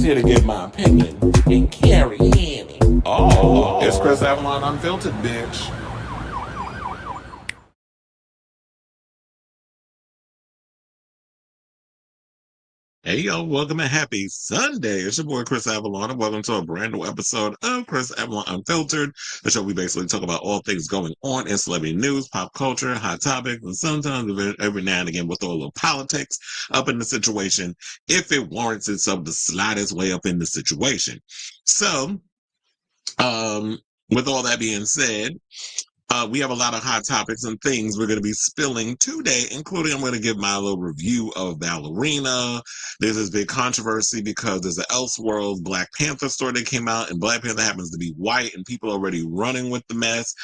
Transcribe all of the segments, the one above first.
just here to give my opinion. And Carey, Annie. Oh, it's Chris Avalon Unfiltered, bitch. Hey yo, welcome and happy Sunday. It's your boy Chris Avalon, and welcome to a brand new episode of Chris Avalon Unfiltered, the show we basically talk about all things going on in celebrity news, pop culture, hot topics, and sometimes every now and again we'll throw a little politics up in the situation if it warrants itself the slightest way up in the situation. So, um, with all that being said, we have a lot of hot topics and things we're going to be spilling today, including I'm going to give my little review of Ballerina. There's this big controversy because there's an Elseworlds Black Panther story that came out, and Black Panther happens to be white, and people are already running with the mess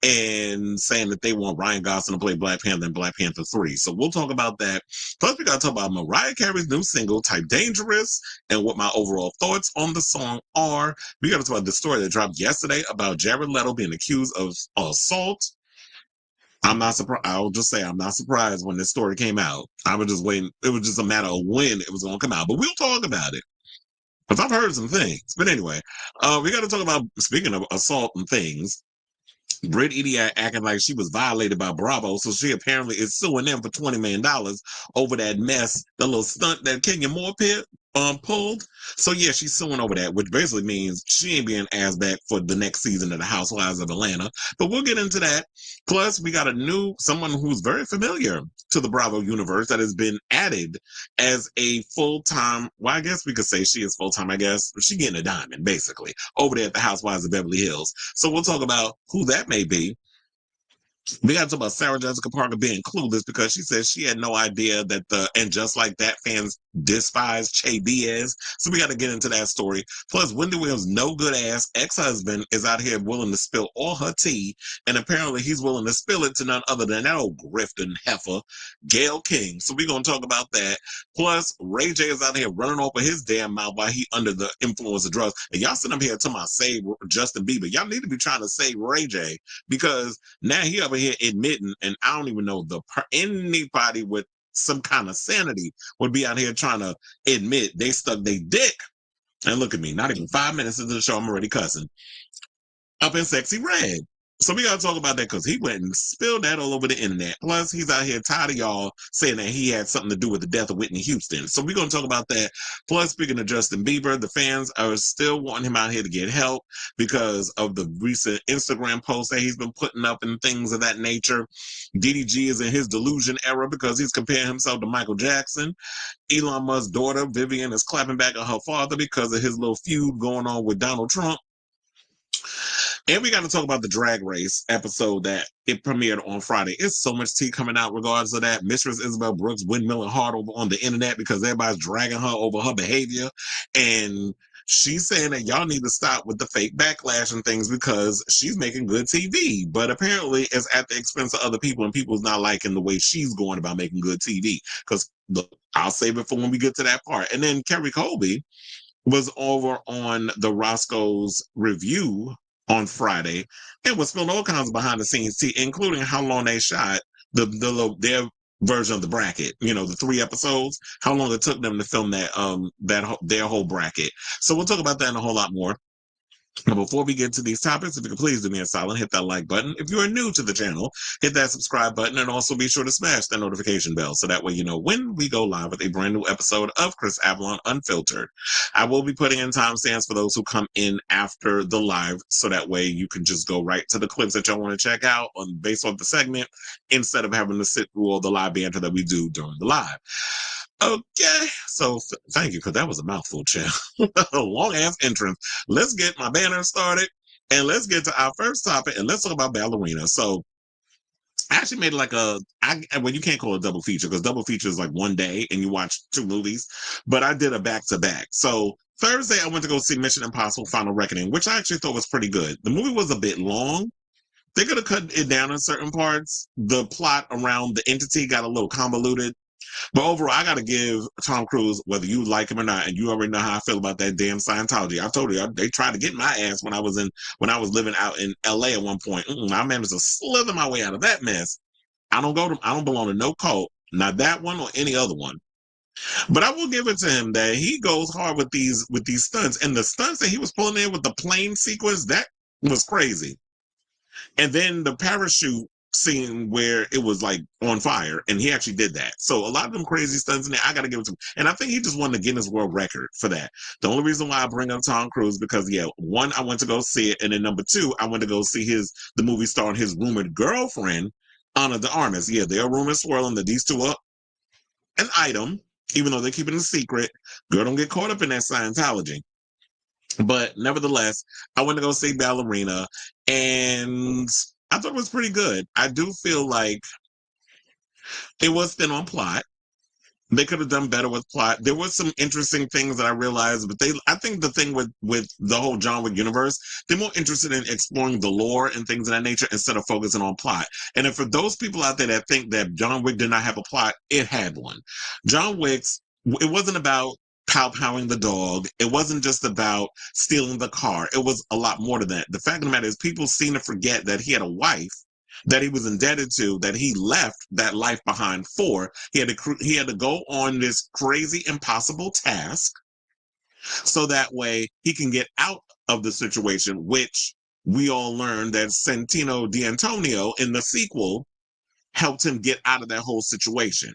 and saying that they want Ryan Gosling to play Black Panther in Black Panther 3. So we'll talk about that. Plus, we got to talk about Mariah Carey's new single, Type Dangerous, and what my overall thoughts on the song are. We got to talk about the story that dropped yesterday about Jared Leto being accused of assault. I'm not surprised. I'll just say I'm not surprised when this story came out. I was just waiting. It was just a matter of when it was going to come out. But we'll talk about it because I've heard some things. But anyway, we got to talk about, speaking of assault and things, Brit Eady acting like she was violated by Bravo, so she apparently is suing them for $20 million over that mess, the little stunt that Kenya Moore pulled. So yeah, she's suing over that, which basically means she ain't being asked back for the next season of the Housewives of Atlanta. But we'll get into that. Plus, we got someone who's very familiar to the Bravo universe that has been added as a full-time, well, I guess we could say she is full-time, I guess. She getting a diamond, basically, over there at the Housewives of Beverly Hills. So we'll talk about who that may be. We got to talk about Sarah Jessica Parker being clueless because she says she had no idea that and just like that, fans despise Che Diaz. So we got to get into that story. Plus, Wendy Williams' no good ass ex-husband is out here willing to spill all her tea, and apparently he's willing to spill it to none other than that old grifting heifer, Gayle King. So we're going to talk about that. Plus, Ray J is out here running off of his damn mouth while he under the influence of drugs. And y'all sitting up here talking about save Justin Bieber. Y'all need to be trying to save Ray J because now he over here admitting, and I don't even know anybody with some kind of sanity would be out here trying to admit they stuck their dick. And look at me, not even 5 minutes into the show, I'm already cussing. Up in Sexyy Red. So we got to talk about that because he went and spilled that all over the internet. Plus, he's out here tired of y'all saying that he had something to do with the death of Whitney Houston. So we're going to talk about that. Plus, speaking of Justin Bieber, the fans are still wanting him out here to get help because of the recent Instagram posts that he's been putting up and things of that nature. DDG is in his delusion era because he's comparing himself to Michael Jackson. Elon Musk's daughter, Vivian, is clapping back at her father because of his little feud going on with Donald Trump. And we got to talk about the Drag Race episode that it premiered on Friday. It's so much tea coming out regards to that. Mistress Isabel Brooks windmilling hard over on the internet because everybody's dragging her over her behavior. And she's saying that y'all need to stop with the fake backlash and things because she's making good TV. But apparently it's at the expense of other people, and people's not liking the way she's going about making good TV. Because I'll save it for when we get to that part. And then Kerry Colby was over on the Roscoe's review on Friday and was spilling all kinds of behind the scenes tea, including how long they shot their version of the bracket. You know, the 3 episodes, how long it took them to film their whole bracket. So we'll talk about that and a whole lot more. Now, before we get to these topics, if you could please do me a solid, hit that like button. If you are new to the channel, hit that subscribe button and also be sure to smash that notification bell so that way you know when we go live with a brand new episode of Chris Avalon Unfiltered. I will be putting in timestamps for those who come in after the live so that way you can just go right to the clips that y'all want to check out based off the segment instead of having to sit through all the live banter that we do during the live. Okay, so thank you, because that was a mouthful, Chad. A long-ass entrance. Let's get my banner started, and let's get to our first topic, and let's talk about Ballerina. So I actually made well, you can't call it a double feature, because double feature is like one day, and you watch 2 movies, but I did a back-to-back. So Thursday, I went to go see Mission Impossible Final Reckoning, which I actually thought was pretty good. The movie was a bit long. They could have cut it down in certain parts. The plot around the entity got a little convoluted. But overall, I got to give Tom Cruise, whether you like him or not, and you already know how I feel about that damn Scientology. I told you they tried to get my ass when I was living out in LA at one point. I managed to slither my way out of that mess. I don't belong to no cult, not that one or any other one. But I will give it to him that he goes hard with these stunts, and the stunts that he was pulling in with the plane sequence, that was crazy. And then the parachute scene where it was like on fire, and he actually did that. So a lot of them crazy stunts in there, I got to give it to him. And I think he just won the Guinness World Record for that. The only reason why I bring up Tom Cruise because yeah, one, I went to go see it, and then number two, I went to go see the movie starring his rumored girlfriend, Ana de Armas. Yeah, there are rumors swirling that these two are an item, even though they're keeping it a secret. Girl, don't get caught up in that Scientology. But nevertheless, I went to go see Ballerina, and I thought it was pretty good. I do feel like it was thin on plot. They could have done better with plot. There was some interesting things that I realized, but I think the thing with the whole John Wick universe, they're more interested in exploring the lore and things of that nature instead of focusing on plot. And if for those people out there that think that John Wick did not have a plot, it had one. John Wick's, it wasn't about pow-powing the dog. It wasn't just about stealing the car. It was a lot more than that. The fact of the matter is people seem to forget that he had a wife that he was indebted to, that he left that life behind for. He had to go on this crazy, impossible task, so that way he can get out of the situation, which we all learned that Santino D'Antonio in the sequel helped him get out of that whole situation.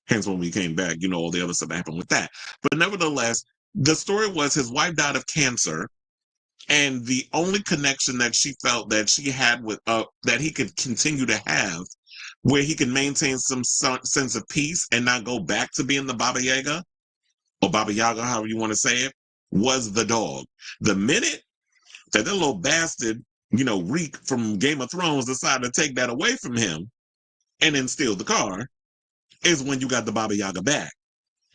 Hence, when we came back, all the other stuff that happened with that. But nevertheless, the story was his wife died of cancer. And the only connection that she felt that she had with that he could continue to have, where he could maintain some sense of peace and not go back to being the Baba Yaga or Baba Yaga, however you want to say it, was the dog. The minute that little bastard, Reek from Game of Thrones decided to take that away from him and then steal the car, is when you got the Baba Yaga back.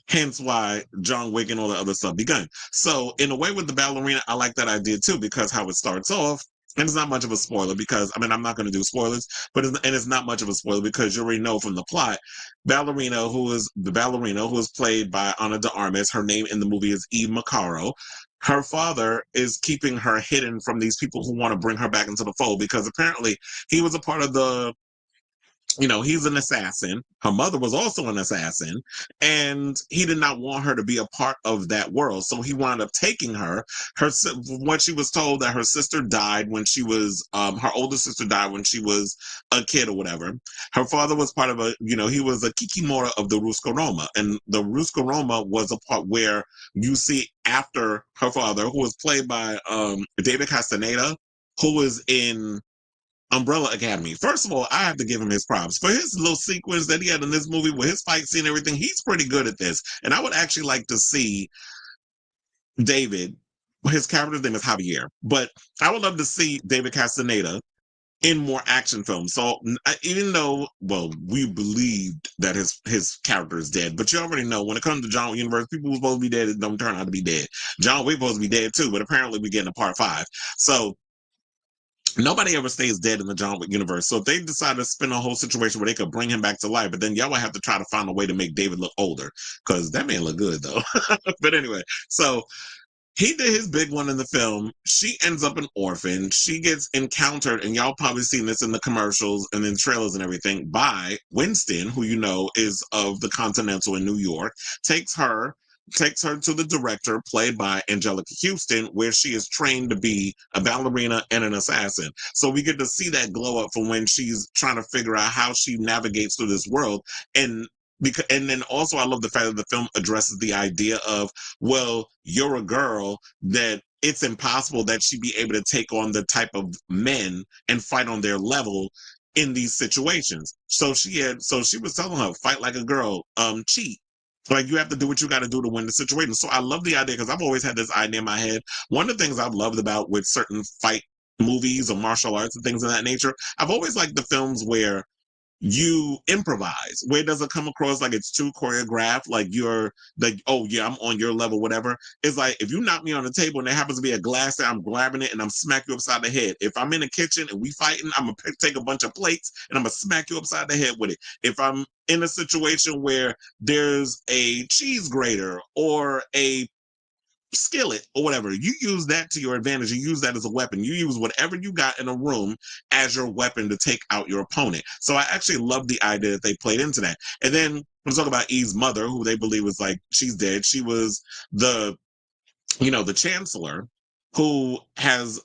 Hence why John Wick and all the other stuff begun. So in a way with the Ballerina, I like that idea too, because how it starts off, and it's not much of a spoiler because, I'm not going to do spoilers, but it's not much of a spoiler because you already know from the plot, Ballerina, who is played by Ana de Armas, her name in the movie is Eve Macaro. Her father is keeping her hidden from these people who want to bring her back into the fold because apparently he was a part of he's an assassin. Her mother was also an assassin, and he did not want her to be a part of that world. So he wound up taking her. What she was told that her sister died when she was, her older sister died when she was a kid or whatever. Her father was part of he was a Kikimora of the Ruska Roma, and the Ruska Roma was a part where you see after her father, who was played by David Castaneda, who was in Umbrella Academy. First of all, I have to give him his props for his little sequence that he had in this movie with his fight scene and everything. He's pretty good at this. And I would actually like to see David, his character's name is Javier, but I would love to see David Castaneda in more action films. So even though, well, we believed that his character is dead, but you already know when it comes to John Wick universe, people who are supposed to be dead don't turn out to be dead. John Wick supposed to be dead too, but apparently we get into part 5. So nobody ever stays dead in the John Wick universe. So if they decide to spin a whole situation where they could bring him back to life, but then y'all would have to try to find a way to make David look older because that man look good though. But anyway, so he did his big one in the film. She ends up an orphan. She gets encountered, and y'all probably seen this in the commercials and in trailers and everything, by Winston, who is of the Continental in New York, takes her to the director, played by Angelica Houston, where she is trained to be a ballerina and an assassin. So we get to see that glow up from when she's trying to figure out how she navigates through this world. And then also I love the fact that the film addresses the idea of, well, you're a girl, that it's impossible that she'd be able to take on the type of men and fight on their level in these situations. So she was telling her, fight like a girl, cheat. Like, you have to do what you got to do to win the situation. So I love the idea because I've always had this idea in my head. One of the things I've loved about with certain fight movies or martial arts and things of that nature, I've always liked the films where you improvise, where it doesn't come across like it's too choreographed, like you're like, oh yeah, I'm on your level, whatever. It's like, if you knock me on the table and there happens to be a glass there, I'm grabbing it and I'm smack you upside the head. If I'm in the kitchen and we fighting, I'm gonna take a bunch of plates and I'm gonna smack you upside the head with it. If I'm in a situation where there's a cheese grater or a skillet or whatever. You use that to your advantage. You use that as a weapon. You use whatever you got in a room as your weapon to take out your opponent. So I actually love the idea that they played into that. And then let's talk about Eve's mother, who they believe was like, she's dead. She was the the chancellor who has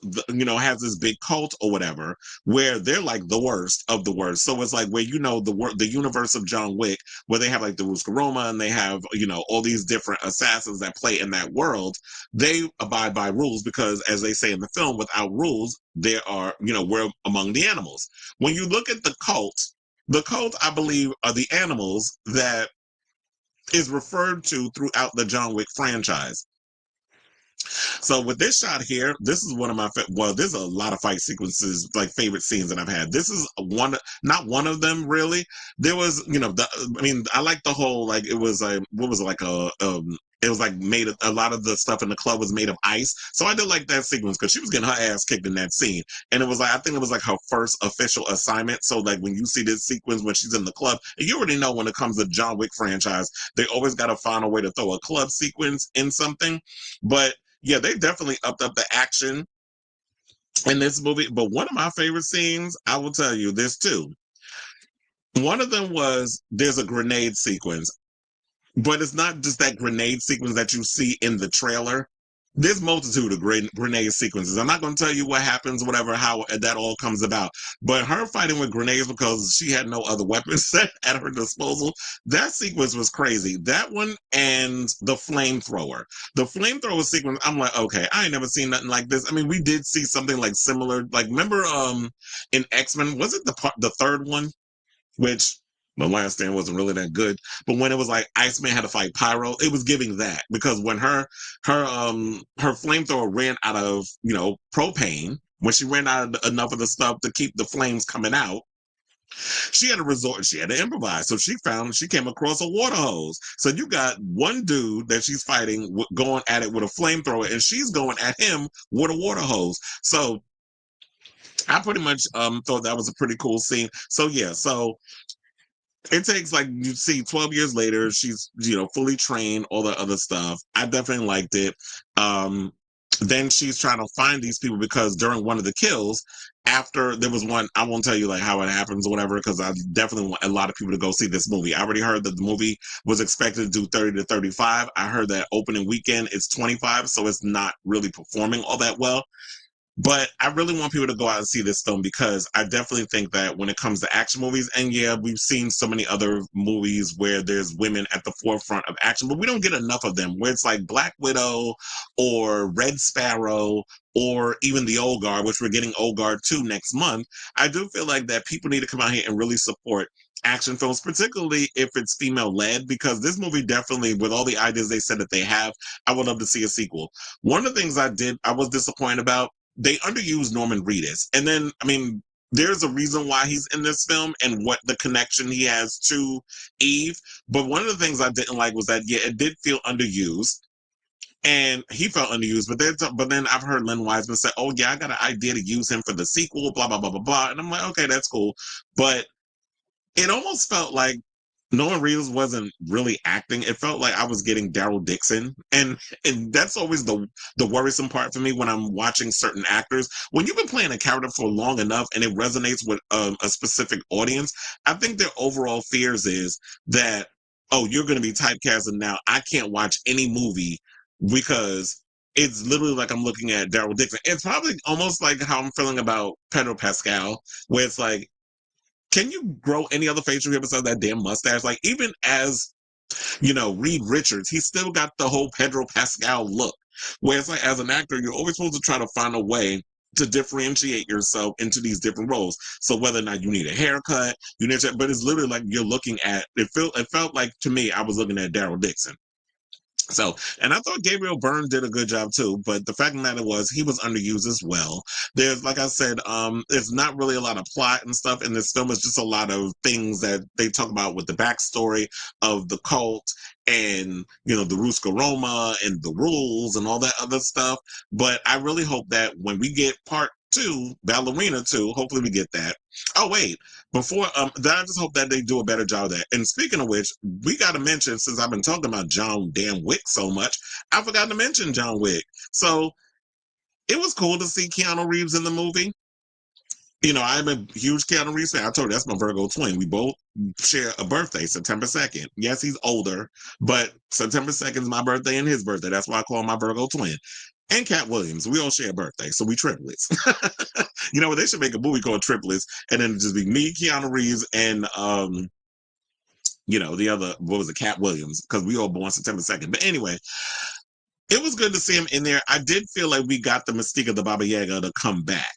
has this big cult or whatever, where they're like the worst of the worst. So it's like where the universe of John Wick, where they have like the Ruscaroma and they have all these different assassins that play in that world. They abide by rules because, as they say in the film, without rules there are we're among the animals. When you look at the cult I believe are the animals that is referred to throughout the John Wick franchise. So with this shot here, this is one of my there's a lot of fight sequences, like favorite scenes that I've had. This is not one of them really. There was, I like the whole, like, it was a what was it, like it was like made a lot of the stuff in the club was made of ice. So I did like that sequence because she was getting her ass kicked in that scene. And it was like, I think it was like her first official assignment. So like when you see this sequence when she's in the club, and you already know when it comes to John Wick franchise, they always got to find a way to throw a club sequence in something. But yeah, they definitely upped up the action in this movie. But one of my favorite scenes, I will tell you, there's two. One of them was there's a grenade sequence, but it's not just that grenade sequence that you see in the trailer. There's multitude of grenade sequences. I'm not going to tell you what happens, whatever, how that all comes about. But her fighting with grenades because she had no other weapons set at her disposal, that sequence was crazy. That one and the flamethrower. The flamethrower sequence, I'm like, okay, I ain't never seen nothing like this. I mean, we did see something like similar. Like, remember in X-Men, was it the third one? Which The Last Stand wasn't really that good. But when it was like Iceman had to fight Pyro, it was giving that because when her flamethrower ran out of propane, when she ran out of enough of the stuff to keep the flames coming out, she had to resort. She had to improvise. So she came across a water hose. So you got one dude that she's fighting going at it with a flamethrower, and she's going at him with a water hose. So I pretty much thought that was a pretty cool scene. So yeah, so it takes, like, you see 12 years later, she's fully trained, all the other stuff. I definitely liked it. Then she's trying to find these people because during one of the kills, after there was one, I won't tell you like how it happens or whatever, because I definitely want a lot of people to go see this movie. I already heard that the movie was expected to do 30 to 35. I heard that opening weekend it's 25, so it's not really performing all that well. But I really want people to go out and see this film because I definitely think that when it comes to action movies, and yeah, we've seen so many other movies where there's women at the forefront of action, but we don't get enough of them, where it's like Black Widow or Red Sparrow or even the Old Guard, which we're getting Old Guard 2 next month. I do feel like that people need to come out here and really support action films, particularly if it's female led, because this movie definitely, with all the ideas they said that they have, I would love to see a sequel. One of the things I was disappointed about, they underused Norman Reedus. And then, I mean, there's a reason why he's in this film and what the connection he has to Eve. But one of the things I didn't like was that, yeah, it did feel underused. And he felt underused. But then I've heard Len Wiseman say, oh, yeah, I got an idea to use him for the sequel, blah, blah, blah, blah, blah. And I'm like, okay, that's cool. But it almost felt like Norman Reedus wasn't really acting. It felt like I was getting Daryl Dixon. And that's always the worrisome part for me when I'm watching certain actors. When you've been playing a character for long enough and it resonates with a specific audience, I think their overall fears is that, oh, you're going to be typecast and now I can't watch any movie because it's literally like I'm looking at Daryl Dixon. It's probably almost like how I'm feeling about Pedro Pascal, where it's like, can you grow any other facial hair besides that damn mustache? Like, even as, Reed Richards, he's still got the whole Pedro Pascal look. Where it's like, as an actor, you're always supposed to try to find a way to differentiate yourself into these different roles. So whether or not you need a haircut, but it's literally like you're looking at, it felt like, to me, I was looking at Daryl Dixon. So, and I thought Gabriel Byrne did a good job too, but the fact of the matter was he was underused as well. There's, like I said, there's not really a lot of plot and stuff in this film. It's just a lot of things that they talk about with the backstory of the cult and, the Ruscaroma and the rules and all that other stuff. But I really hope that when we get part 2, Ballerina 2, hopefully we get that. Oh wait, before that, I just hope that they do a better job of that. And speaking of which, we got to mention, since I've been talking about John damn Wick so much, I forgot to mention John Wick. So it was cool to see Keanu Reeves in the movie. You know, I'm a huge Keanu Reeves fan. I told you that's my Virgo twin. We both share a birthday, September 2nd. Yes, he's older, but September 2nd is my birthday and his birthday. That's why I call him my Virgo twin. And Cat Williams. We all share a birthday, so we triplets. You know what? They should make a movie called Triplets, and then just be me, Keanu Reeves, and you know, the other, what was it, Cat Williams, because we all born September 2nd. But anyway, it was good to see him in there. I did feel like we got the mystique of the Baba Yaga to come back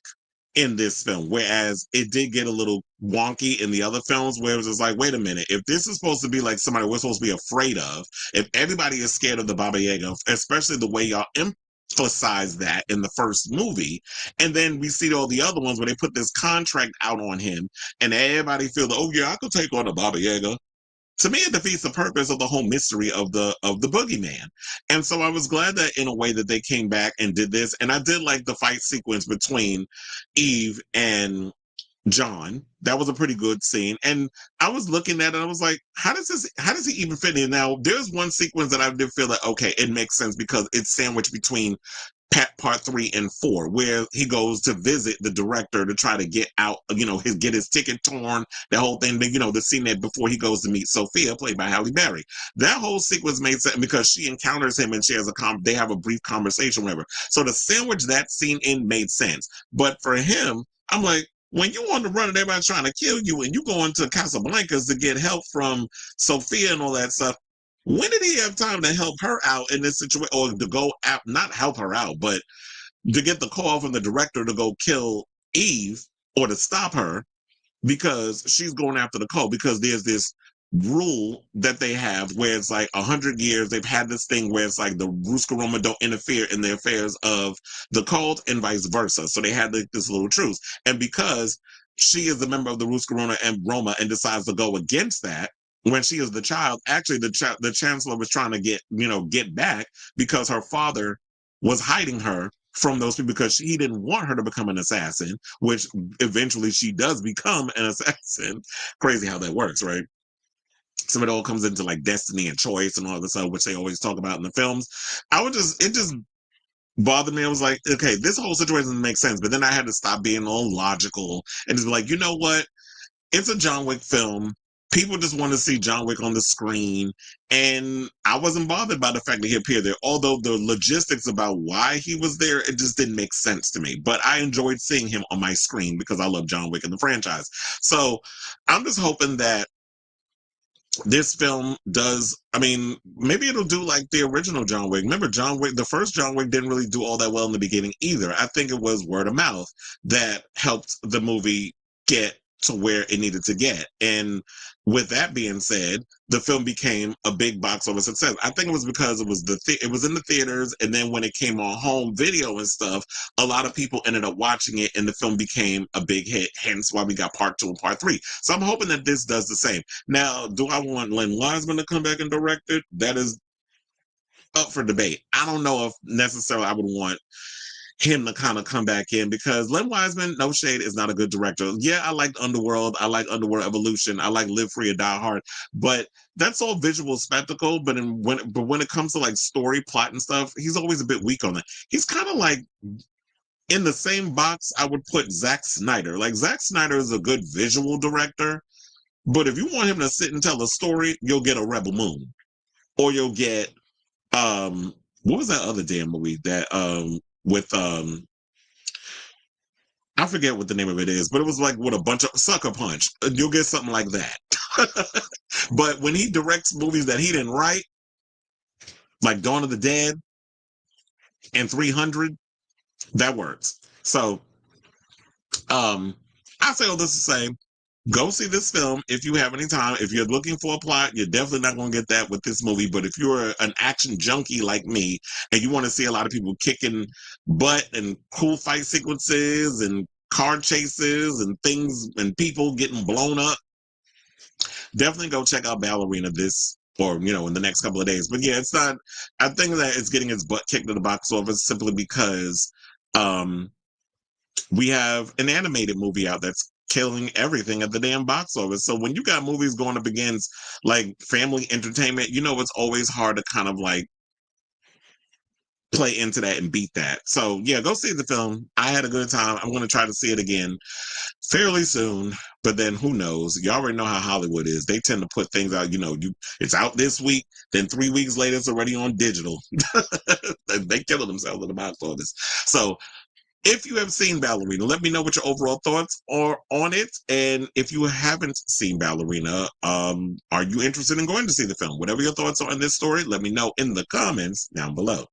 in this film, whereas it did get a little wonky in the other films where it was just like, wait a minute, if this is supposed to be like somebody we're supposed to be afraid of, if everybody is scared of the Baba Yaga, especially the way y'all emphasize that in the first movie, and then we see all the other ones where they put this contract out on him and everybody feels, oh yeah, I could take on the Baba Yaga. To me, it defeats the purpose of the whole mystery of the boogeyman. And so I was glad that in a way that they came back and did this. And I did like the fight sequence between Eve and John. That was a pretty good scene. And I was looking at it and I was like, how does he even fit in? Now, there's one sequence that I did feel like, okay, it makes sense because it's sandwiched between part 3 and 4, where he goes to visit the director to try to get out, you know, get his ticket torn, the whole thing, you know, the scene that before he goes to meet Sophia, played by Halle Berry. That whole sequence made sense because she encounters him and she has they have a brief conversation, whatever. So to sandwich that scene in made sense. But for him, I'm like, when you on the run and everybody's trying to kill you and you go into Casablancas to get help from Sophia and all that stuff, when did he have time to help her out in this situation, or to go out, not help her out, but to get the call from the director to go kill Eve or to stop her because she's going after the cult? Because there's this rule that they have where it's like 100 years they've had this thing where it's like the Rooska don't interfere in the affairs of the cult and vice versa. So they had this little truce. And because she is a member of the Rooska and Roma and decides to go against that, when she is the child, actually the chancellor was trying to get back because her father was hiding her from those people because he didn't want her to become an assassin, which eventually she does become an assassin. Crazy how that works, right? So it all comes into like destiny and choice and all this stuff, which they always talk about in the films. It just bothered me. I was like, okay, this whole situation doesn't make sense. But then I had to stop being all logical and just be like, you know what? It's a John Wick film. People just want to see John Wick on the screen. And I wasn't bothered by the fact that he appeared there. Although the logistics about why he was there, it just didn't make sense to me. But I enjoyed seeing him on my screen because I love John Wick and the franchise. So I'm just hoping that this film does, I mean, maybe it'll do like the original John Wick. Remember, John Wick, the first John Wick didn't really do all that well in the beginning either. I think it was word of mouth that helped the movie get to where it needed to get. And with that being said, the film became a big box office success. I think it was because it was it was in the theaters, and then when it came on home video and stuff, a lot of people ended up watching it, and the film became a big hit. Hence why we got part 2 and part 3. So I'm hoping that this does the same. Now, do I want Len Wiseman to come back and direct it? That is up for debate. I don't know if necessarily I would want him to kind of come back in because Len Wiseman, no shade, is not a good director. Yeah, I like Underworld. I like Underworld Evolution. I like Live Free or Die Hard. But that's all visual spectacle. But when it comes to like story, plot, and stuff, he's always a bit weak on that. He's kind of like in the same box I would put Zack Snyder. Like Zack Snyder is a good visual director, but if you want him to sit and tell a story, you'll get a Rebel Moon, or you'll get what was that other damn movie that with I forget what the name of it is, but it was like with a bunch of Sucker Punch. You'll get something like that. But when he directs movies that he didn't write, like Dawn of the Dead and 300, that works. So I say all this to say, go see this film if you have any time. If you're looking for a plot, you're definitely not going to get that with this movie. But if you're an action junkie like me and you want to see a lot of people kicking butt and cool fight sequences and car chases and things and people getting blown up, definitely go check out Ballerina in the next couple of days. But yeah, it's not, I think that it's getting its butt kicked to the box office simply because we have an animated movie out that's killing everything at the damn box office. So when you got movies going up against like family entertainment, it's always hard to kind of like play into that and beat that. So yeah, go see the film. I had a good time. I'm going to try to see it again fairly soon, but then who knows? You already know how Hollywood is. They tend to put things out, it's out this week, then 3 weeks later it's already on digital. They killing themselves in the box office. So if you have seen Ballerina, let me know what your overall thoughts are on it. And if you haven't seen Ballerina, are you interested in going to see the film? Whatever your thoughts are on this story, let me know in the comments down below.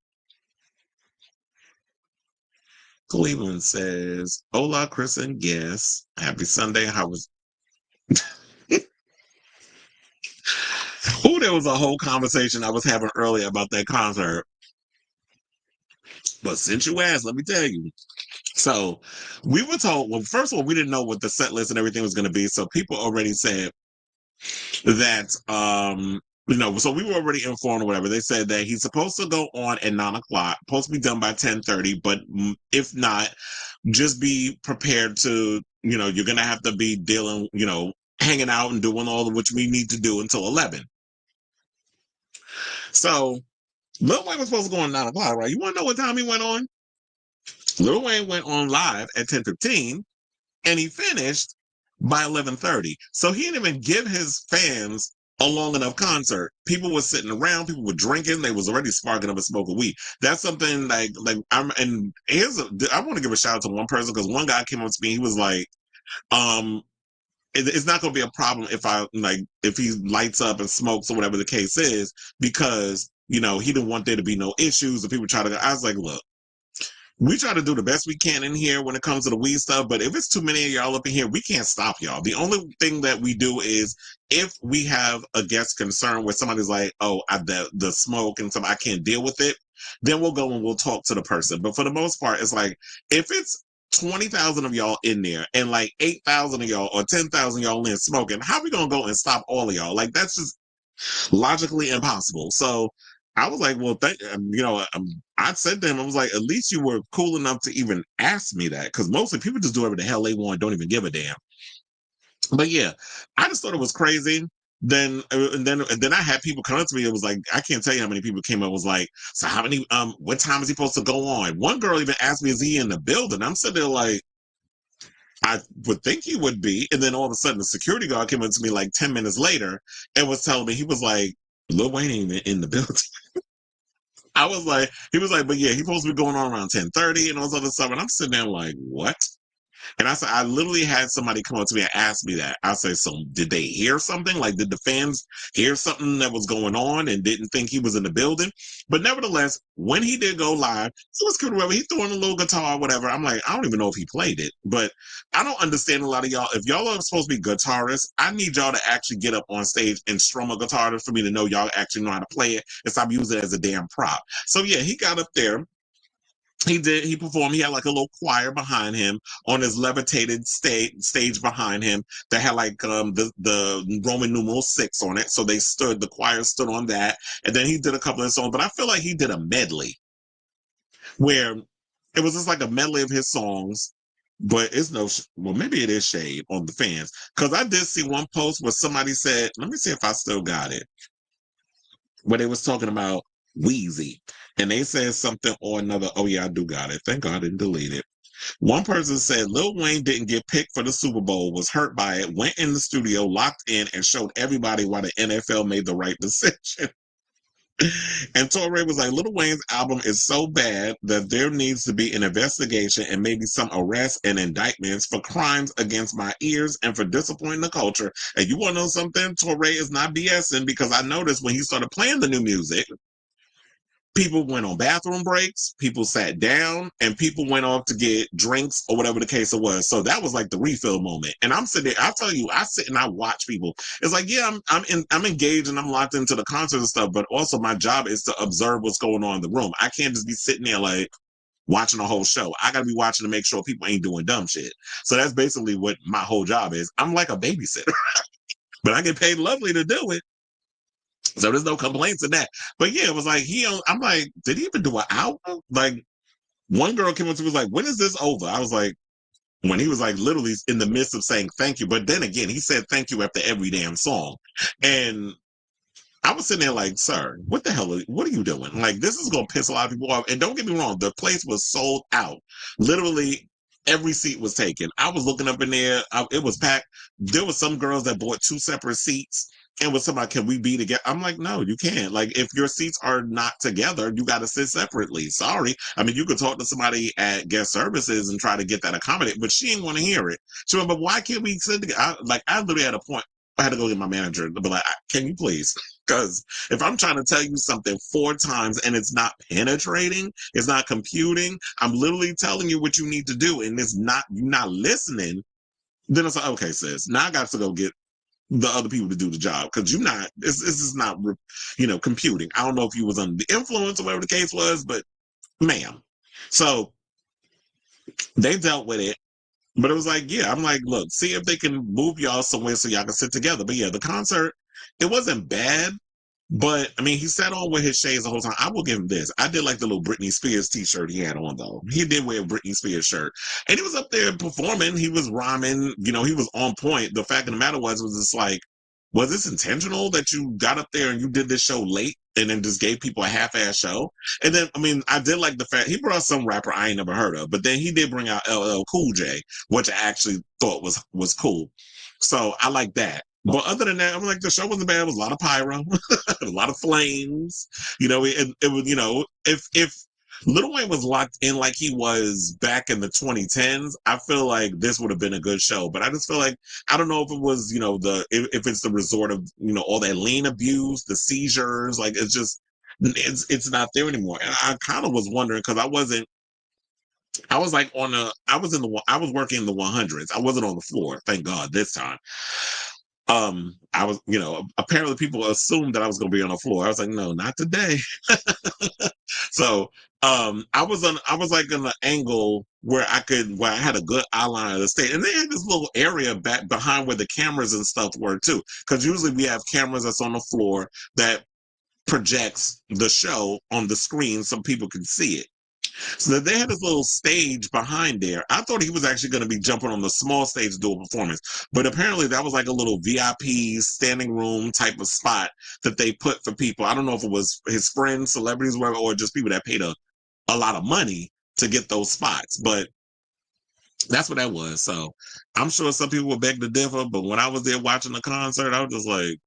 Cleveland says, "Hola, Chris and Guess. Happy Sunday. How was?" Oh, there was a whole conversation I was having earlier about that concert. But since you asked, let me tell you. So we were told, well, first of all, we didn't know what the set list and everything was going to be. So people already said that, so we were already informed or whatever. They said that he's supposed to go on at 9:00, supposed to be done by 10:30. But if not, just be prepared to, you're going to have to be dealing, hanging out and doing all of what we need to do until 11. So Lil Wayne was supposed to go on 9:00, right? You want to know what time he went on? Lil Wayne went on live at 10:15, and he finished by 11:30. So he didn't even give his fans a long enough concert. People were sitting around, people were drinking, they was already sparking up and smoking weed. That's something I want to give a shout out to one person, because one guy came up to me, he was like, it's not going to be a problem if he lights up and smokes or whatever the case is, because he didn't want there to be no issues and people try to go. I was like, look, we try to do the best we can in here when it comes to the weed stuff, but if it's too many of y'all up in here, we can't stop y'all. The only thing that we do is if we have a guest concern where somebody's like, oh, the smoke and something, I can't deal with it, then we'll go and we'll talk to the person. But for the most part, it's like, if it's 20,000 of y'all in there and like 8,000 of y'all or 10,000 y'all in smoking, how we going to go and stop all of y'all? Like, that's just logically impossible. So I was like, well, I said to him, I was like, at least you were cool enough to even ask me that, because mostly people just do whatever the hell they want, don't even give a damn. But yeah, I just thought it was crazy. Then I had people come up to me. It was like, I can't tell you how many people came up. Was like, so how many? What time is he supposed to go on? One girl even asked me, is he in the building? I'm sitting there like, I would think he would be. And then all of a sudden, the security guard came up to me like 10 minutes later and was telling me, he was like, Lil Wayne ain't even in the building. He was like, but yeah, he's supposed to be going on around 10:30 and all this other stuff. And I'm sitting there like, what? And I said, I literally had somebody come up to me and ask me that. I said, so did they hear something? Like, did the fans hear something that was going on and didn't think he was in the building? But nevertheless, when he did go live, it was cool. Whatever. He threw in a little guitar or whatever. I'm like, I don't even know if he played it. But I don't understand a lot of y'all. If y'all are supposed to be guitarists, I need y'all to actually get up on stage and strum a guitar for me to know y'all actually know how to play it and stop using it as a damn prop. So yeah, he got up there. He performed. He had like a little choir behind him on his levitated stage behind him that had like the Roman numeral 6 on it. So the choir stood on that, and then he did a couple of songs. But I feel like he did a medley where it was just like a medley of his songs. But it's maybe it is shade on the fans, because I did see one post where somebody said, let me see if I still got it, where they was talking about Wheezy. And they said something or another. Oh, yeah, I do got it. Thank God I didn't delete it. One person said Lil Wayne didn't get picked for the Super Bowl, was hurt by it, went in the studio, locked in, and showed everybody why the NFL made the right decision. And Torre was like, Lil Wayne's album is so bad that there needs to be an investigation and maybe some arrests and indictments for crimes against my ears and for disappointing the culture. And you want to know something? Torre is not BSing, because I noticed when he started playing the new music, people went on bathroom breaks, people sat down, and people went off to get drinks or whatever the case it was. So that was like the refill moment. And I'm sitting there, I tell you, I sit and I watch people. It's like, yeah, I'm engaged and I'm locked into the concert and stuff, but also my job is to observe what's going on in the room. I can't just be sitting there like watching the whole show. I gotta be watching to make sure people ain't doing dumb shit. So that's basically what my whole job is. I'm like a babysitter, but I get paid lovely to do it. So there's no complaints in that. But yeah, it was like I'm like, did he even do an album? Like, one girl came up to me, was like, when is this over? I was like, when he was like literally in the midst of saying thank you. But then again, he said thank you after every damn song. And I was sitting there like, sir, what the hell? What are you doing? Like, this is going to piss a lot of people off. And don't get me wrong, the place was sold out. Literally, every seat was taken. I was looking up in there. It was packed. There was some girls that bought 2 separate seats and was somebody, can we be together? I'm like, no, you can't. Like, if your seats are not together, you got to sit separately. Sorry. I mean, you could talk to somebody at guest services and try to get that accommodated, but she didn't want to hear it. She went, but why can't we sit together? I literally had a point. I had to go get my manager to be like, can you please? Because if I'm trying to tell you something 4 times and it's not penetrating, it's not computing, I'm literally telling you what you need to do, and you're not listening, then it's like, okay, sis, now I got to go get the other people to do the job because this is not, computing. I don't know if you was under the influence or whatever the case was, but ma'am. So they dealt with it. But it was like, yeah, I'm like, look, see if they can move y'all somewhere so y'all can sit together. But yeah, the concert, it wasn't bad. But I mean, he sat on with his shades the whole time. I will give him this. I did like the little Britney Spears t-shirt he had on though. He did wear a Britney Spears shirt. And he was up there performing. He was rhyming, he was on point. The fact of the matter was just like, was this intentional that you got up there and you did this show late and then just gave people a half-ass show? And then, I mean, I did like the fact he brought some rapper I ain't never heard of, but then he did bring out LL Cool J, which I actually thought was cool. So I like that. But other than that, I'm like, the show wasn't bad. It was a lot of pyro, a lot of flames. It was, if Lil Wayne was locked in like he was back in the 2010s, I feel like this would have been a good show. But I just feel like, I don't know if it was, if it's the resort of, all that lean abuse, the seizures, like it's not there anymore. And I kind of was wondering because I was working in the 100s. I wasn't on the floor, thank God this time. I was, apparently people assumed that I was going to be on the floor. I was like, no, not today. So, I was like in an angle where I had a good outline of the stage, and they had this little area back behind where the cameras and stuff were too. Because usually we have cameras that's on the floor that projects the show on the screen so people can see it. So that they had this little stage behind there. I thought he was actually going to be jumping on the small stage to do a performance, but apparently that was like a little VIP standing room type of spot that they put for people. I don't know if it was his friends, celebrities, whatever, or just people that paid a lot of money to get those spots. But that's what that was. So I'm sure some people will beg to differ, but when I was there watching the concert, I was just like,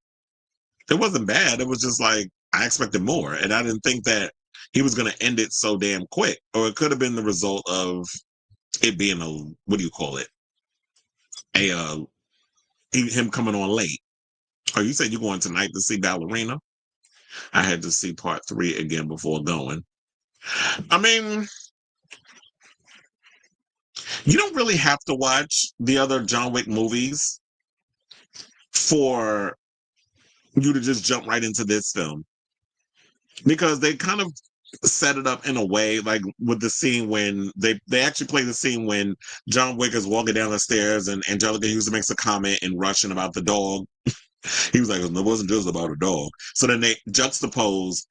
it wasn't bad. It was just like, I expected more. And I didn't think that he was going to end it so damn quick. Or it could have been the result of it being what do you call it? Him coming on late. Oh, you said you're going tonight to see Ballerina? I had to see part 3 again before going. I mean, you don't really have to watch the other John Wick movies for you to just jump right into this film. Because they kind of set it up in a way, like with the scene when they actually play the scene when John Wick is walking down the stairs and Angelica Houston makes a comment in Russian about the dog. He was like, it wasn't just about a dog. So then they juxtapose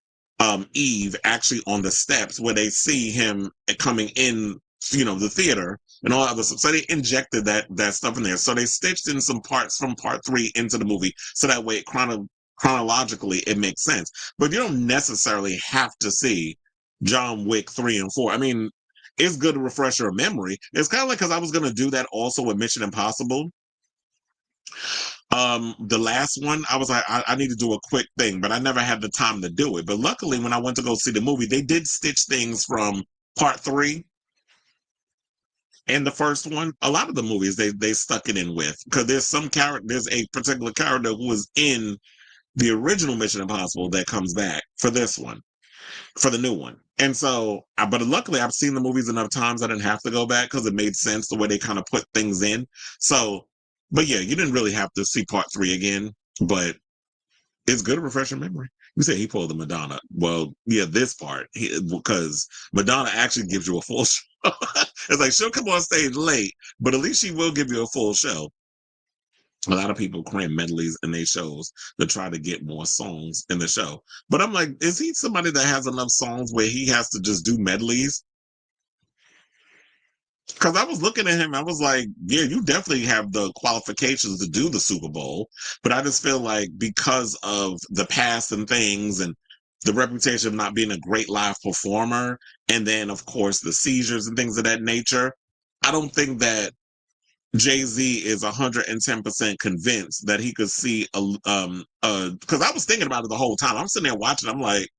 Eve actually on the steps where they see him coming in, the theater and all other stuff. So they injected that stuff in there. So they stitched in some parts from part 3 into the movie. So that way chronologically it makes sense. But you don't necessarily have to see John Wick 3 and 4. I mean, it's good to refresh your memory. It's kind of like, because I was going to do that also with Mission Impossible. The last one, I was like, I need to do a quick thing, but I never had the time to do it. But luckily, when I went to go see the movie, they did stitch things from part 3 and the first one. A lot of the movies they stuck it in with, because there's a particular character who was in the original Mission Impossible that comes back for this one, for the new one. And so, but luckily I've seen the movies enough times I didn't have to go back because it made sense the way they kind of put things in. So, but yeah, you didn't really have to see part 3 again, but it's good to refresh your memory. You say he pulled the Madonna. Well, yeah, this part, because Madonna actually gives you a full show. It's like, she'll come on stage late, but at least she will give you a full show. A lot of people cram medleys in their shows to try to get more songs in the show. But I'm like, is he somebody that has enough songs where he has to just do medleys? Because I was looking at him, I was like, yeah, you definitely have the qualifications to do the Super Bowl. But I just feel like because of the past and things and the reputation of not being a great live performer, and then, of course, the seizures and things of that nature, I don't think that Jay-Z is 110% convinced that he could see because I was thinking about it the whole time. I'm sitting there watching, I'm like,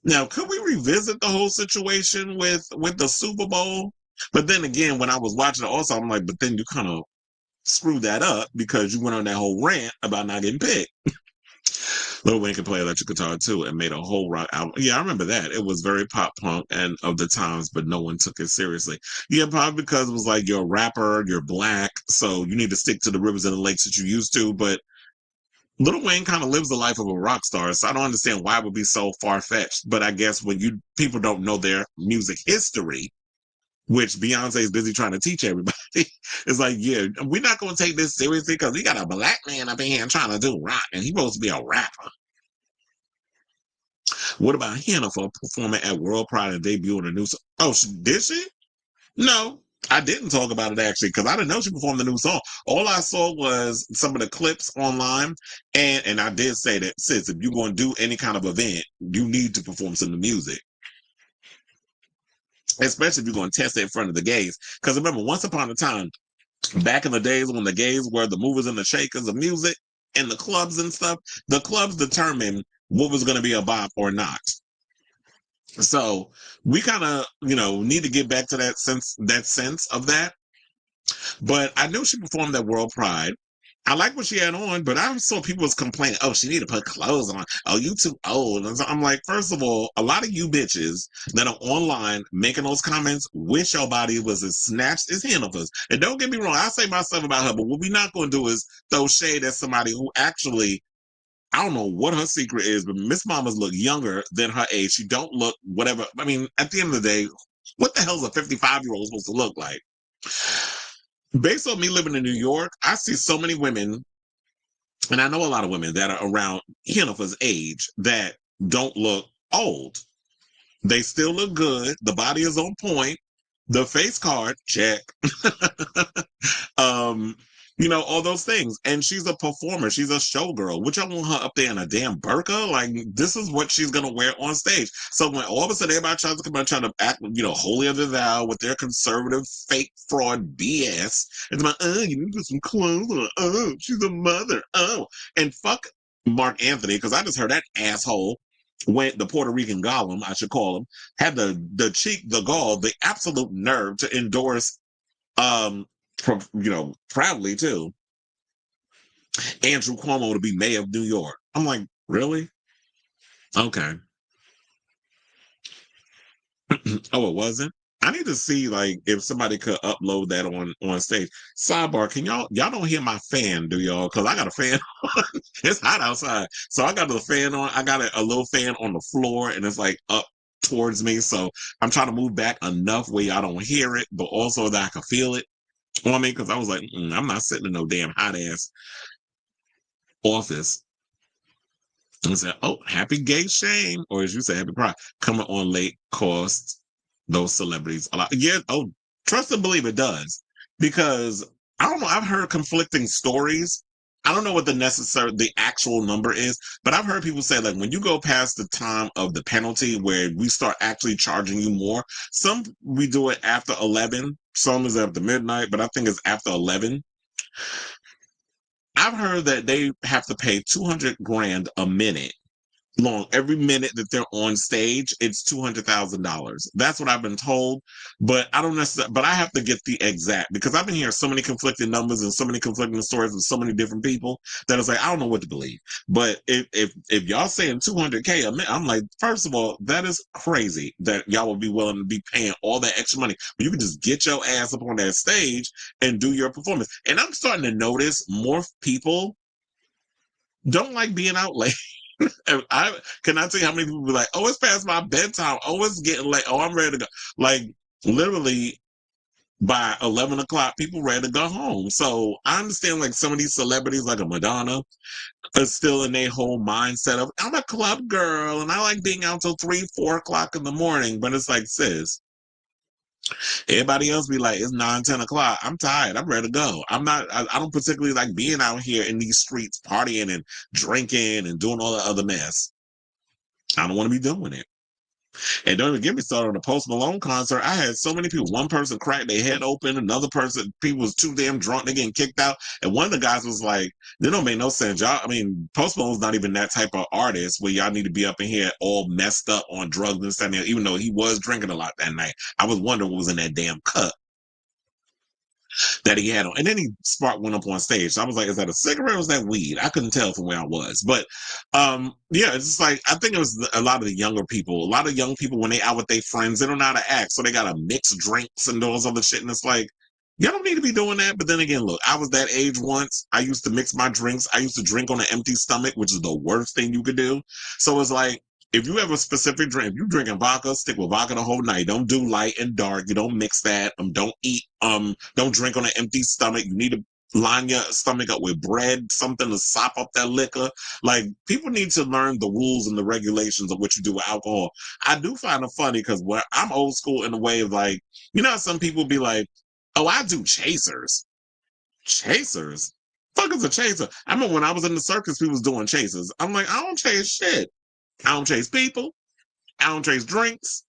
now, could we revisit the whole situation with the Super Bowl? But then again, when I was watching it also, I'm like, but then you kind of screwed that up because you went on that whole rant about not getting picked. Lil Wayne can play electric guitar too and made a whole rock album. Yeah, I remember that. It was very pop punk and of the times, but no one took it seriously. Yeah, probably because it was like you're a rapper, you're black, so you need to stick to the rivers and the lakes that you used to. But Lil Wayne kind of lives the life of a rock star, so I don't understand why it would be so far fetched. But I guess when people don't know their music history, which Beyonce is busy trying to teach everybody, it's like, yeah, we're not going to take this seriously because we got a black man up in here trying to do rock, and he's supposed to be a rapper. What about Hannah for performing at World Pride and debuting a new song? Oh, did she? No, I didn't talk about it actually because I didn't know she performed the new song. All I saw was some of the clips online, and I did say that, sis, if you're going to do any kind of event, you need to perform some of the music, especially if you're going to test it in front of the gays. Because remember, once upon a time, back in the days when the gays were the movers and the shakers of music and the clubs and stuff, the clubs determined what was going to be a bop or not. So we kind of, need to get back to that sense of that. But I knew she performed at World Pride. I like what she had on, but I saw people was complaining, oh, she need to put clothes on. Oh, you too old. And so I'm like, first of all, a lot of you bitches that are online making those comments wish your body was as snatched as Jennifer's. And don't get me wrong, I say my stuff about her, but what we're not going to do is throw shade at somebody who actually, I don't know what her secret is, but Miss Mamas look younger than her age. She don't look whatever. I mean, at the end of the day, what the hell is a 55-year-old supposed to look like? Based on me living in New York, I see so many women, and I know a lot of women that are around Jennifer's age that don't look old. They still look good. The body is on point. The face card, check. um, all those things. And she's a performer. She's a showgirl. Which I want her up there in a damn burqa. Like, this is what she's gonna wear on stage. So when all of a sudden everybody tries to come out trying to act, holier than thou with their conservative fake fraud BS, it's like, oh, you need to put some clothes on. Oh, she's a mother. Oh, and fuck Mark Anthony, because I just heard that asshole went the Puerto Rican Gollum, I should call him, had the cheek, the gall, the absolute nerve to endorse proudly too, Andrew Cuomo to be mayor of New York. I'm like, really? Okay. Oh, it wasn't? I need to see like if somebody could upload that on stage. Sidebar, can y'all don't hear my fan, do y'all? Because I got a fan on. It's hot outside. So I got the fan on. I got a little fan on the floor and it's like up towards me. So I'm trying to move back enough where y'all don't hear it, but also that I can feel it on me because I was like, I'm not sitting in no damn hot ass office. And said, oh, happy gay shame, or as you say, happy pride, coming on late costs those celebrities a lot. Yeah, oh, trust and believe it does. Because I don't know, I've heard conflicting stories. I don't know what the actual number is, but I've heard people say like when you go past the time of the penalty where we start actually charging you more, some we do it after 11, some is after midnight, but I think it's after 11. I've heard that they have to pay 200 grand a minute long. Every minute that they're on stage, it's $200,000. That's what I've been told, but I don't necessarily. But I have to get the exact because I've been hearing so many conflicting numbers and so many conflicting stories with so many different people that it's like I don't know what to believe. But if y'all saying 200K a minute, I'm like, first of all, that is crazy that y'all would be willing to be paying all that extra money. But you can just get your ass up on that stage and do your performance. And I'm starting to notice more people don't like being out late. I cannot tell you how many people be like, oh, it's past my bedtime. Oh, it's getting late. Oh, I'm ready to go. Like literally by 11 o'clock, people ready to go home. So I understand like some of these celebrities like a Madonna are still in their whole mindset of I'm a club girl and I like being out till 3, 4 o'clock in the morning. But it's like, sis, Everybody else be like, it's 9, 10 o'clock. I'm tired. I'm ready to go. I don't particularly like being out here in these streets partying and drinking and doing all the other mess. I don't want to be doing it. And don't even get me started on the Post Malone concert. I had so many people. One person cracked their head open. Another person, people was too damn drunk. They getting kicked out. And one of the guys was like, "That don't make no sense, y'all. I mean, Post Malone's not even that type of artist where y'all need to be up in here all messed up on drugs and stuff. Even though he was drinking a lot that night, I was wondering what was in that damn cup that he had on." And then he spark went up on stage. So I was like, is that a cigarette or was that weed? I couldn't tell from where I was. But yeah, it's just like, I think it was a lot of the younger people. A lot of young people, when they out with their friends, they don't know how to act. So they got to mix drinks and those other shit. And it's like, you don't need to be doing that. But then again, look, I was that age once. I used to mix my drinks. I used to drink on an empty stomach, which is the worst thing you could do. So it's like, if you have a specific drink, if you're drinking vodka, stick with vodka the whole night. Don't do light and dark. You don't mix that. Don't eat. Don't drink on an empty stomach. You need to line your stomach up with bread, something to sop up that liquor. Like, people need to learn the rules and the regulations of what you do with alcohol. I do find it funny because I'm old school in the way of, like, you know how some people be like, oh, I do chasers. Chasers? Fuck is a chaser? I remember when I was in the circus, people was doing chasers. I'm like, I don't chase shit. I don't chase people. I don't chase drinks.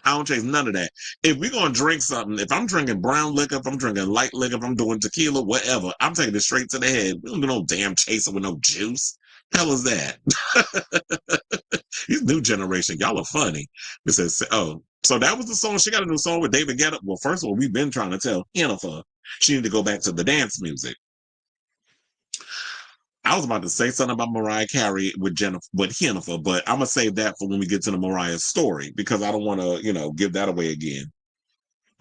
I don't chase none of that. If we're going to drink something, if I'm drinking brown liquor, if I'm drinking light liquor, if I'm doing tequila, whatever, I'm taking it straight to the head. We don't do no damn chaser with no juice. Hell is that? These new generation, y'all are funny. It says, oh, so that was the song. She got a new song with David Guetta. Well, first of all, we've been trying to tell Jennifer she need to go back to the dance music. I was about to say something about Mariah Carey with Jennifer, but I'm gonna save that for when we get to the Mariah story because I don't want to, give that away again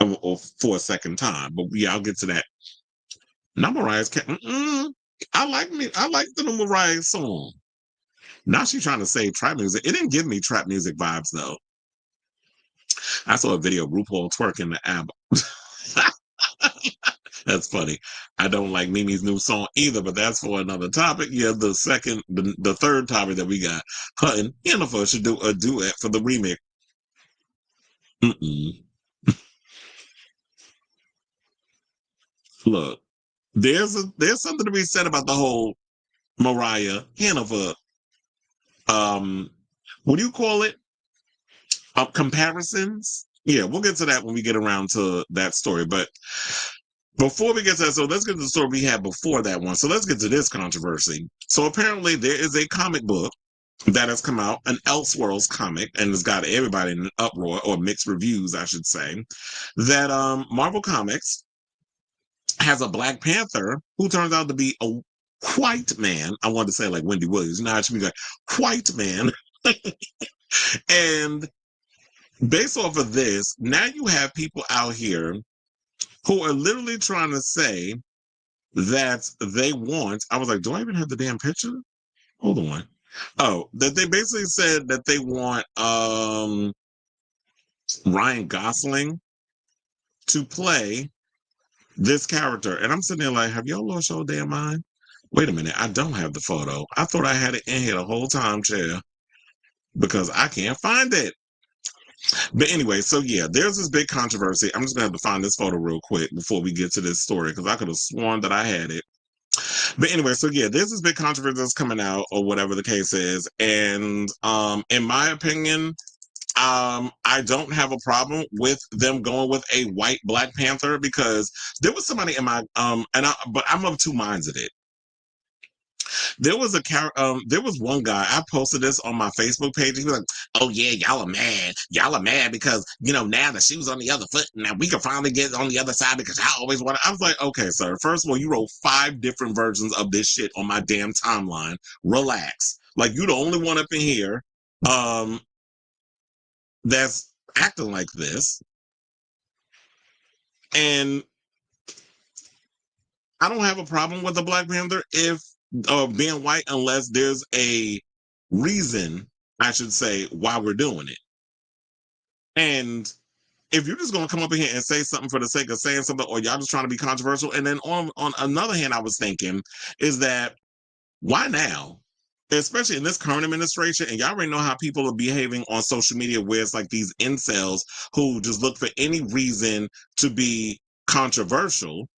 or for a second time. But yeah, I'll get to that. Not Mariah's. I like the new Mariah song. Now she's trying to say trap music. It didn't give me trap music vibes though. I saw a video of RuPaul twerking the ABBA. That's funny. I don't like Mimi's new song either, but that's for another topic. Yeah, the third topic that we got. Her and Jennifer should do a duet for the remix. Look, there's something to be said about the whole Mariah Jennifer. What do you call it? Comparisons. Yeah, we'll get to that when we get around to that story. But before we get to that, so let's get to the story we had before that one. So let's get to this controversy. So apparently there is a comic book that has come out, an Elseworlds comic, and it's got everybody in an uproar, or mixed reviews, I should say, that Marvel Comics has a Black Panther who turns out to be a white man. I wanted to say like Wendy Williams. Now it should be like white man. And based off of this, now you have people out here who are literally trying to say that they want, I was like, do I even have the damn picture? Hold on. Oh, that they basically said that they want Ryan Gosling to play this character. And I'm sitting there like, have y'all lost your damn mind? Wait a minute, I don't have the photo. I thought I had it in here the whole time, Chair, because I can't find it. But anyway, so yeah, there's this big controversy. I'm just gonna have to find this photo real quick before we get to this story because I could have sworn that I had it. But anyway, so yeah, there's this big controversy that's coming out, or whatever the case is, and in my opinion, I don't have a problem with them going with a white Black Panther because there was somebody in my but I'm of two minds of it. There was one guy, I posted this on my Facebook page. He was like, oh yeah, y'all are mad. Y'all are mad because, now the shoe's on the other foot. Now we can finally get on the other side because I always wanted. I was like, okay, sir. First of all, you wrote 5 different versions of this shit on my damn timeline. Relax. Like, you the only one up in here that's acting like this. And I don't have a problem with the Black Panther if being white unless there's a reason, I should say, why we're doing it. And if you're just going to come up in here and say something for the sake of saying something, or y'all just trying to be controversial, and then on another hand, I was thinking is that why now? especially in this current administration, and y'all already know how people are behaving on social media, where it's like these incels who just look for any reason to be controversial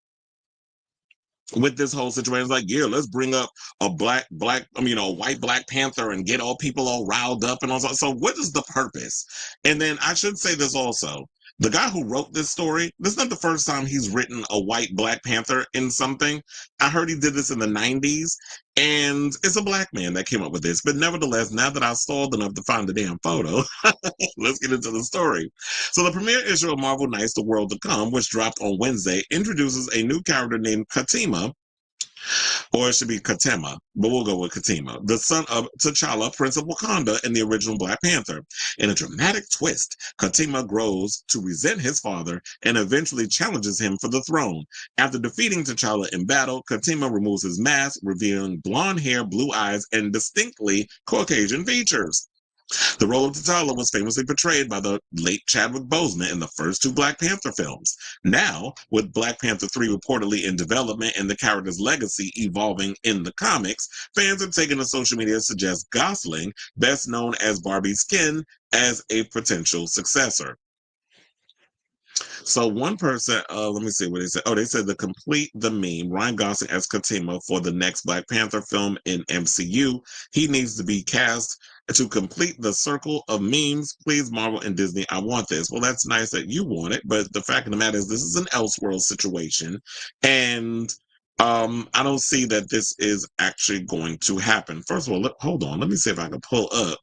with this whole situation. It's like, yeah, let's bring up a a white Black Panther and get all people all riled up and all that. So what is the purpose? And then I should say this also. The guy who wrote this story, this is not the first time he's written a white Black Panther in something. I heard he did this in the 90s, and it's a Black man that came up with this. But nevertheless, now that I've stalled enough to find the damn photo, let's get into the story. So the premiere issue of Marvel Knights: The World to Come, which dropped on Wednesday, introduces a new character named Katima, or it should be Katema, but we'll go with Katima, the son of T'Challa, Prince of Wakanda in the original Black Panther. In a dramatic twist, Katima grows to resent his father and eventually challenges him for the throne. After defeating T'Challa in battle, Katima removes his mask, revealing blonde hair, blue eyes, and distinctly Caucasian features. The role of T'Challa was famously portrayed by the late Chadwick Boseman in the first two Black Panther films. Now, with Black Panther 3 reportedly in development and the character's legacy evolving in the comics, fans have taken to social media to suggest Gosling, best known as Barbie's Ken, as a potential successor. So one person, let me see what they said. Oh, they said to complete the meme, Ryan Gosling as Katima for the next Black Panther film in MCU. He needs to be cast to complete the circle of memes. Please, Marvel and Disney, I want this. Well, that's nice that you want it, but the fact of the matter is this is an Elseworld situation, and I don't see that this is actually going to happen. First of all, hold on. Let me see if I can pull up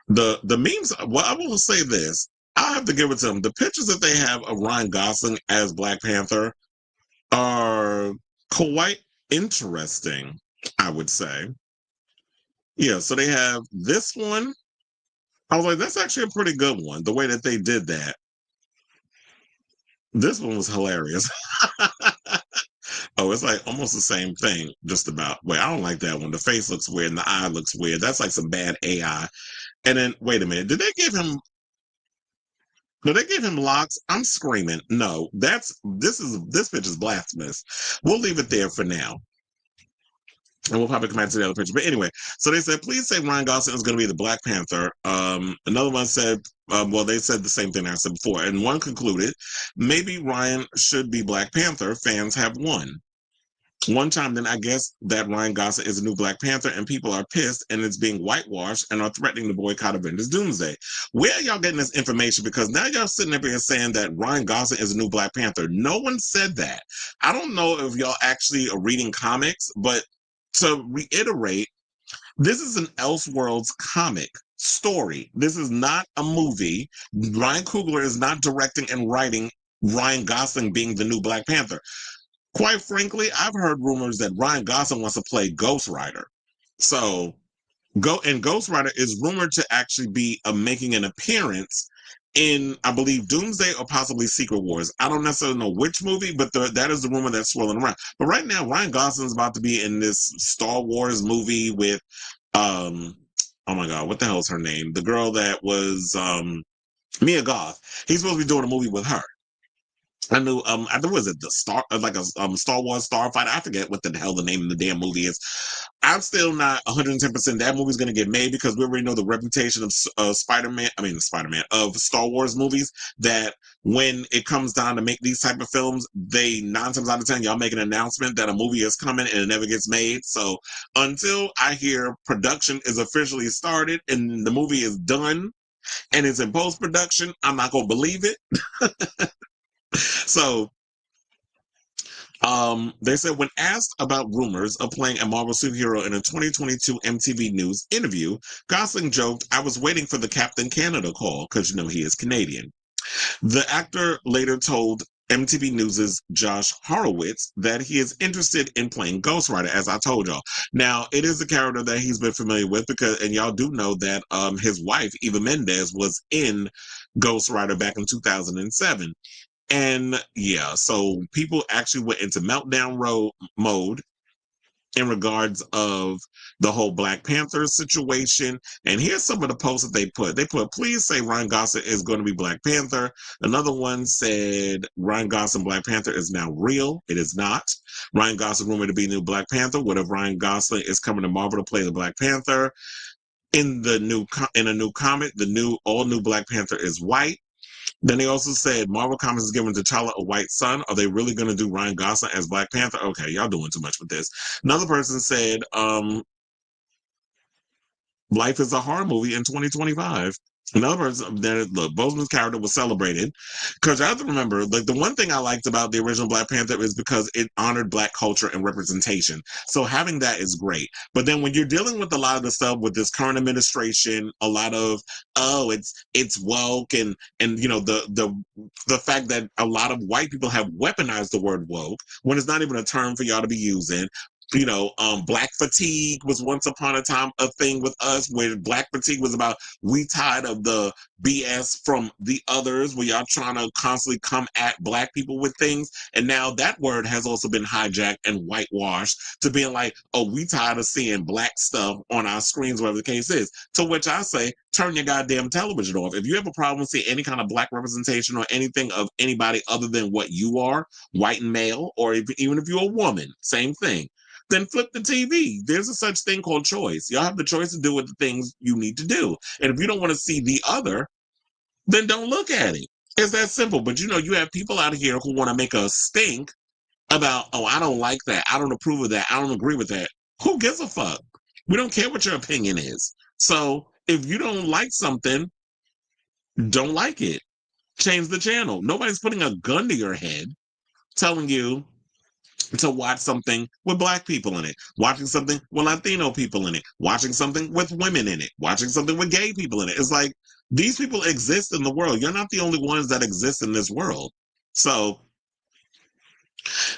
the memes. Well, I will say this. I have to give it to them. The pictures that they have of Ryan Gosling as Black Panther are quite interesting, I would say. Yeah, so they have this one. I was like, that's actually a pretty good one, the way that they did that. This one was hilarious. Oh, it's like almost the same thing, just about. Wait, I don't like that one. The face looks weird and the eye looks weird. That's like some bad AI. And then, wait a minute, did they give him locks? I'm screaming. No, this pitch is blasphemous. We'll leave it there for now. And we'll probably come back to the other picture. But anyway, so they said, please say Ryan Gosling is going to be the Black Panther. Another one said, well, they said the same thing I said before. And one concluded, maybe Ryan should be Black Panther. Fans have won. One time, then I guess that Ryan Gosling is a new Black Panther and people are pissed and it's being whitewashed and are threatening to boycott Avengers Doomsday. Where are y'all getting this information? Because now y'all sitting up here saying that Ryan Gosling is a new Black Panther. No one said that. I don't know if y'all actually are reading comics, but to reiterate, this is an Elseworlds comic story. This is not a movie. Ryan Coogler is not directing and writing Ryan Gosling being the new Black Panther. Quite frankly, I've heard rumors that Ryan Gosling wants to play Ghost Rider. So, Ghost Rider is rumored to actually be making an appearance in, I believe, Doomsday or possibly Secret Wars. I don't necessarily know which movie, but that is the rumor that's swirling around. But right now, Ryan Gosling's about to be in this Star Wars movie with, oh my God, what the hell is her name? The girl that was Mia Goth. He's supposed to be doing a movie with her. I knew, I think was it the Star, like a Star Wars Starfighter. I forget what the hell the name of the damn movie is. I'm still not 110% that movie's going to get made because we already know the reputation of Spider-Man of Star Wars movies, that when it comes down to make these type of films, they 9 times out of 10 y'all make an announcement that a movie is coming and it never gets made. So until I hear production is officially started and the movie is done and it's in post-production, I'm not going to believe it. So they said when asked about rumors of playing a Marvel superhero in a 2022 MTV News interview, Gosling joked, I was waiting for the Captain Canada call because, he is Canadian. The actor later told MTV News' Josh Horowitz that he is interested in playing Ghost Rider, as I told y'all. Now, it is a character that he's been familiar with and y'all do know that his wife, Eva Mendes, was in Ghost Rider back in 2007. And yeah, so people actually went into meltdown mode in regards of the whole Black Panther situation. And here's some of the posts that they put. They put, please say Ryan Gosling is going to be Black Panther. Another one said Ryan Gosling Black Panther is now real. It is not. Ryan Gosling rumored to be new Black Panther. What if Ryan Gosling is coming to Marvel to play the Black Panther? In a new comment, the all new Black Panther is white. Then they also said Marvel Comics is giving T'Challa a white son. Are they really going to do Ryan Gosling as Black Panther? Okay, y'all doing too much with this. Another person said, life is a horror movie in 2025. Another person, look, Boseman's character was celebrated because you have to remember, like the one thing I liked about the original Black Panther is because it honored Black culture and representation. So having that is great. But then when you're dealing with a lot of the stuff with this current administration, a lot of it's woke and you know the fact that a lot of white people have weaponized the word woke when it's not even a term for y'all to be using. You know, Black fatigue was once upon a time a thing with us where Black fatigue was about we tired of the BS from the others where y'all trying to constantly come at Black people with things. And now that word has also been hijacked and whitewashed to being like, oh, we tired of seeing Black stuff on our screens, whatever the case is. To which I say, turn your goddamn television off. If you have a problem with seeing any kind of Black representation or anything of anybody other than what you are, white and male, or even if you're a woman, same thing, then flip the TV. There's a such thing called choice. Y'all have the choice to do with the things you need to do. And if you don't want to see the other, then don't look at it. It's that simple. But you know, you have people out here who want to make a stink about, oh, I don't like that. I don't approve of that. I don't agree with that. Who gives a fuck? We don't care what your opinion is. So if you don't like something, don't like it. Change the channel. Nobody's putting a gun to your head telling you to watch something with Black people in it, watching something with Latino people in it, watching something with women in it, watching something with gay people in it. It's like these people exist in the world. You're not the only ones that exist in this world. So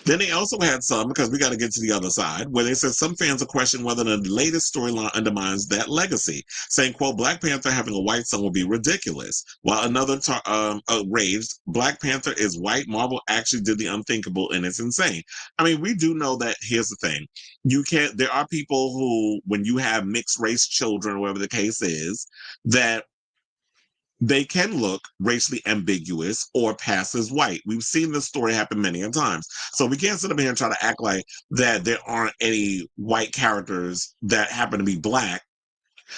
then they also had some, because we got to get to the other side, where they said some fans are questioning whether the latest storyline undermines that legacy, saying, quote, Black Panther having a white son would be ridiculous. While another raged, Black Panther is white, Marvel actually did the unthinkable, and it's insane. I mean, we do know that, here's the thing, there are people who, when you have mixed race children, whatever the case is, that they can look racially ambiguous or pass as white. We've seen this story happen many a times. So we can't sit up here and try to act like that there aren't any white characters that happen to be Black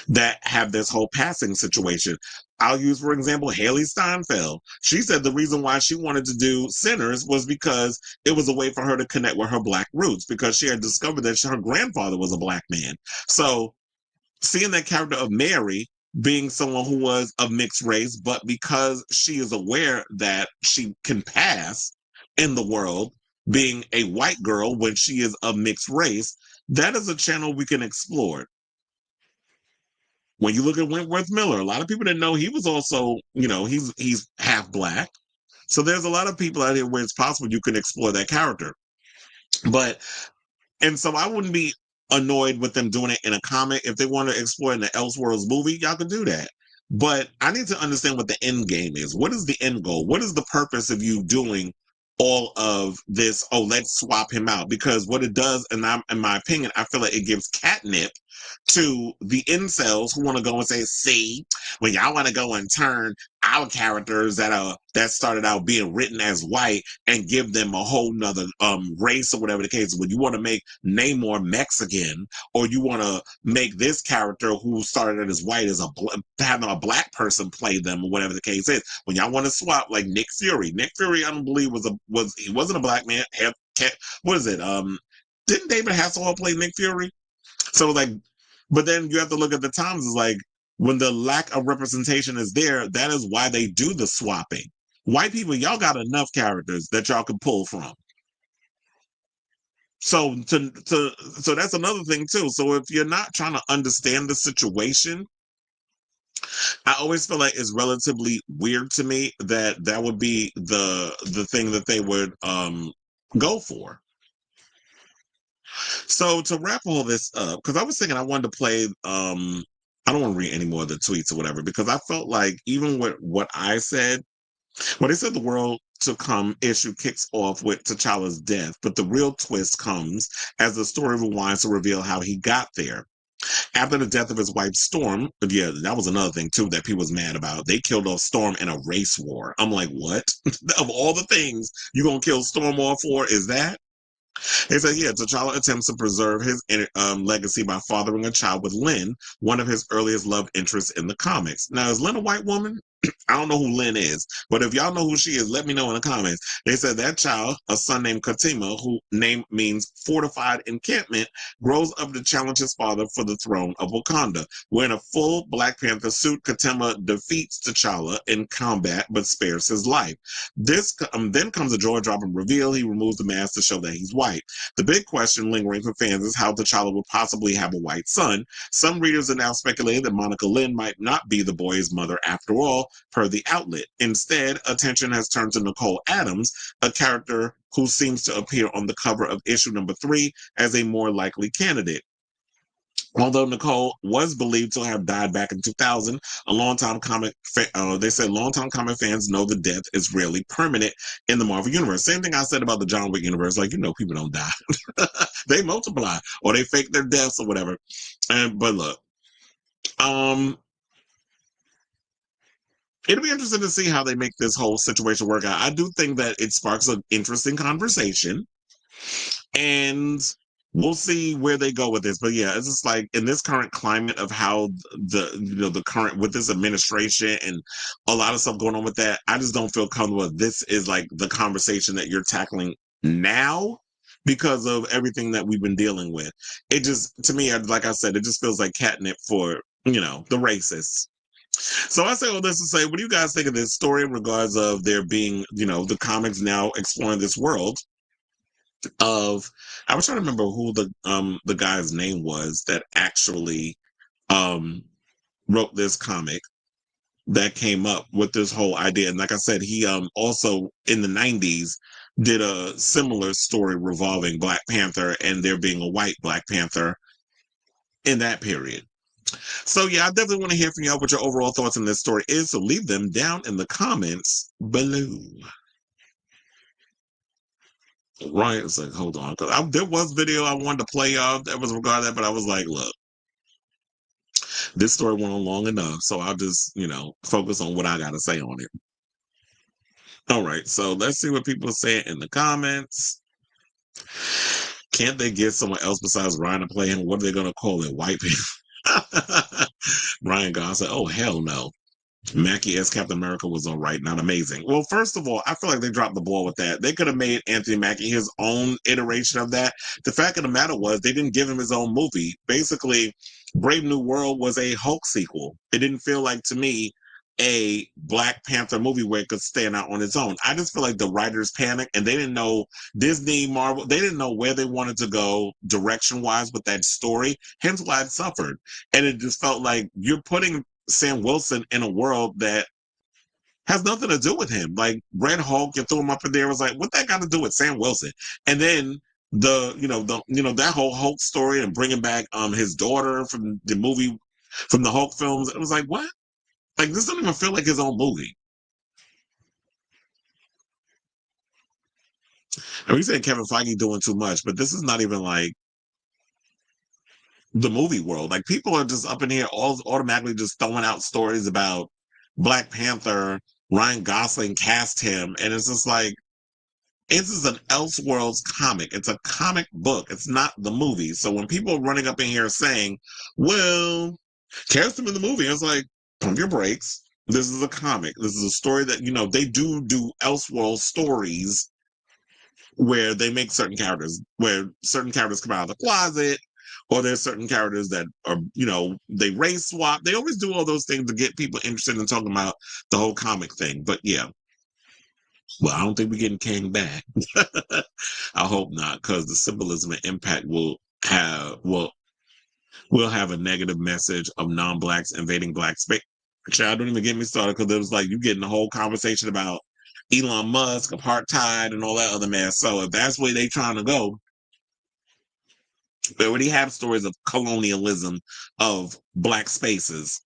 that have this whole passing situation. I'll use, for example, Haley Steinfeld. She said the reason why she wanted to do Sinners was because it was a way for her to connect with her Black roots, because she had discovered that her grandfather was a Black man. So seeing that character of Mary being someone who was of mixed race, but because she is aware that she can pass in the world being a white girl when she is of mixed race, that is a channel we can explore. When you look at Wentworth Miller, a lot of people didn't know he was also, you know, he's half Black. So there's a lot of people out here where it's possible you can explore that character. And so I wouldn't be annoyed with them doing it in a comic. If they want to explore it in the Elseworlds movie, y'all can do that. But I need to understand what the end game is. What is the end goal? What is the purpose of you doing all of this? Oh, let's swap him out. Because what it does, and in my opinion, I feel like it gives catnip to the incels who want to go and say, see, when y'all want to go and turn our characters that started out being written as white and give them a whole nother race or whatever the case is. When you want to make Namor Mexican, or you want to make this character who started as white as having a Black person play them, or whatever the case is. When y'all want to swap, like Nick Fury, I don't believe he wasn't a Black man. What is it? Didn't David Hasselhoff play Nick Fury? So like, but then you have to look at the times. It's like when the lack of representation is there, that is why they do the swapping. White people, y'all got enough characters that y'all can pull from. So so that's another thing too. So if you're not trying to understand the situation, I always feel like it's relatively weird to me that that would be the thing that they would go for. So to wrap all this up, because I was thinking I wanted to play I don't want to read any more of the tweets or whatever, because I felt like even with what I said, Well, they said the world to come issue kicks off with T'Challa's death, but the real twist comes as the story rewinds to reveal how he got there. After the death of his wife, Storm, but yeah, that was another thing too that people was mad about. They killed off Storm in a race war. I'm like, what? Of all the things you gonna kill Storm off for, is that? They said, yeah, T'Challa attempts to preserve his legacy by fathering a child with Lynn, one of his earliest love interests in the comics. Now, is Lynn a white woman? I don't know who Lynn is, but if y'all know who she is, let me know in the comments. They said that child, a son named Katima, who name means fortified encampment, grows up to challenge his father for the throne of Wakanda. Wearing a full Black Panther suit, Katima defeats T'Challa in combat, but spares his life. This then comes a jaw-dropping reveal. He removes the mask to show that he's white. The big question lingering for fans is how T'Challa would possibly have a white son. Some readers are now speculating that Monica Lynn might not be the boy's mother after all, per the outlet. Instead, attention has turned to Nicole Adams, a character who seems to appear on the cover of issue number 3 as a more likely candidate. Although Nicole was believed to have died back in 2000, a longtime they said longtime comic fans know the death is rarely permanent in the Marvel universe. Same thing I said about the John Wick universe. Like, people don't die. They multiply or they fake their deaths or whatever. But look, it'll be interesting to see how they make this whole situation work out. I do think that it sparks an interesting conversation, and we'll see where they go with this. But yeah, it's just like in this current climate of how the current with this administration and a lot of stuff going on with that, I just don't feel comfortable. This is like the conversation that you're tackling now because of everything that we've been dealing with. It just, to me, like I said, it just feels like catnip for the racists. So I say all this to say, what do you guys think of this story in regards of there being, the comics now exploring this world of, I was trying to remember who the guy's name was that actually um wrote this comic that came up with this whole idea. And like I said, he also in the 90s did a similar story revolving Black Panther and there being a white Black Panther in that period. So yeah, I definitely want to hear from y'all what your overall thoughts on this story is. So leave them down in the comments below. Right, it's like, hold on, because there was video I wanted to play y'all that was regarding that, but I was like, look, this story went on long enough, so I'll just focus on what I got to say on it. All right, so let's see what people say in the comments. Can't they get someone else besides Ryan to play him? What are they gonna call it? White people? Ryan God said, "Oh hell no." Mackie as Captain America was all right, not amazing. Well, first of all, I feel like they dropped the ball with that. They could have made Anthony Mackie his own iteration of that. The fact of the matter was they didn't give him his own movie. Basically, Brave New World was a Hulk sequel. It didn't feel like to me a Black Panther movie where it could stand out on its own. I just feel like the writers panicked and they didn't know Disney, Marvel, they didn't know where they wanted to go direction wise with that story. Hence why it suffered. And it just felt like you're putting Sam Wilson in a world that has nothing to do with him. Like Red Hulk, you threw him up in there. Was like, what that got to do with Sam Wilson? And then that whole Hulk story and bringing back his daughter from the movie, from the Hulk films. It was like, what? Like this doesn't even feel like his own movie. And we said Kevin Feige doing too much, but this is not even like the movie world. Like people are just up in here all automatically just throwing out stories about Black Panther. Ryan Gosling cast him, and it's just like this is an Elseworlds comic. It's a comic book. It's not the movie. So when people are running up in here saying, "Well, cast him in the movie," it's like, pump your brakes. This is a comic. This is a story that they do Elseworld stories where they make certain characters, where certain characters come out of the closet, or there's certain characters that are, they race swap. They always do all those things to get people interested in talking about the whole comic thing. But yeah, well, I don't think we're getting Kang back. I hope not, because the symbolism and impact will have a negative message of non-blacks invading black space. Child, don't even get me started, because it was like you getting the whole conversation about Elon Musk, apartheid, and all that other mess. So if that's where they trying to go, they already have stories of colonialism of black spaces.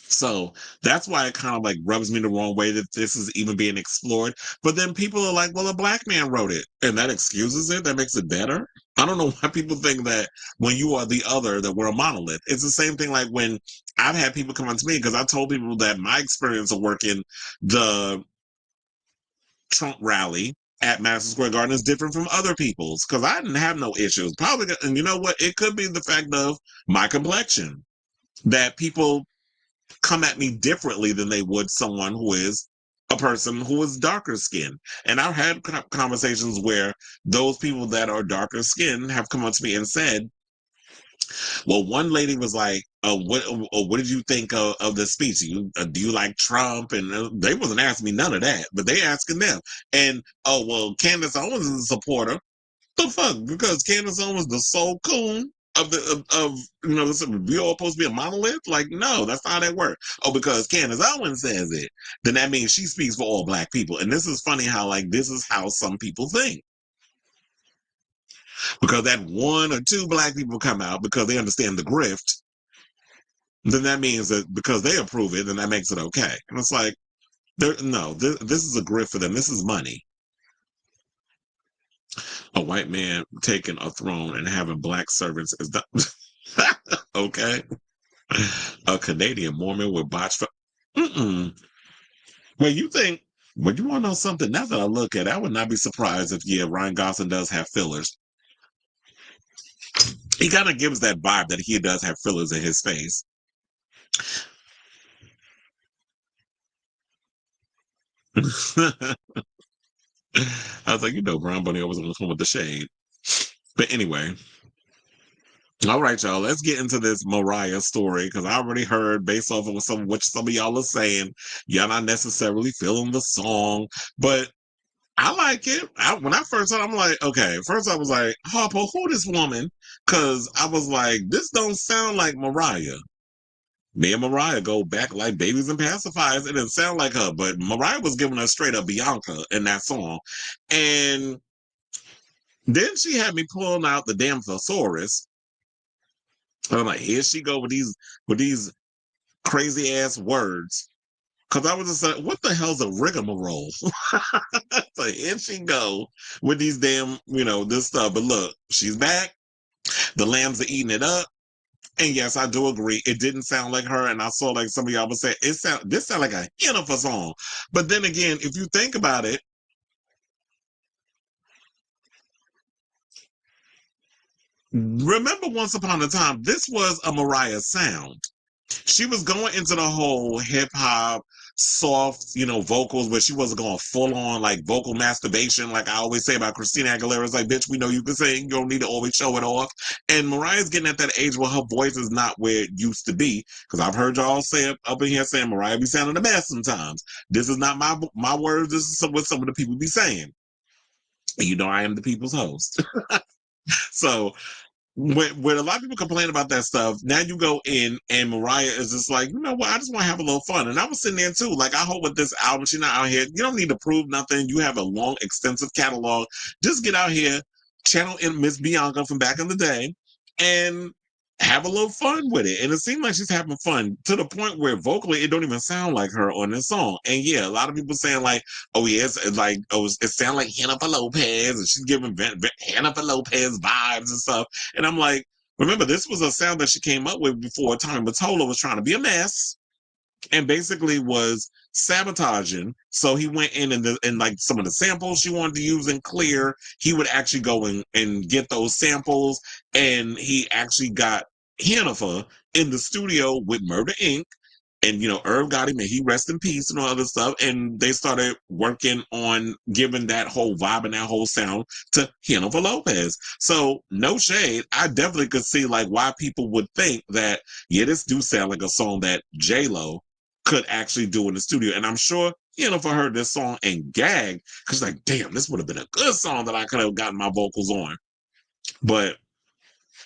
So that's why it kind of like rubs me the wrong way that this is even being explored. But then people are like, well, a black man wrote it, and that excuses it. That makes it better. I don't know why people think that when you are the other, that we're a monolith. It's the same thing like when I've had people come on to me because I told people that my experience of working the Trump rally at Madison Square Garden is different from other people's because I didn't have no issues. Probably, and you know what? It could be the fact of my complexion that people come at me differently than they would someone who is a person who is darker skinned. And I've had conversations where those people that are darker skinned have come up to me and said, well, one lady was like, what did you think of the speech? Do you like Trump? And they wasn't asking me none of that, but they asking them. And, oh, well, Candace Owens is a supporter. The fuck? Because Candace Owens the sole coon of we all supposed to be a monolith? Like, no, that's not how that works. Oh, because Candace Owens says it, then that means she speaks for all black people. And this is funny how like this is how some people think. Because that one or two black people come out because they understand the grift, then that means that because they approve it, then that makes it okay. And it's like, this is a grift for them. This is money. A white man taking a throne and having black servants is not okay. A Canadian Mormon with botched. Mm-mm. Well, you think? But you want to know something? Now that I look at it, I would not be surprised if Ryan Gosling does have fillers. He kind of gives that vibe that he does have fillers in his face. I was like, Brown Bunny always going to come with the shade. But anyway, all right, y'all. Let's get into this Mariah story because I already heard based off of what some of y'all are saying, y'all not necessarily feeling the song, but I like it. When I first heard, I'm like, okay. First, I was like, Harper, who this woman? Because I was like, this don't sound like Mariah. Me and Mariah go back like babies and pacifiers. It didn't sound like her, but Mariah was giving her straight up Bianca in that song, and then she had me pulling out the damn thesaurus. And I'm like, here she go with these crazy ass words. Cause I was just like, what the hell's a rigmarole? So here she go with these damn, this stuff. But look, she's back. The lambs are eating it up. And yes, I do agree. It didn't sound like her. And I saw like some of y'all would say, this sound like a Jennifer song. But then again, if you think about it, remember once upon a time, this was a Mariah sound. She was going into the whole hip hop, soft, vocals where she wasn't going full on like vocal masturbation. Like I always say about Christina Aguilera, it's like, bitch, we know you can sing. You don't need to always show it off. And Mariah's getting at that age where her voice is not where it used to be. Because I've heard y'all say up in here saying Mariah be sounding the best sometimes. This is not my words. This is what some of the people be saying. And I am the people's host. So when a lot of people complain about that stuff, now you go in and Mariah is just like, you know what, I just want to have a little fun. And I was sitting there too. Like, I hope with this album, she's not out here. You don't need to prove nothing. You have a long, extensive catalog. Just get out here, channel in Miss Bianca from back in the day, and have a little fun with it. And it seems like she's having fun to the point where vocally it don't even sound like her on this song. And yeah, a lot of people saying like, oh yes, like it sounds like Jennifer Lopez, and she's giving Jennifer Lopez vibes and stuff. And I'm like, remember, this was a sound that she came up with before Tommy Mottola was trying to be a mess and basically was sabotaging. So he went in and like some of the samples she wanted to use in Clear, he would actually go and get those samples. And he actually got Jennifer in the studio with Murder Inc. And Irv got him, and he rest in peace and all other stuff. And they started working on giving that whole vibe and that whole sound to Jennifer Lopez. So no shade, I definitely could see like why people would think that this do sound like a song that J-Lo could actually do in the studio. And I'm sure Jennifer heard this song and gagged because like, damn, this would have been a good song that I could have gotten my vocals on. But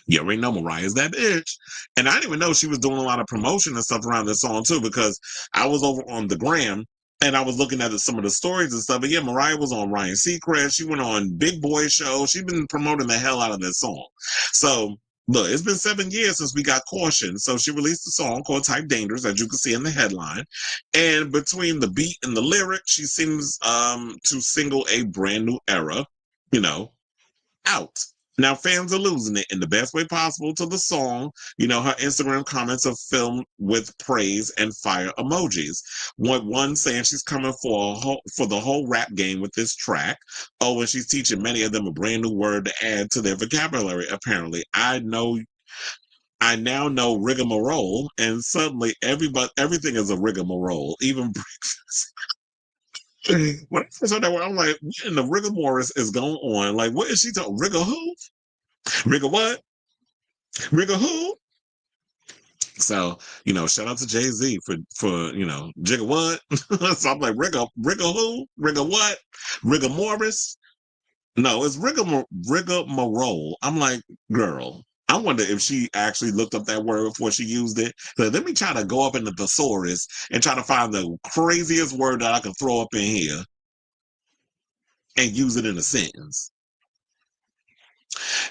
you already know Mariah's that bitch. And I didn't even know she was doing a lot of promotion and stuff around this song too, because I was over on the gram and I was looking at some of the stories and stuff. But yeah, Mariah was on Ryan Seacrest. She went on Big Boy Show. She's been promoting the hell out of this song. So look, it's been 7 years since we got Caution. So she released a song called Type Dangerous, as you can see in the headline. And between the beat and the lyric, she seems to single a brand new era, you know, out. Now fans are losing it in the best way possible to the song. Her Instagram comments are filled with praise and fire emojis. One saying she's coming for the whole rap game with this track. Oh, and she's teaching many of them a brand new word to add to their vocabulary. Apparently, I now know rigmarole, and suddenly everything is a rigmarole, even breakfast. When I first heard that word, I'm like, what in the rigmarole is going on? Like, what is she talking? Rigor who? Rigor what? Rigor who? So, shout out to Jay-Z for Jigga what? So I'm like, Rigor who? Rigor what? Rigor Morris? No, it's rigmarole. I'm like, girl, I wonder if she actually looked up that word before she used it. So let me try to go up in the thesaurus and try to find the craziest word that I can throw up in here and use it in a sentence.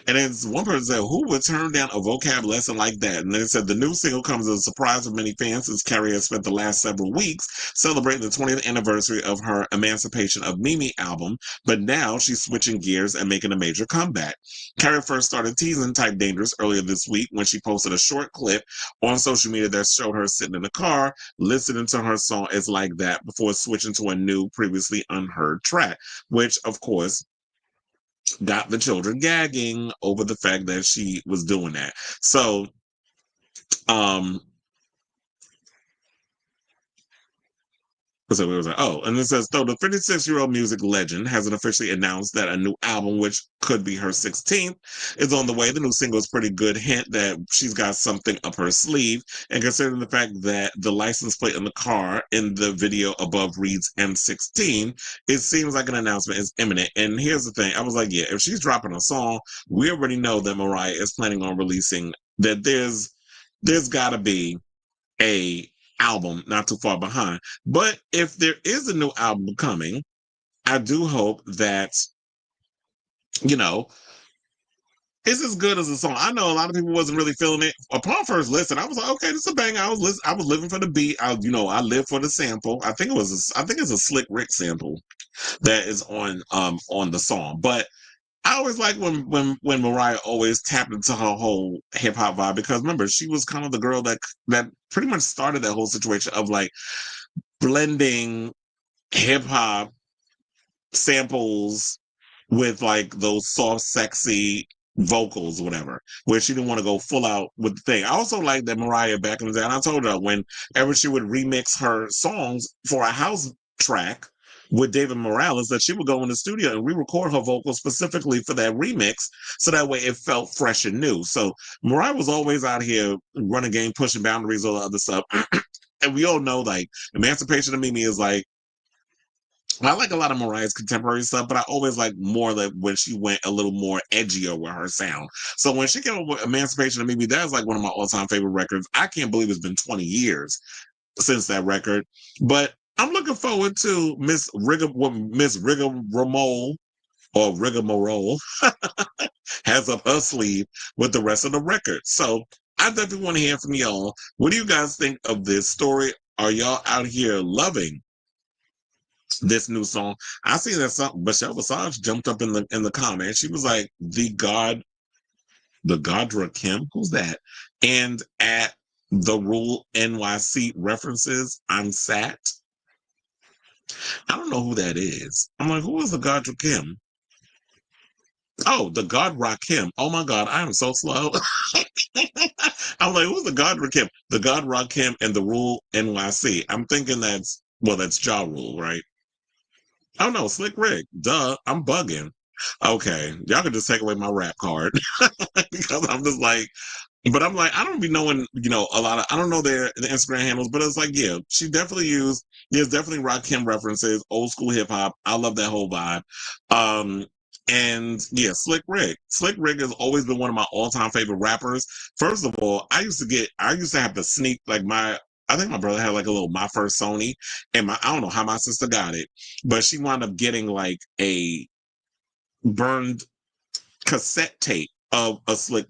And then one person said, who would turn down a vocab lesson like that? And then it said, the new single comes as a surprise for many fans since Carey has spent the last several weeks celebrating the 20th anniversary of her Emancipation of Mimi album. But now she's switching gears and making a major comeback. Carey first started teasing Type Dangerous earlier this week when she posted a short clip on social media that showed her sitting in the car listening to her song It's Like That before switching to a new, previously unheard track, which, of course, got the children gagging over the fact that she was doing that. So, um, so we was like, oh, and it says, so the 56-year-old music legend hasn't officially announced that a new album, which could be her 16th, is on the way. The new single is a pretty good hint that she's got something up her sleeve. And considering the fact that the license plate in the car in the video above reads M16, it seems like an announcement is imminent. And here's the thing. I was like, yeah, if she's dropping a song, we already know that Mariah is planning on releasing that there's got to be a album not too far behind. But if there is a new album coming, I do hope that it's as good as a song. I know a lot of people wasn't really feeling it. Upon first listen, I was like, okay, this is a bang. I was living for the beat. I lived for the sample. I think it's a Slick Rick sample that is on the song. But I always like when Mariah always tapped into her whole hip hop vibe, because remember, she was kind of the girl that pretty much started that whole situation of like blending hip hop samples with like those soft, sexy vocals or whatever, where she didn't want to go full out with the thing. I also like that Mariah back in the day, and I told her whenever she would remix her songs for a house track with David Morales, that she would go in the studio and re-record her vocals specifically for that remix, so that way it felt fresh and new. So Mariah was always out here running game, pushing boundaries, all the other stuff. And we all know, like, Emancipation of Mimi is like, I like a lot of Mariah's contemporary stuff, but I always like more like when she went a little more edgier with her sound. So when she came up with Emancipation of Mimi, that's like one of my all-time favorite records. I can't believe it's been 20 years since that record. But I'm looking forward to Miss Rigmarole or Rigmarole has up her sleeve with the rest of the record. So I definitely want to hear from y'all. What do you guys think of this story? Are y'all out here loving this new song? I see that Michelle Visage jumped up in the comments. She was like, the Godra Kim, who's that? And at the Rule NYC references, I'm sat. I don't know who that is. I'm like, who is the Godra Kim? Oh, the God Rakim. Oh my God, I am so slow. I'm like, who's the God Rakim? The God Rakim and the Rule NYC. I'm thinking that's Ja Rule, right? Oh no, Slick Rick. Duh, I'm bugging. Okay, y'all can just take away my rap card because I'm just like, but I'm like, I don't be knowing, a lot of, I don't know the Instagram handles, but it's like, yeah, there's definitely Rakim references, old school hip hop. I love that whole vibe. And yeah, Slick Rick. Slick Rick has always been one of my all-time favorite rappers. First of all, I used to have to sneak like I think my brother had like a little My First Sony, and I don't know how my sister got it, but she wound up getting like a burned cassette tape of a Slick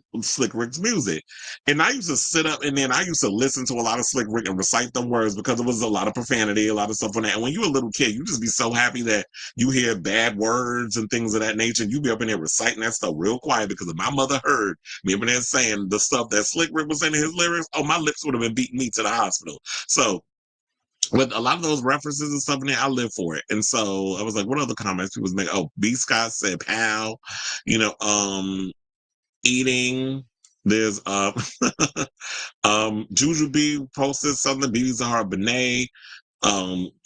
Rick's music. And I used to sit up and then I used to listen to a lot of Slick Rick and recite them words because it was a lot of profanity, a lot of stuff on that. And when you're a little kid, you just be so happy that you hear bad words and things of that nature. And you be up in there reciting that stuff real quiet because if my mother heard me up in there saying the stuff that Slick Rick was saying in his lyrics, oh, my lips would have been beating me to the hospital. So with a lot of those references and stuff in there, I live for it. And so I was like, what other comments people was making? Oh, B. Scott said pal, you know, eating. There's Juju B posted something, BB Zahara Benet,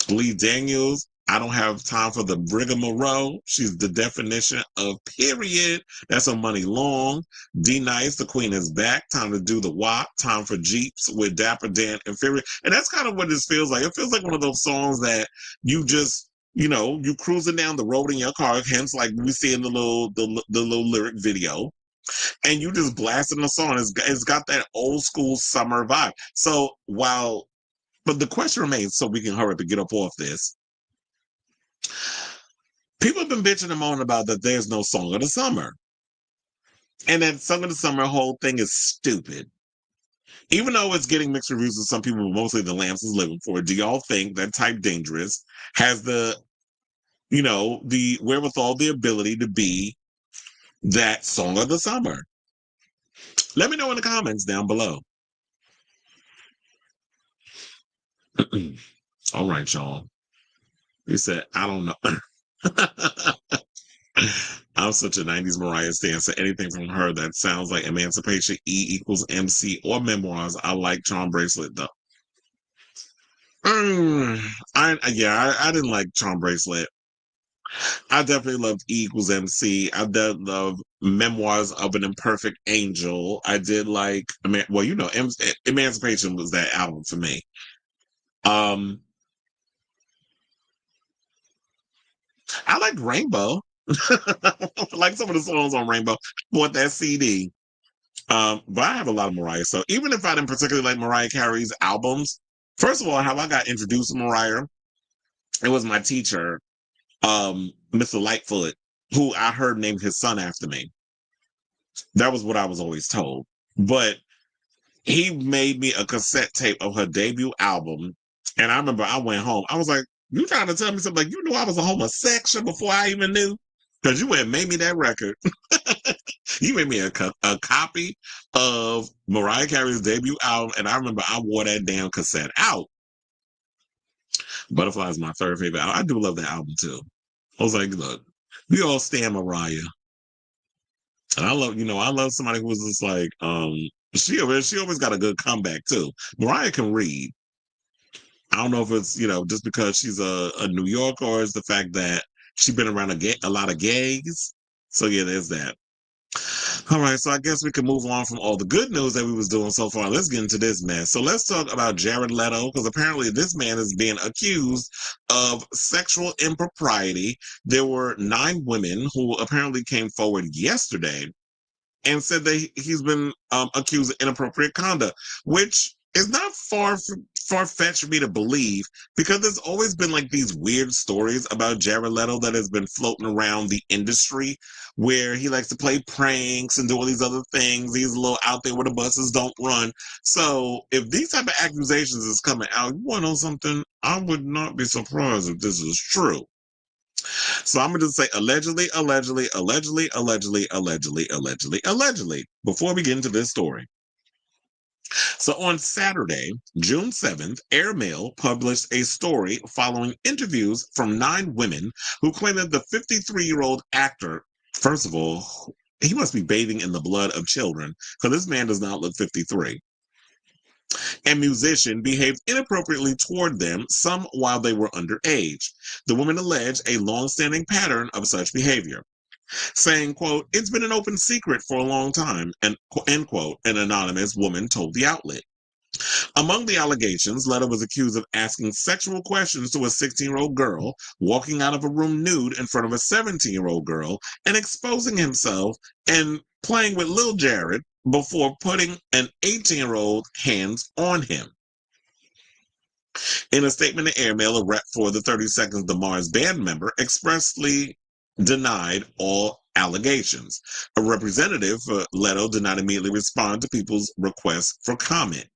Lee Daniels. I don't have time for the rigmarole. She's the definition of period. That's on Money Long. D Nice, the queen is back. Time to do the WAP. Time for Jeeps with Dapper Dan and Fury. And that's kind of what this feels like. It feels like one of those songs that you just, you know, you cruising down the road in your car, hence like we see in the little lyric video, and you just blasting the song. It's got that old school summer vibe. So but the question remains, so we can hurry up and get up off this. People have been bitching and moaning about that there's no Song of the Summer. And that Song of the Summer whole thing is stupid. Even though it's getting mixed reviews with some people, mostly the Lamps is living for it, do y'all think that Type Dangerous has the wherewithal, the ability to be that Song of the Summer? Let me know in the comments down below. All right, y'all. He said, I don't know. I'm such a 90s Mariah stan, so anything from her that sounds like Emancipation, E equals MC, or Memoirs. I like Charm Bracelet, though. I didn't like Charm Bracelet. I definitely loved E equals MC. I did love Memoirs of an Imperfect Angel. I did like, Emancipation was that album for me. I liked Rainbow. Like some of the songs on Rainbow. Bought that CD. But I have a lot of Mariah. So even if I didn't particularly like Mariah Carey's albums, first of all, how I got introduced to Mariah, it was my teacher, Mr. Lightfoot, who I heard named his son after me. That was what I was always told. But he made me a cassette tape of her debut album. And I remember I went home. I was like, you trying to tell me something? Like, you knew I was a homosexual before I even knew? Because you went and made me that record. You made me a copy of Mariah Carey's debut album. And I remember I wore that damn cassette out. Butterfly is my third favorite album. I do love that album too. I was like, look, we all stand Mariah. And I love somebody who was just like, she always got a good comeback too. Mariah can read. I don't know if it's, just because she's a New Yorker or it's the fact that she's been around a lot of gays. So yeah, there's that. All right, so I guess we can move on from all the good news that we was doing so far. Let's get into this mess. So let's talk about Jared Leto, because apparently this man is being accused of sexual impropriety. There were 9 women who apparently came forward yesterday and said that he's been accused of inappropriate conduct, which is not far-fetched for me to believe, because there's always been like these weird stories about Jared Leto that has been floating around the industry, where he likes to play pranks and do all these other things. He's a little out there where the buses don't run. So if these type of accusations is coming out, you want to know something? I would not be surprised if this is true. So I'm going to say allegedly, before we get into this story. So on Saturday, June 7th, Airmail published a story following interviews from 9 women who claimed that the 53-year-old actor, first of all, he must be bathing in the blood of children, because this man does not look 53, and musician behaved inappropriately toward them, some while they were underage. The women allege a long-standing pattern of such behavior, saying, quote, "It's been an open secret for a long time," and end quote, an anonymous woman told the outlet. Among the allegations, Leto was accused of asking sexual questions to a 16-year-old girl, walking out of a room nude in front of a 17-year-old girl, and exposing himself and playing with Lil Jared before putting an 18-year-old hands on him. In a statement to Airmail, a rep for the 30 Seconds to Mars band member expressly denied all allegations. A representative for Leto did not immediately respond to people's requests for comment.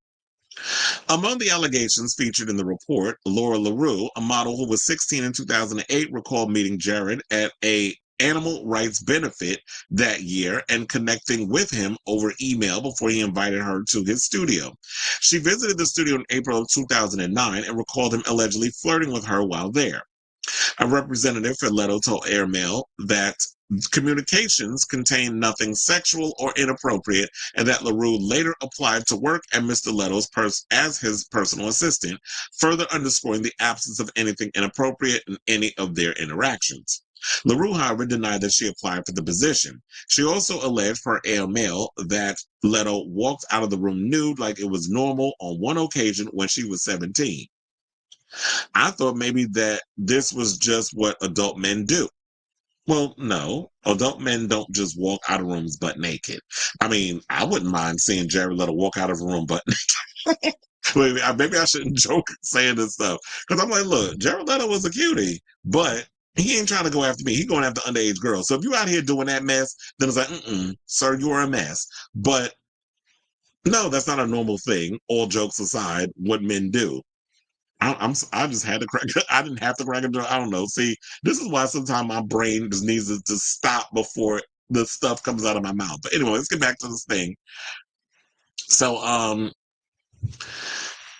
Among the allegations featured in the report, Laura LaRue, a model who was 16 in 2008, recalled meeting Jared at a animal rights benefit that year and connecting with him over email before he invited her to his studio. She visited the studio in April of 2009 and recalled him allegedly flirting with her while there. A representative for Leto told Airmail that communications contained nothing sexual or inappropriate, and that LaRue later applied to work at Mr. Leto's as his personal assistant, further underscoring the absence of anything inappropriate in any of their interactions. LaRue, however, denied that she applied for the position. She also alleged for Airmail that Leto walked out of the room nude like it was normal on one occasion when she was 17. I thought maybe that this was just what adult men do. Well, no, adult men don't just walk out of rooms butt naked. I mean, I wouldn't mind seeing Jared Leto walk out of a room butt naked. Maybe I shouldn't joke saying this stuff because I'm like, look, Jared Leto was a cutie, but he ain't trying to go after me. He's going after underage girls. So if you out here doing that mess, then it's like, sir, you are a mess. But no, that's not a normal thing. All jokes aside, what men do. I just had to crack. I didn't have to crack it. I don't know. See, this is why sometimes my brain just needs to stop before the stuff comes out of my mouth. But anyway, let's get back to this thing. So,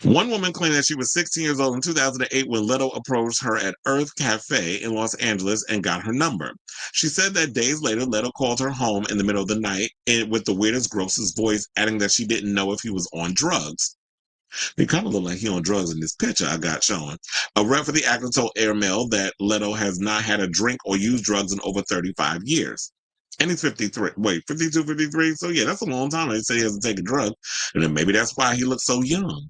one woman claimed that she was 16 years old in 2008 when Leto approached her at Earth Cafe in Los Angeles and got her number. She said that days later, Leto called her home in the middle of the night and with the weirdest, grossest voice, adding that she didn't know if he was on drugs. He kind of looked like he on drugs in this picture I got showing. A rep for the actor told Airmail that Leto has not had a drink or used drugs in over 35 years. And he's 53. Wait, 52, 53? So yeah, that's a long time. They say he hasn't taken drugs. And then maybe that's why he looks so young.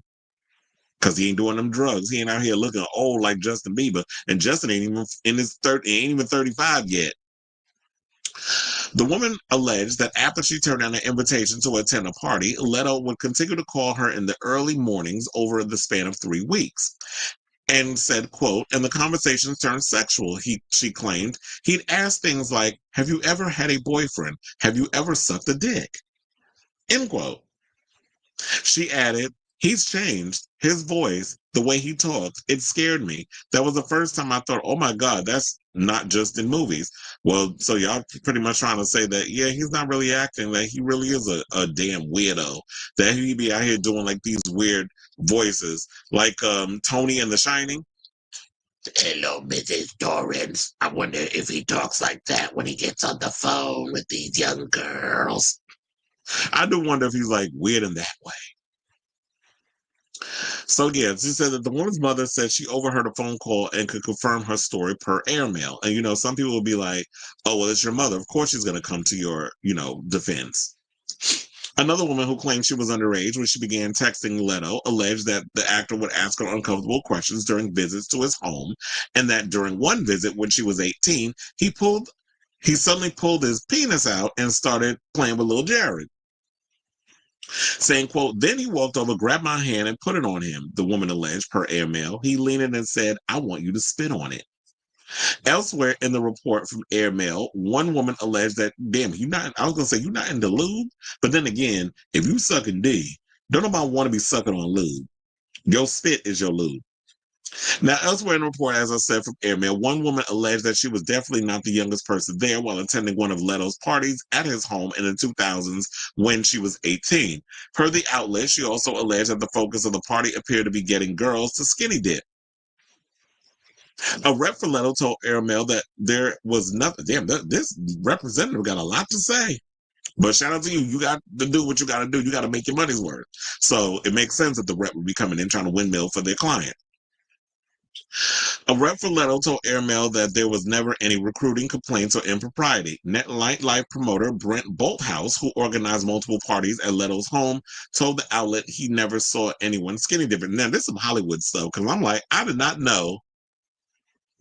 Because he ain't doing them drugs. He ain't out here looking old like Justin Bieber. And Justin ain't even in his ain't even 35 yet. The woman alleged that after she turned down an invitation to attend a party, Leto would continue to call her in the early mornings over the span of 3 weeks. And said, quote, and the conversations turned sexual, she claimed. He'd ask things like, have you ever had a boyfriend? Have you ever sucked a dick? End quote. She added, he's changed. His voice, the way he talks, it scared me. That was the first time I thought, oh my God, that's not just in movies. Well, so y'all pretty much trying to say that, yeah, he's not really acting, that he really is a damn weirdo. That he be out here doing like these weird voices, like Tony in The Shining. Hello, Mrs. Torrance. I wonder if he talks like that when he gets on the phone with these young girls. I do wonder if he's like weird in that way. So yeah, she said that the woman's mother said she overheard a phone call and could confirm her story per airmail. And some people will be like, "Oh, well, it's your mother. Of course she's going to come to your, defense." Another woman who claimed she was underage when she began texting Leto alleged that the actor would ask her uncomfortable questions during visits to his home, and that during one visit when she was 18, he suddenly pulled his penis out and started playing with little Jared. Saying, quote, then he walked over, grabbed my hand, and put it on him, the woman alleged per airmail. He leaned in and said, I want you to spit on it. Elsewhere in the report from Airmail, one woman alleged that, damn, you're not into lube? But then again, if you sucking D, don't nobody want to be sucking on lube. Your spit is your lube. Now, elsewhere in the report, as I said from Airmail, one woman alleged that she was definitely not the youngest person there while attending one of Leto's parties at his home in the 2000s when she was 18. Per the outlet, she also alleged that the focus of the party appeared to be getting girls to skinny dip. A rep for Leto told Airmail that there was nothing. Damn, this representative got a lot to say. But shout out to you. You got to do what you got to do. You got to make your money's worth. So it makes sense that the rep would be coming in trying to windmill for their client. A rep for Leto told Airmail that there was never any recruiting complaints or impropriety. Nightlife promoter Brent Bolthouse, who organized multiple parties at Leto's home, told the outlet he never saw anyone skinny dipping. Now, this is some Hollywood stuff, because I'm like, I did not know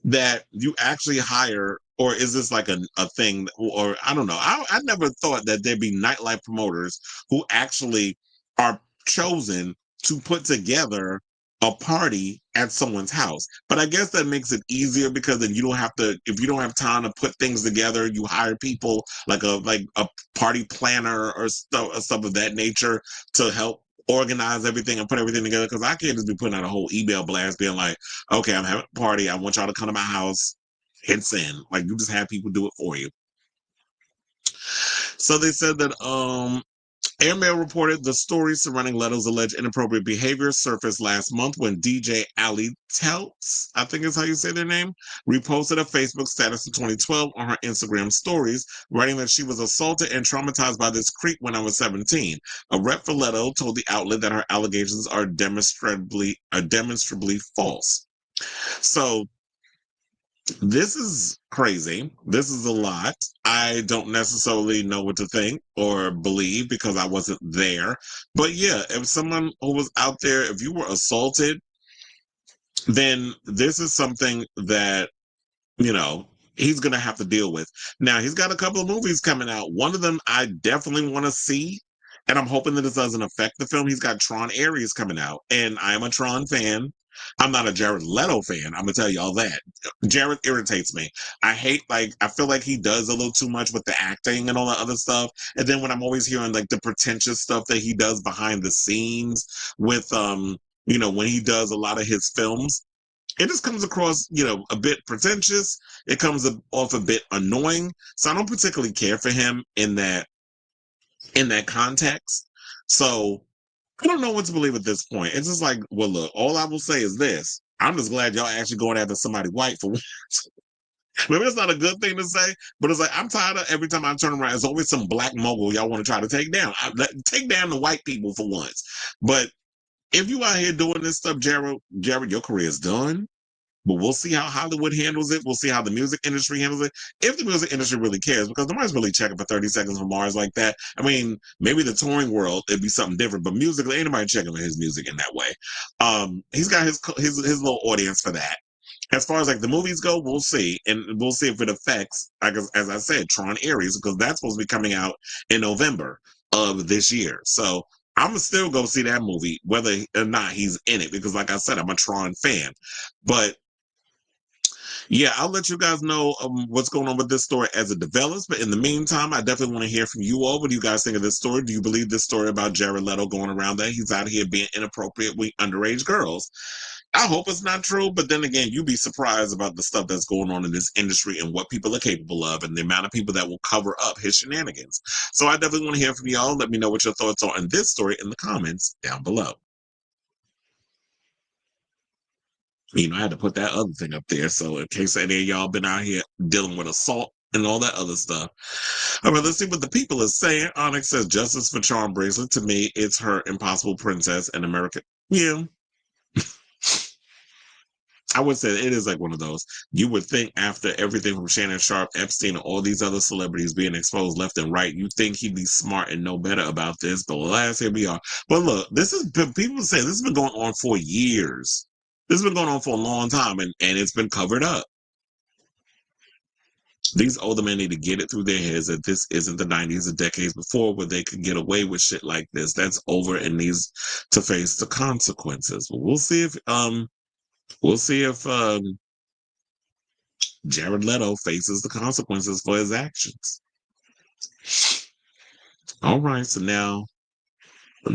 that you actually hire, or is this like a thing, or I don't know. I never thought that there'd be nightlife promoters who actually are chosen to put together a party at someone's house. But I guess that makes it easier because then you don't have to, if you don't have time to put things together, you hire people like a party planner or stuff of that nature to help organize everything and put everything together. Because I can't just be putting out a whole email blast being like, okay, I'm having a party. I want y'all to come to my house. Hit send. Like, you just have people do it for you. So they said that Airmail reported the story surrounding Leto's alleged inappropriate behavior surfaced last month when DJ Alleges, I think is how you say their name, reposted a Facebook status in 2012 on her Instagram stories, writing that she was assaulted and traumatized by this creep when I was 17. A rep for Leto told the outlet that her allegations are demonstrably false. So this is crazy. This is a lot. I don't necessarily know what to think or believe because I wasn't there. But yeah, if someone who was out there, if you were assaulted, then this is something that, you know, he's going to have to deal with. Now, he's got a couple of movies coming out. One of them I definitely want to see. And I'm hoping that this doesn't affect the film. He's got Tron Ares coming out. And I am a Tron fan. I'm not a Jared Leto fan. I'm gonna tell you all that. Jared irritates me. I feel like he does a little too much with the acting and all that other stuff. And then when I'm always hearing like the pretentious stuff that he does behind the scenes with when he does a lot of his films, it just comes across, a bit pretentious. It comes off a bit annoying. So I don't particularly care for him in that context. So I don't know what to believe at this point. It's just like, well, look, all I will say is this. I'm just glad y'all actually going after somebody white for once. Maybe it's not a good thing to say, but it's like, I'm tired of every time I turn around, there's always some black mogul y'all want to try to take down. Take down the white people for once. But if you out here doing this stuff, Jared, your career is done. But we'll see how Hollywood handles it. We'll see how the music industry handles it. If the music industry really cares, because nobody's really checking for 30 seconds from Mars like that. I mean, maybe the touring world, it'd be something different, but musically, ain't nobody checking for his music in that way. He's got his little audience for that. As far as like the movies go, we'll see. And we'll see if it affects, as I said, Tron Ares, because that's supposed to be coming out in November of this year. So I'm gonna still go see that movie, whether or not he's in it, because like I said, I'm a Tron fan. But yeah, I'll let you guys know what's going on with this story as it develops. But in the meantime, I definitely want to hear from you all. What do you guys think of this story? Do you believe this story about Jared Leto going around that he's out here being inappropriate with underage girls? I hope it's not true, but then again, you'd be surprised about the stuff that's going on in this industry and what people are capable of and the amount of people that will cover up his shenanigans. So I definitely want to hear from y'all. Let me know what your thoughts are on this story in the comments down below. I had to put that other thing up there. So in case any of y'all been out here dealing with assault and all that other stuff. All right, let's see what the people are saying. Onyx says justice for Charm Bracelet. To me, it's her impossible princess and American. Yeah. I would say it is like one of those. You would think after everything from Shannon Sharp, Epstein, and all these other celebrities being exposed left and right, you think he'd be smart and know better about this. But alas, here we are. But look, people say this has been going on for years. This has been going on for a long time, and it's been covered up. These older men need to get it through their heads that this isn't the 90s, the decades before, where they could get away with shit like this. That's over and needs to face the consequences. But we'll see if Jared Leto faces the consequences for his actions. All right, so now I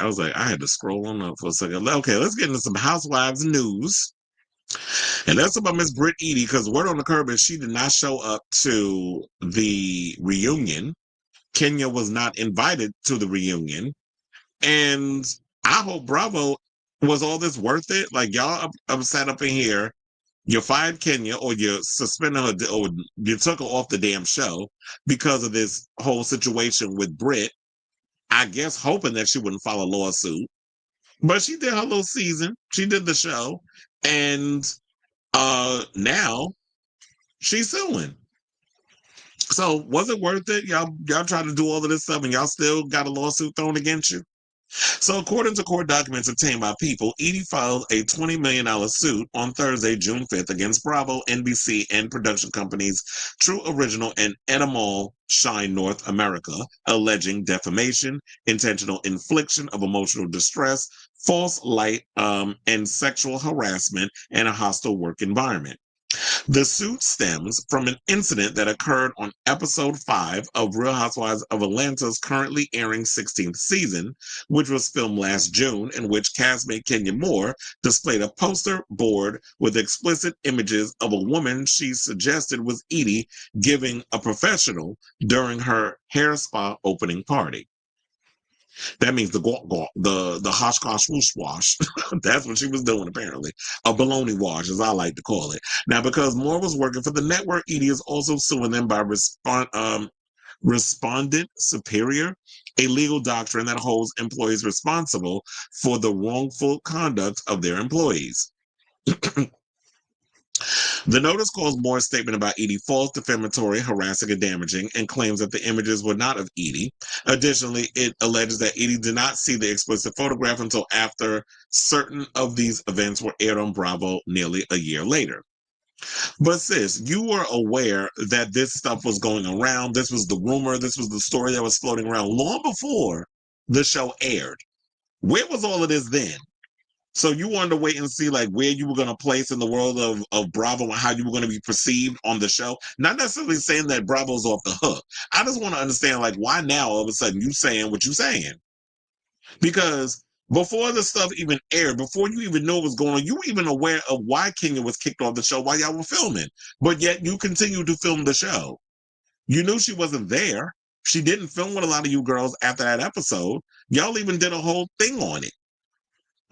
was like, I had to scroll on up for a second. Okay, let's get into some Housewives news. And that's about Miss Brit Eady, because word on the curb is she did not show up to the reunion. Kenya was not invited to the reunion. And I hope Bravo, was all this worth it? Like, y'all sat up in here, you fired Kenya, or you suspended her, or you took her off the damn show because of this whole situation with Brit. I guess hoping that she wouldn't file a lawsuit. But she did her little season. She did the show. And now she's suing. So was it worth it? Y'all try to do all of this stuff and y'all still got a lawsuit thrown against you? So according to court documents obtained by People, Eady filed a $20 million suit on Thursday, June 5th against Bravo, NBC, and production companies True Original and Endemol Shine North America, alleging defamation, intentional infliction of emotional distress, false light, and sexual harassment in a hostile work environment. The suit stems from an incident that occurred on episode 5 of Real Housewives of Atlanta's currently airing 16th season, which was filmed last June, in which castmate Kenya Moore displayed a poster board with explicit images of a woman she suggested was Eady giving a professional during her hair spa opening party. That means the gawk gawk, the hosh gosh whoosh wash. That's what she was doing, apparently. A baloney wash, as I like to call it. Now, because Moore was working for the network, Eady is also suing them by respondent superior, a legal doctrine that holds employees responsible for the wrongful conduct of their employees. The notice calls Moore's statement about Eady false, defamatory, harassing, and damaging, and claims that the images were not of Eady. Additionally, it alleges that Eady did not see the explicit photograph until after certain of these events were aired on Bravo nearly a year later. But sis, you were aware that this stuff was going around. This was the rumor. This was the story that was floating around long before the show aired. Where was all of this then? So you wanted to wait and see like where you were going to place in the world of Bravo and how you were going to be perceived on the show. Not necessarily saying that Bravo's off the hook. I just want to understand like why now all of a sudden you saying what you saying? Because before the stuff even aired, before you even knew what was going on, you were even aware of why Kenya was kicked off the show while y'all were filming. But yet you continued to film the show. You knew she wasn't there. She didn't film with a lot of you girls after that episode. Y'all even did a whole thing on it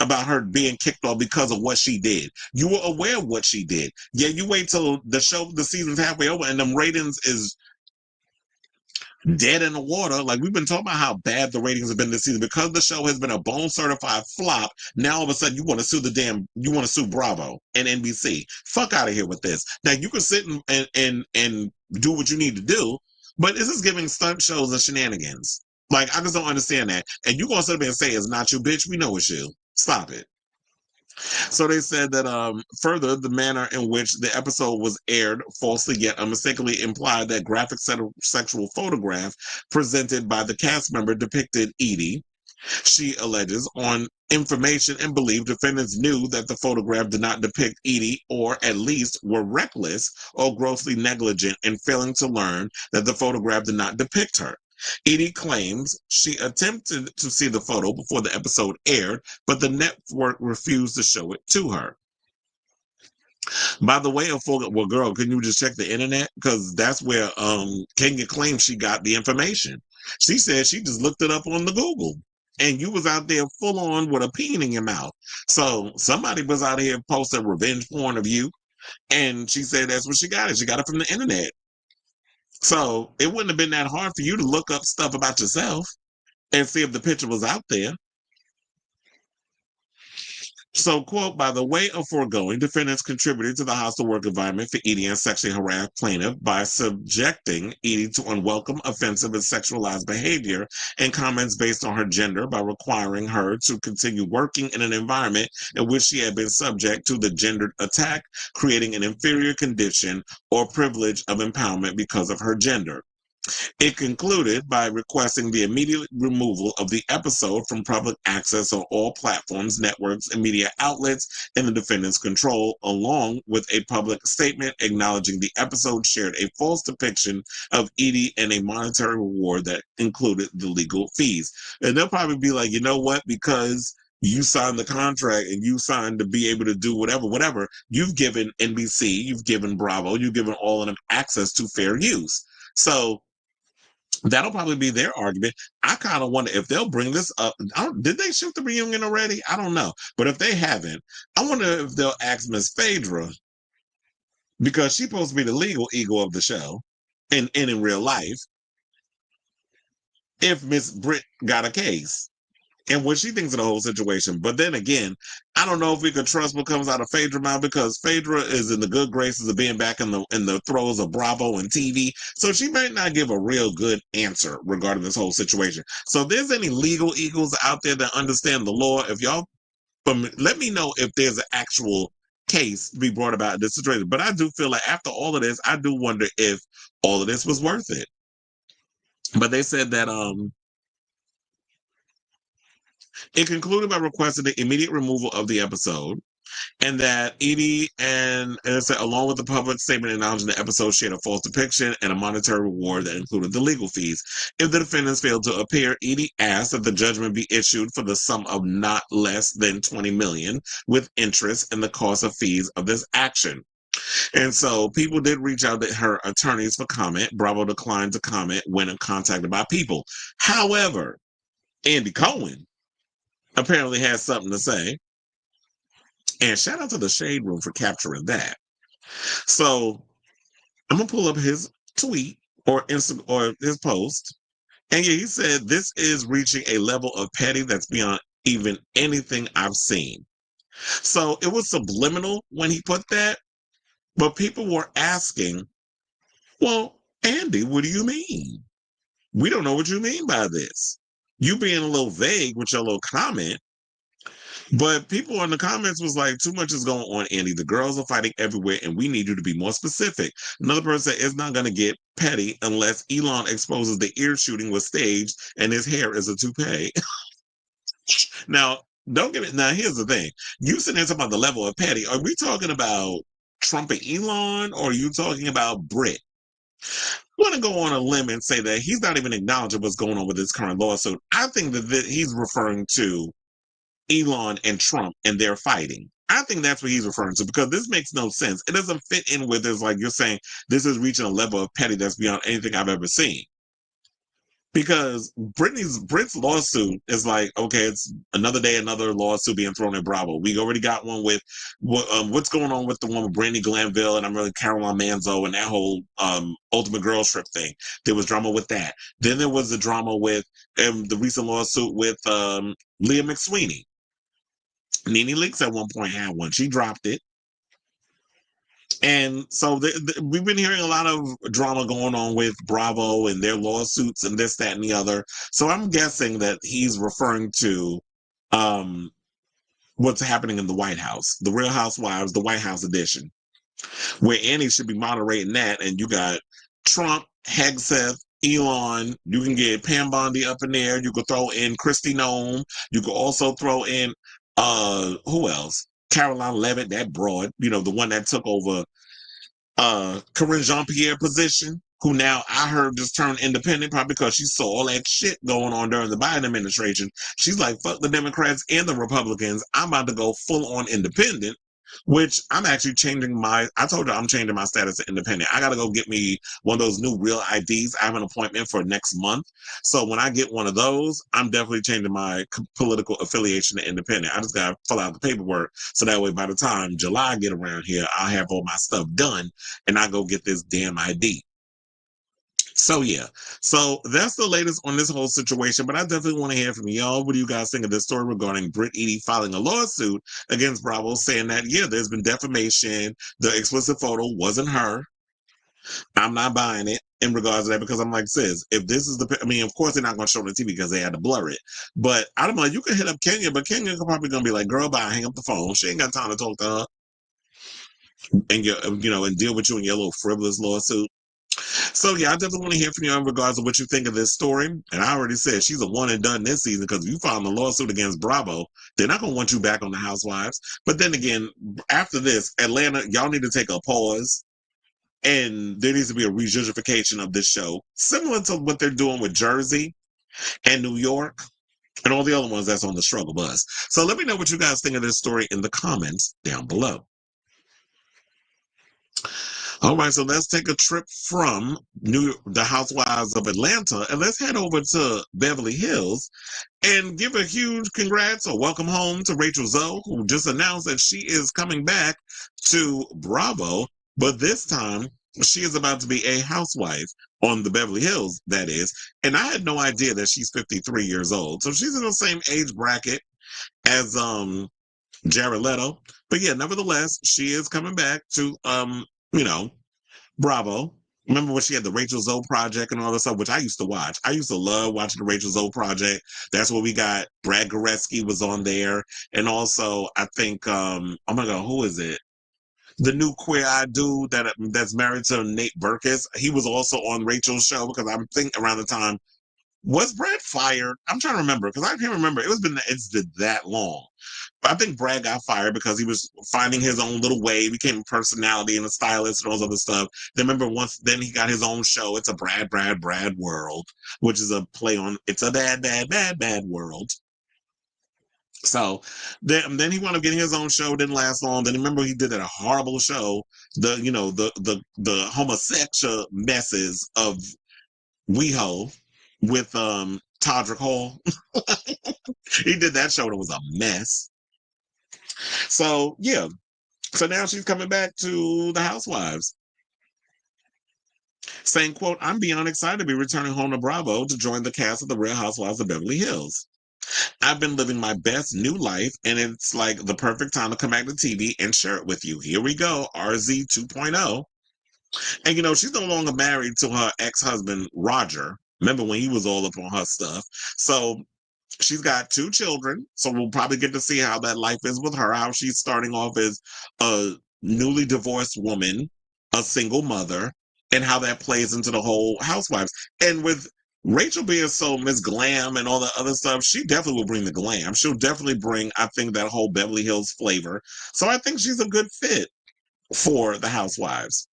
about her being kicked off because of what she did. You were aware of what she did. Yeah, you wait till the show, the season's halfway over, and them ratings is dead in the water. Like we've been talking about how bad the ratings have been this season because the show has been a bone certified flop. Now all of a sudden you want to sue you want to sue Bravo and NBC. Fuck out of here with this. Now you can sit and do what you need to do, but this is giving stunt shows and shenanigans. Like I just don't understand that. And you gonna sit there and say it's not you, bitch? We know it's you. Stop it. So they said that further, the manner in which the episode was aired falsely yet unmistakably implied that graphic sexual photograph presented by the cast member depicted Eady. She alleges on information and believed defendants knew that the photograph did not depict Eady, or at least were reckless or grossly negligent in failing to learn that the photograph did not depict her. Eady claims she attempted to see the photo before the episode aired, but the network refused to show it to her. By the way, well, girl, can you just check the internet? Because that's where Kenya claims she got the information. She said she just looked it up on the Google. And you was out there full on with a peen in your mouth. So somebody was out here posting revenge porn of you. And she said that's what she got. She got it from the internet. So it wouldn't have been that hard for you to look up stuff about yourself and see if the picture was out there. So, quote, by the way of foregoing, defendants contributed to the hostile work environment for Eady and sexually harassed plaintiff by subjecting Eady to unwelcome, offensive, and sexualized behavior and comments based on her gender by requiring her to continue working in an environment in which she had been subject to the gendered attack, creating an inferior condition or privilege of empowerment because of her gender. It concluded by requesting the immediate removal of the episode from public access on all platforms, networks, and media outlets in the defendant's control, along with a public statement acknowledging the episode shared a false depiction of Eady and a monetary reward that included the legal fees. And they'll probably be like, you know what, because you signed the contract and you signed to be able to do whatever, you've given NBC, you've given Bravo, you've given all of them access to fair use. So that'll probably be their argument. I kind of wonder if they'll bring this up. Did they shoot the reunion already? I don't know. But if they haven't, I wonder if they'll ask Miss Phaedra, because she's supposed to be the legal ego of the show and in real life, if Miss Brit got a case and what she thinks of the whole situation. But then again, I don't know if we could trust what comes out of Phaedra mouth, because Phaedra is in the good graces of being back in the throes of Bravo and TV. So she might not give a real good answer regarding this whole situation. So if there's any legal eagles out there that understand the law, if y'all let me know if there's an actual case to be brought about in this situation. But I do feel like after all of this, I do wonder if all of this was worth it. But they said that It concluded by requesting the immediate removal of the episode, and that Eady and it said, along with the public statement acknowledging the episode shared a false depiction and a monetary reward that included the legal fees. If the defendants failed to appear, Eady asked that the judgment be issued for the sum of not less than $20 million, with interest and the cost of fees of this action. And so people did reach out to her attorneys for comment. Bravo declined to comment when contacted by people. However, Andy Cohen apparently has something to say. And shout out to the Shade Room for capturing that. So I'm gonna pull up his tweet or his post. And yeah, he said this is reaching a level of petty that's beyond even anything I've seen. So it was subliminal when he put that, but people were asking, well, Andy, what do you mean? We don't know what you mean by this. You being a little vague with your little comment. But people in the comments was like, too much is going on, Andy. The girls are fighting everywhere, and we need you to be more specific. Another person said, it's not going to get petty unless Elon exposes the ear shooting was staged and his hair is a toupee. Now, don't get it. Now, here's the thing. You sitting there talking about the level of petty. Are we talking about Trump and Elon, or are you talking about Brit? I want to go on a limb and say that he's not even acknowledging what's going on with this current lawsuit. I think that he's referring to Elon and Trump and they're fighting. I think that's what he's referring to because this makes no sense. It doesn't fit in with this, like you're saying, this is reaching a level of petty that's beyond anything I've ever seen. Because Brit's lawsuit is like, okay, it's another day, another lawsuit being thrown at Bravo. We already got one with what's going on with the one with Brandy Glanville and I'm really Caroline Manzo and that whole Ultimate Girls Trip thing. There was drama with that. Then there was the drama with the recent lawsuit with Leah McSweeney. Nene Leakes at one point had one. She dropped it. And so we've been hearing a lot of drama going on with Bravo and their lawsuits and this, that, and the other. So I'm guessing that he's referring to what's happening in the White House, the Real Housewives, the White House edition, where Annie should be moderating that. And you got Trump, Hegseth, Elon. You can get Pam Bondi up in there. You could throw in Kristi Noem. You could also throw in who else? Caroline Levitt, that broad, the one that took over Corinne Jean-Pierre position, who now I heard just turned independent, probably because she saw all that shit going on during the Biden administration. She's like, fuck the Democrats and the Republicans. I'm about to go full on independent, which I'm actually I told her I'm changing my status to independent. I got to go get me one of those new real IDs. I have an appointment for next month. So when I get one of those, I'm definitely changing my political affiliation to independent. I just got to fill out the paperwork. So that way, by the time July get around here, I'll have all my stuff done and I go get this damn ID. So yeah, so that's the latest on this whole situation, but I definitely want to hear from y'all. What do you guys think of this story regarding Brit Eady filing a lawsuit against Bravo saying that, yeah, there's been defamation. The explicit photo wasn't her. I'm not buying it in regards to that because I'm like, sis, if this is of course they're not going to show it on TV because they had to blur it. But I don't know, you can hit up Kenya, but Kenya's probably going to be like, girl, bye, hang up the phone. She ain't got time to talk to her and and deal with you in your little frivolous lawsuit. So yeah, I definitely want to hear from you in regards to what you think of this story. And I already said she's a one and done this season because if you file a lawsuit against Bravo, they're not going to want you back on the Housewives. But then again, after this, Atlanta, y'all need to take a pause. And there needs to be a rejustification of this show, similar to what they're doing with Jersey and New York and all the other ones that's on the struggle bus. So let me know what you guys think of this story in the comments down below. All right, so let's take a trip from the Housewives of Atlanta and let's head over to Beverly Hills and give a huge congrats or welcome home to Rachel Zoe, who just announced that she is coming back to Bravo, but this time she is about to be a housewife on the Beverly Hills, that is. And I had no idea that she's 53 years old. So she's in the same age bracket as Jared Leto. But yeah, nevertheless, she is coming back to Bravo. Remember when she had the Rachel Zoe Project and all this stuff, which I used to watch. I used to love watching the Rachel Zoe Project. That's where we got Brad Goreski was on there. And also, I think, oh my God, who is it? The new queer-eyed dude that's married to Nate Berkus. He was also on Rachel's show because I think around the time Was Brad fired? I'm trying to remember because I can't remember. It's been that long. But I think Brad got fired because he was finding his own little way, became a personality and a stylist and all this other stuff. Then remember then he got his own show. It's a Brad World, which is a play on It's a Bad World. So then he wound up getting his own show, didn't last long. Then remember he did that a horrible show, the homosexual messes of WeHo with Todrick Hall. He did that show and it was a mess. So yeah. So now she's coming back to the Housewives. Saying, quote, I'm beyond excited to be returning home to Bravo to join the cast of the Real Housewives of Beverly Hills. I've been living my best new life, and it's like the perfect time to come back to TV and share it with you. Here we go, RZ 2.0. And, she's no longer married to her ex-husband, Roger. Remember when he was all up on her stuff? So she's got 2 children, so we'll probably get to see how that life is with her, how she's starting off as a newly divorced woman, a single mother, and how that plays into the whole Housewives. And with Rachel being so Miss Glam and all the other stuff, she definitely will bring the glam. She'll definitely bring, I think, that whole Beverly Hills flavor. So I think she's a good fit for the Housewives.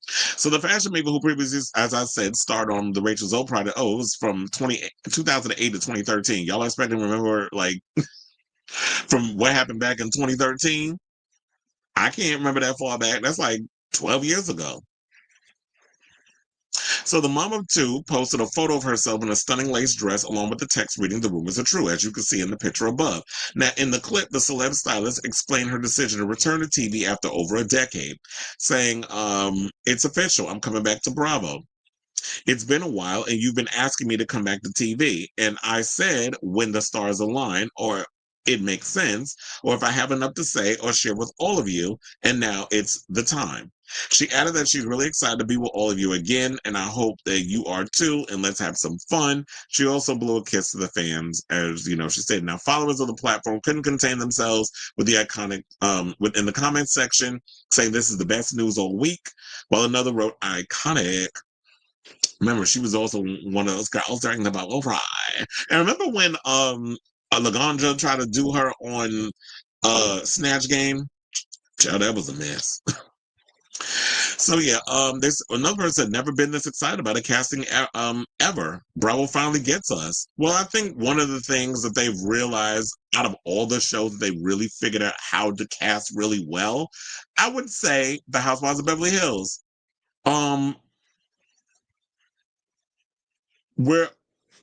So the fashion maker who previously, as I said, starred on the Rachel Zoe project, it was from 2008 to 2013. Y'all expect to remember, like, from what happened back in 2013? I can't remember that far back. That's like 12 years ago. So the mom of 2 posted a photo of herself in a stunning lace dress along with the text reading, the rumors are true, as you can see in the picture above. Now, in the clip, the celeb stylist explained her decision to return to TV after over a decade, saying, it's official, I'm coming back to Bravo. It's been a while and you've been asking me to come back to TV. And I said, when the stars align, or it makes sense, or if I have enough to say or share with all of you, and now it's the time. She added that she's really excited to be with all of you again, and I hope that you are too, and let's have some fun. She also blew a kiss to the fans, as she said. Now, followers of the platform couldn't contain themselves with the iconic, within the comments section, saying this is the best news all week, while another wrote iconic. Remember, she was also one of those girls talking about Oprah. And remember when Laganja tried to do her on Snatch Game? Child, that was a mess. So yeah, there's another person that never been this excited about a casting ever. Bravo finally gets us. Well, I think one of the things that they've realized out of all the shows that they really figured out how to cast really well, I would say the Housewives of Beverly Hills. We're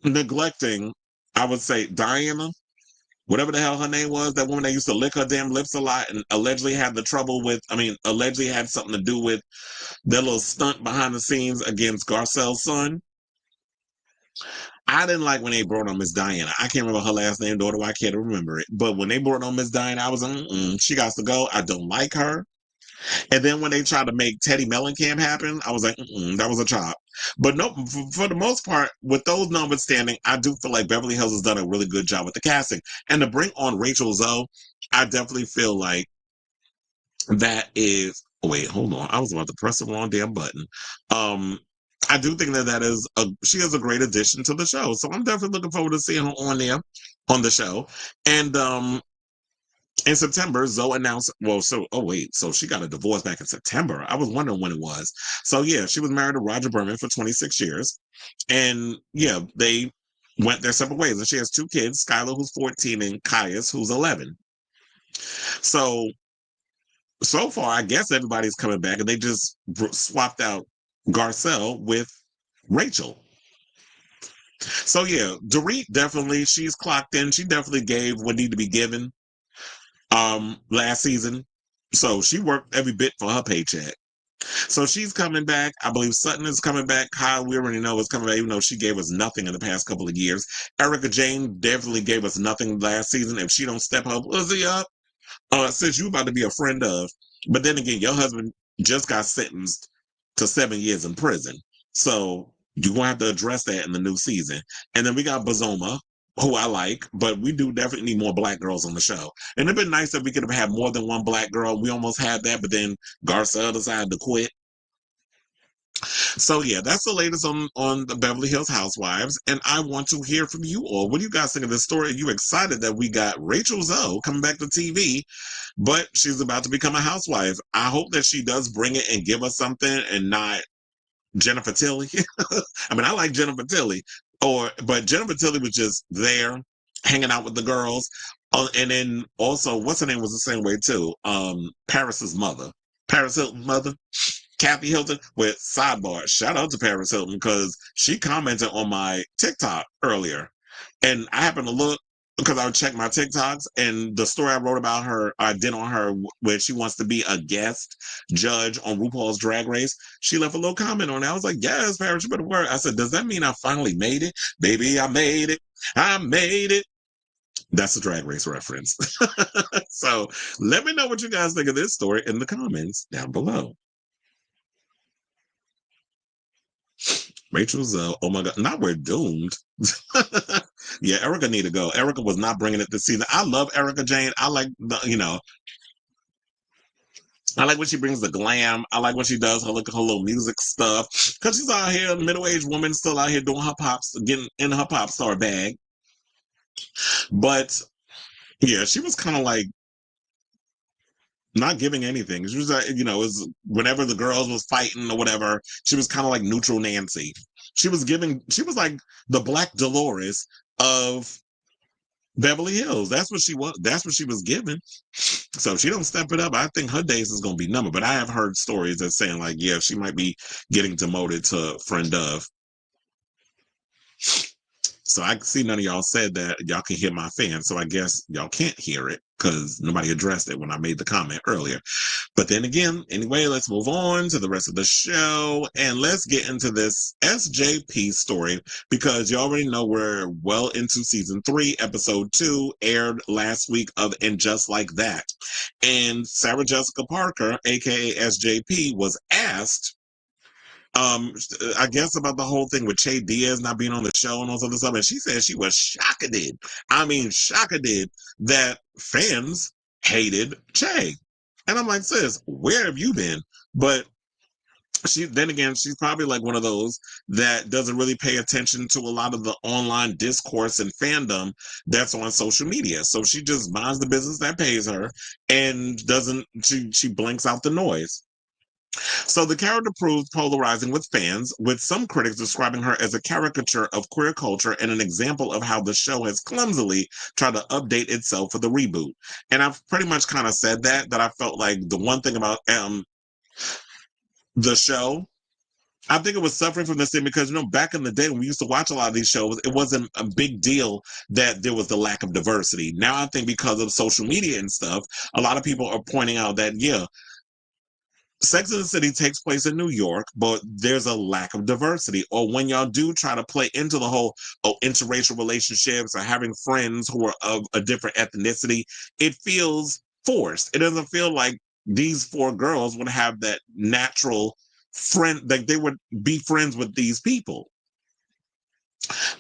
neglecting, I would say, Diana, whatever the hell her name was, that woman that used to lick her damn lips a lot and allegedly had allegedly had something to do with their little stunt behind the scenes against Garcelle's son. I didn't like when they brought on Miss Diana. I can't remember her last name, nor do I care to remember it. But when they brought on Miss Diana, I was like, she got to go. I don't like her. And then when they tried to make Teddy Mellencamp happen, I was like, that was a chop. But no, for the most part, with those numbers standing, I do feel like Beverly Hills has done a really good job with the casting. And to bring on Rachel Zoe, I definitely feel like that is. Oh, wait, hold on. I was about to press the wrong damn button. I do think she is a great addition to the show. So I'm definitely looking forward to seeing her on there on the show. And in September, Zoe announced, so she got a divorce back in September. I was wondering when it was. So yeah, she was married to Roger Berman for 26 years. And yeah, they went their separate ways. And she has 2 kids, Skylar, who's 14, and Caius, who's 11. So far, I guess everybody's coming back, and they just swapped out Garcelle with Rachel. So yeah, Dorit definitely, she's clocked in. She definitely gave what needed to be given last season. So she worked every bit for her paycheck. So she's coming back. I believe Sutton is coming back. Kyle, we already know is coming back, even though she gave us nothing in the past couple of years. Erica Jane definitely gave us nothing last season. If she don't step her pussy up, since you about to be a friend of. But then again, your husband just got sentenced to 7 years in prison. So you're going to have to address that in the new season. And then we got Bazoma, who I like, but we do definitely need more Black girls on the show. And it'd been nice if we could have had more than one Black girl. We almost had that, but then Garcelle decided to quit. So yeah, that's the latest on the Beverly Hills Housewives, and I want to hear from you all. What do you guys think of this story? Are you excited that we got Rachel Zoe coming back to TV, but she's about to become a housewife? I hope that she does bring it and give us something, and not Jennifer Tilly. I mean, I like Jennifer Tilly, but Jennifer Tilly was just there hanging out with the girls. And then also, what's her name was the same way too. Paris's mother, Paris Hilton's mother, Kathy Hilton. With sidebar, shout out to Paris Hilton because she commented on my TikTok earlier, and I happened to look because I would check my TikToks, and the story I wrote about her, I did on her, where she wants to be a guest judge on RuPaul's Drag Race. She left a little comment on it. I was like, yes, Paris, you better work. I said, does that mean I finally made it? Baby, I made it. I made it. That's a Drag Race reference. So let me know what you guys think of this story in the comments down below. Rachel's, oh my God, not we're doomed. Yeah, Erica need to go. Erica was not bringing it this season. I love Erica Jane. I like I like when she brings the glam. I like when she does her little music stuff. Because she's out here, a middle-aged woman, still out here doing her pops, getting in her pop star bag. But yeah, she was kind of like not giving anything. She was like, it was whenever the girls was fighting or whatever, she was kind of like neutral Nancy. She was like the Black Dolores of Beverly Hills. That's what she was. That's what she was given. So if she don't step it up, I think her days is gonna be numbered. But I have heard stories that saying like, yeah, she might be getting demoted to friend of. So I see none of y'all said that y'all can hear my fan. So I guess y'all can't hear it because nobody addressed it when I made the comment earlier. But then again, anyway, let's move on to the rest of the show and let's get into this SJP story because you already know we're well into season 3, episode 2 aired last week of And Just Like That. And Sarah Jessica Parker, aka SJP, was asked I guess about the whole thing with Che Diaz not being on the show and all this other stuff. And she said she was shocked. I mean, shocked that fans hated Che. And I'm like, sis, where have you been? But she's probably like one of those that doesn't really pay attention to a lot of the online discourse and fandom that's on social media. So she just minds the business that pays her and she blinks out the noise. So the character proved polarizing with fans, with some critics describing her as a caricature of queer culture and an example of how the show has clumsily tried to update itself for the reboot. And I've pretty much kind of said that I felt like the one thing about the show, I think it was suffering from this thing because, back in the day when we used to watch a lot of these shows, it wasn't a big deal that there was the lack of diversity. Now I think because of social media and stuff, a lot of people are pointing out that, yeah, Sex and the City takes place in New York, but there's a lack of diversity. Or when y'all do try to play into the whole interracial relationships or having friends who are of a different ethnicity, it feels forced. It doesn't feel like these 4 girls would have that natural friend, like they would be friends with these people.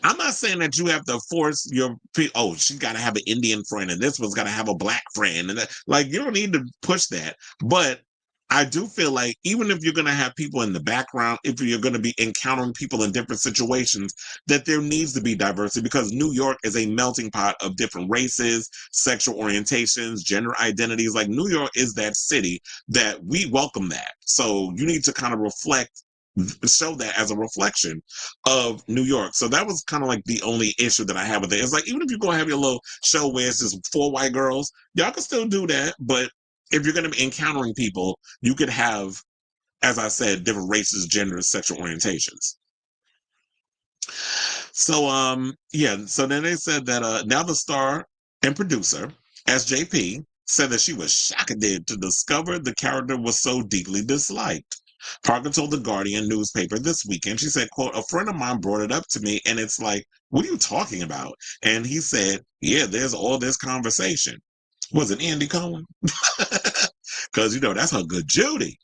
I'm not saying that you have to force she's got to have an Indian friend and this one's got to have a black friend. And like, you don't need to push that. But I do feel like even if you're going to have people in the background, if you're going to be encountering people in different situations, that there needs to be diversity because New York is a melting pot of different races, sexual orientations, gender identities. Like New York is that city that we welcome that. So you need to kind of show that as a reflection of New York. So that was kind of like the only issue that I have with it. It's like, even if you go have your little show where it's just 4 white girls, y'all can still do that, but if you're going to be encountering people, you could have, as I said, different races, genders, sexual orientations. So, so then they said that now the star and producer, SJP, said that she was shocked to discover the character was so deeply disliked. Parker told the Guardian newspaper this weekend, she said, quote, a friend of mine brought it up to me and it's like, what are you talking about? And he said, yeah, there's all this conversation. Was it Andy Cohen? Because, that's her good Judy.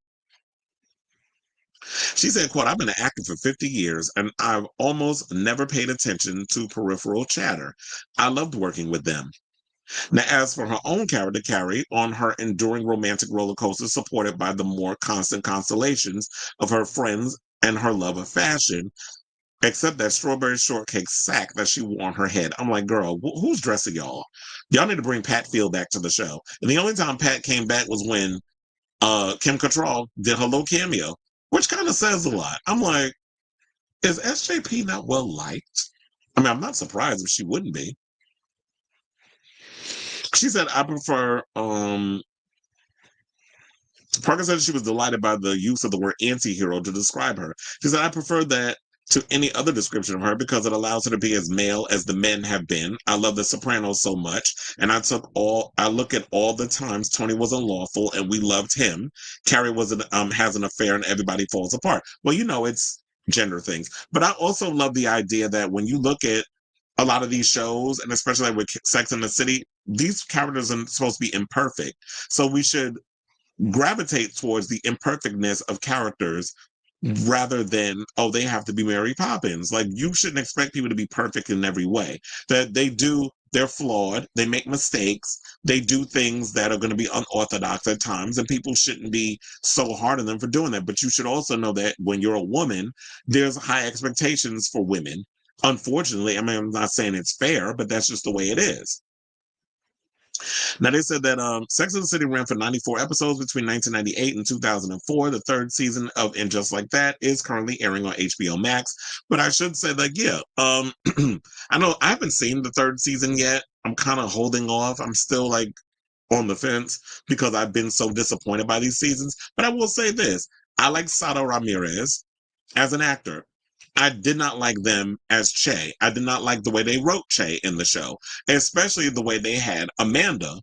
She said, quote, I've been an actor for 50 years and I've almost never paid attention to peripheral chatter. I loved working with them. Now, as for her own character, Carey, on her enduring romantic roller coaster supported by the more constant constellations of her friends and her love of fashion, except that strawberry shortcake sack that she wore on her head. I'm like, girl, who's dressing y'all? Y'all need to bring Pat Field back to the show. And the only time Pat came back was when Kim Cattrall did her little cameo, which kind of says a lot. I'm like, is SJP not well liked? I mean, I'm not surprised if she wouldn't be. She said, I prefer, Parker said she was delighted by the use of the word anti-hero to describe her. She said, I prefer that to any other description of her because it allows her to be as male as the men have been. I love The Sopranos so much, and I look at all the times Tony was unlawful and we loved him. Carey has an affair and everybody falls apart. Well, it's gender things. But I also love the idea that when you look at a lot of these shows, and especially like with Sex and the City, these characters are supposed to be imperfect. So we should gravitate towards the imperfectness of characters rather than, oh, they have to be Mary Poppins. Like, you shouldn't expect people to be perfect in every way. That they're flawed, they make mistakes, they do things that are going to be unorthodox at times, and people shouldn't be so hard on them for doing that. But you should also know that when you're a woman, there's high expectations for women. Unfortunately, I mean, I'm not saying it's fair, but that's just the way it is. Now, they said that Sex and the City ran for 94 episodes between 1998 and 2004. The third season of And Just Like That is currently airing on HBO Max. But I should say that, yeah, I know I haven't seen the third season yet. I'm kind of holding off. I'm still like on the fence because I've been so disappointed by these seasons. But I will say this. I like Sara Ramirez as an actor. I did not like them as Che. I did not like the way they wrote Che in the show, especially the way they had Miranda.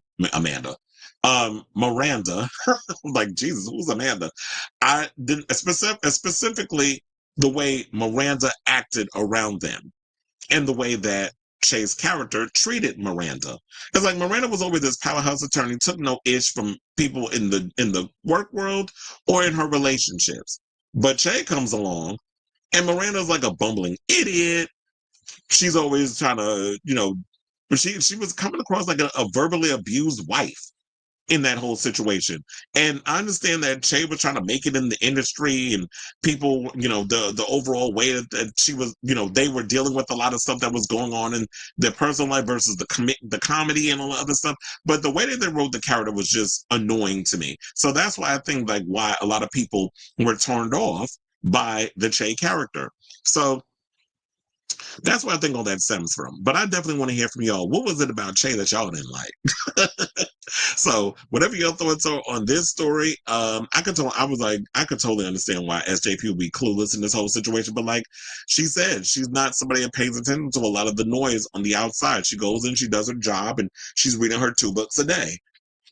Like, Jesus, who's Amanda? I didn't specifically the way Miranda acted around them and the way that Che's character treated Miranda. It's like Miranda was always this powerhouse attorney, took no ish from people in the work world or in her relationships. But Che comes along and Miranda's like a bumbling idiot. She's always trying to, but she was coming across like a verbally abused wife in that whole situation. And I understand that Che was trying to make it in the industry and people, the overall way that she was, they were dealing with a lot of stuff that was going on in their personal life versus the comedy and all the other stuff. But the way that they wrote the character was just annoying to me. So that's why I think like why a lot of people were turned off by the Che character. So that's where I think all that stems from. But I definitely want to hear from y'all. What was it about Che that y'all didn't like? So whatever your thoughts are on this story, I could totally understand why SJP would be clueless in this whole situation. But like she said, she's not somebody that pays attention to a lot of the noise on the outside. She goes in, she does her job, and she's reading her 2 books a day.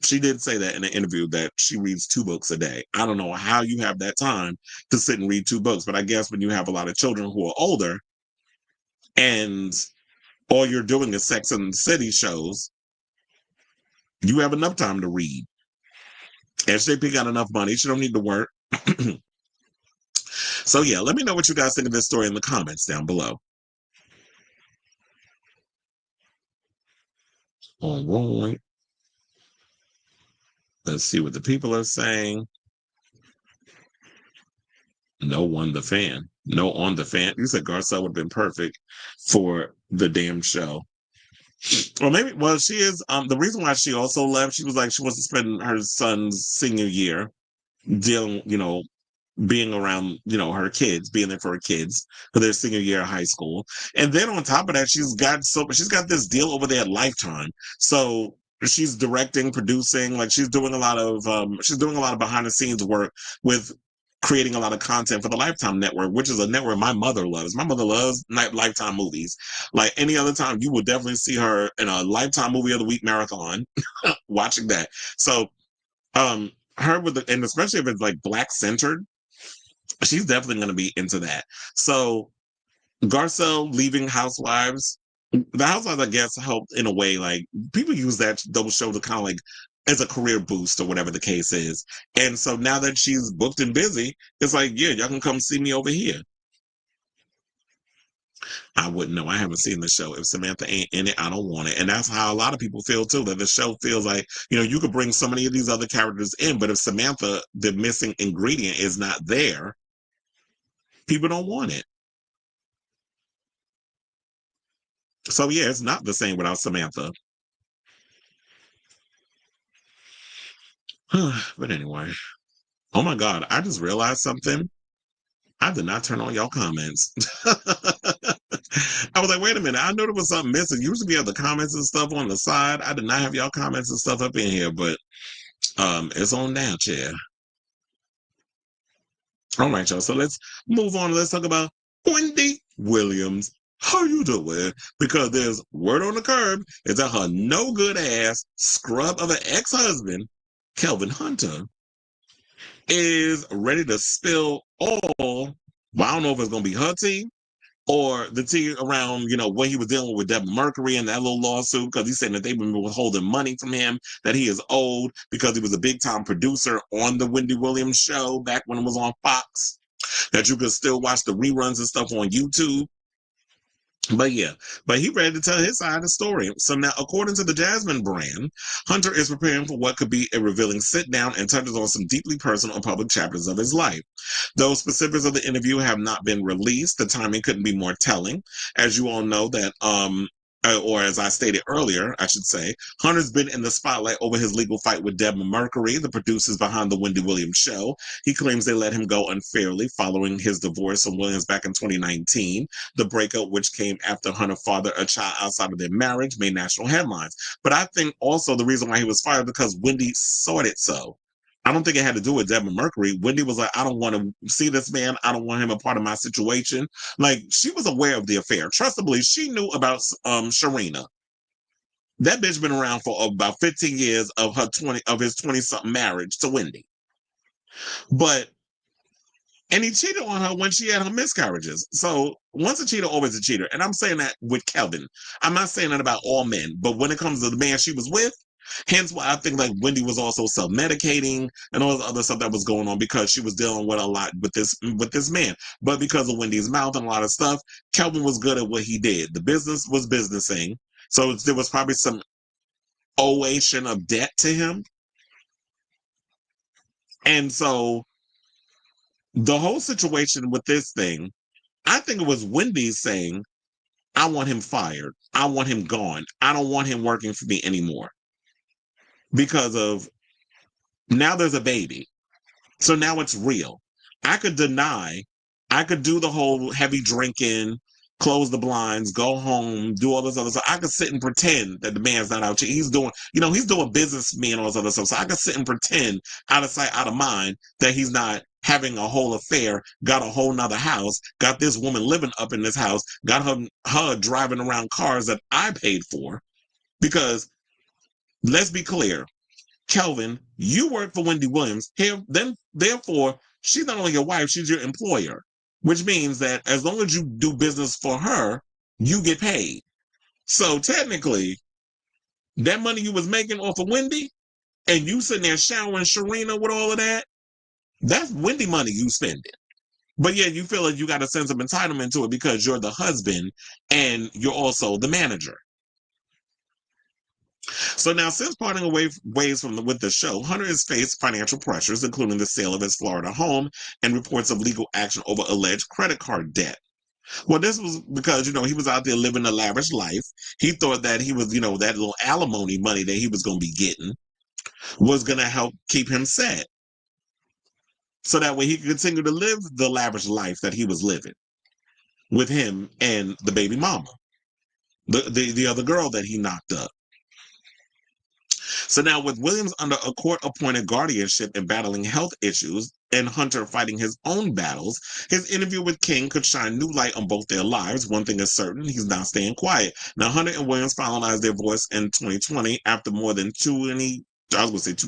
She did say that in an interview that she reads 2 books a day. I don't know how you have that time to sit and read 2 books, but I guess when you have a lot of children who are older and all you're doing is Sex and the City shows, you have enough time to read. SJP got enough money. She don't need to work. So yeah, let me know what you guys think of this story in the comments down below. All right. Let's see what the people are saying. No on the fan. You said Garcelle would have been perfect for the damn show. Or maybe, well, she is. The reason why she also left, she was like, she wants to spend her son's senior year dealing, being around, her kids, being there for her kids for their senior year of high school. And then on top of that, she's got this deal over there at Lifetime. So she's directing, producing, like she's doing a lot of behind the scenes work with creating a lot of content for the Lifetime network, which is a network my mother loves. My mother loves Lifetime movies. Like any other time, you will definitely see her in a Lifetime movie of the week marathon watching that. So her and especially if it's like Black centered, she's definitely going to be into that. So Garcelle leaving Housewives, the Housewives, I guess, helped in a way. Like people use those shows to kind of like as a career boost or whatever the case is. And so now that she's booked and busy, it's like, yeah, y'all can come see me over here. I wouldn't know. I haven't seen the show. If Samantha ain't in it, I don't want it. And that's how a lot of people feel too, that the show feels like, you could bring so many of these other characters in, but if Samantha, the missing ingredient, is not there, People don't want it. So yeah, it's not the same without Samantha. But anyway, oh my God, I just realized something. I did not turn on y'all comments. I was like, wait a minute, I know there was something missing. Usually we have the comments and stuff on the side. I did not have y'all comments and stuff up in here, but it's on now, chair. All right, y'all. So let's move on. Let's talk about Wendy Williams. How you doing? Because there's word on the curb is that her no good ass scrub of an ex-husband, Kelvin Hunter, is ready to spill all. Well, I don't know if it's gonna be her tea or the tea around, what he was dealing with Deborah Mercury and that little lawsuit, because he's saying that they've been withholding money from him that he is owed because he was a big time producer on the Wendy Williams show back when it was on Fox, that you could still watch the reruns and stuff on YouTube. But yeah, but he ready to tell his side of the story. So now, according to the Jasmine brand, Hunter is preparing for what could be a revealing sit down and touches on some deeply personal and public chapters of his life. Though specifics of the interview have not been released, the timing couldn't be more telling. As you all know that, or as I stated earlier, I should say, Hunter's been in the spotlight over his legal fight with Deborah Mercury, the producers behind the Wendy Williams show. He claims they let him go unfairly following his divorce from Williams back in 2019. The breakup, which came after Hunter fathered a child outside of their marriage, made national headlines. But I think also the reason why he was fired because Wendy sought it so. I don't think it had to do with Deborah Mercury. Wendy was like, I don't want to see this man. I don't want him a part of my situation. Like, she was aware of the affair. Trustably, she knew about Sharina. That bitch been around for about 15 years of his 20-something marriage to Wendy. And he cheated on her when she had her miscarriages. So once a cheater, always a cheater. And I'm saying that with Kelvin. I'm not saying that about all men, but when it comes to the man she was with, hence why I think like Wendy was also self-medicating and all this other stuff that was going on because she was dealing with a lot with this man. But because of Wendy's mouth and a lot of stuff, Kelvin was good at what he did. The business was businessing. So there was probably some owation of debt to him. And so the whole situation with this thing, I think it was Wendy saying, I want him fired. I want him gone. I don't want him working for me anymore. Because of now there's a baby. So now it's real. I could deny, I could do the whole heavy drinking, close the blinds, go home, do all this other stuff. I could sit and pretend that the man's not out. He's doing, he's doing business with me and all this other stuff. So I could sit and pretend out of sight, out of mind that he's not having a whole affair, got a whole nother house, got this woman living up in this house, got her driving around cars that I paid for. Because let's be clear, Kelvin, you work for Wendy Williams. Therefore, she's not only your wife, she's your employer, which means that as long as you do business for her, you get paid. So technically, that money you was making off of Wendy and you sitting there showering Sharina with all of that, that's Wendy money you spending. But yeah, you feel like you got a sense of entitlement to it because you're the husband and you're also the manager. So now, since parting ways with the show, Hunter has faced financial pressures, including the sale of his Florida home and reports of legal action over alleged credit card debt. Well, this was because, he was out there living a lavish life. He thought that he was, that little alimony money that he was going to be getting was going to help keep him set. So that way he could continue to live the lavish life that he was living with him and the baby mama, the other girl that he knocked up. So now with Williams under a court-appointed guardianship and battling health issues and Hunter fighting his own battles, his interview with King could shine new light on both their lives. One thing is certain, he's not staying quiet. Now Hunter and Williams finalized their divorce in 2020 after more than 2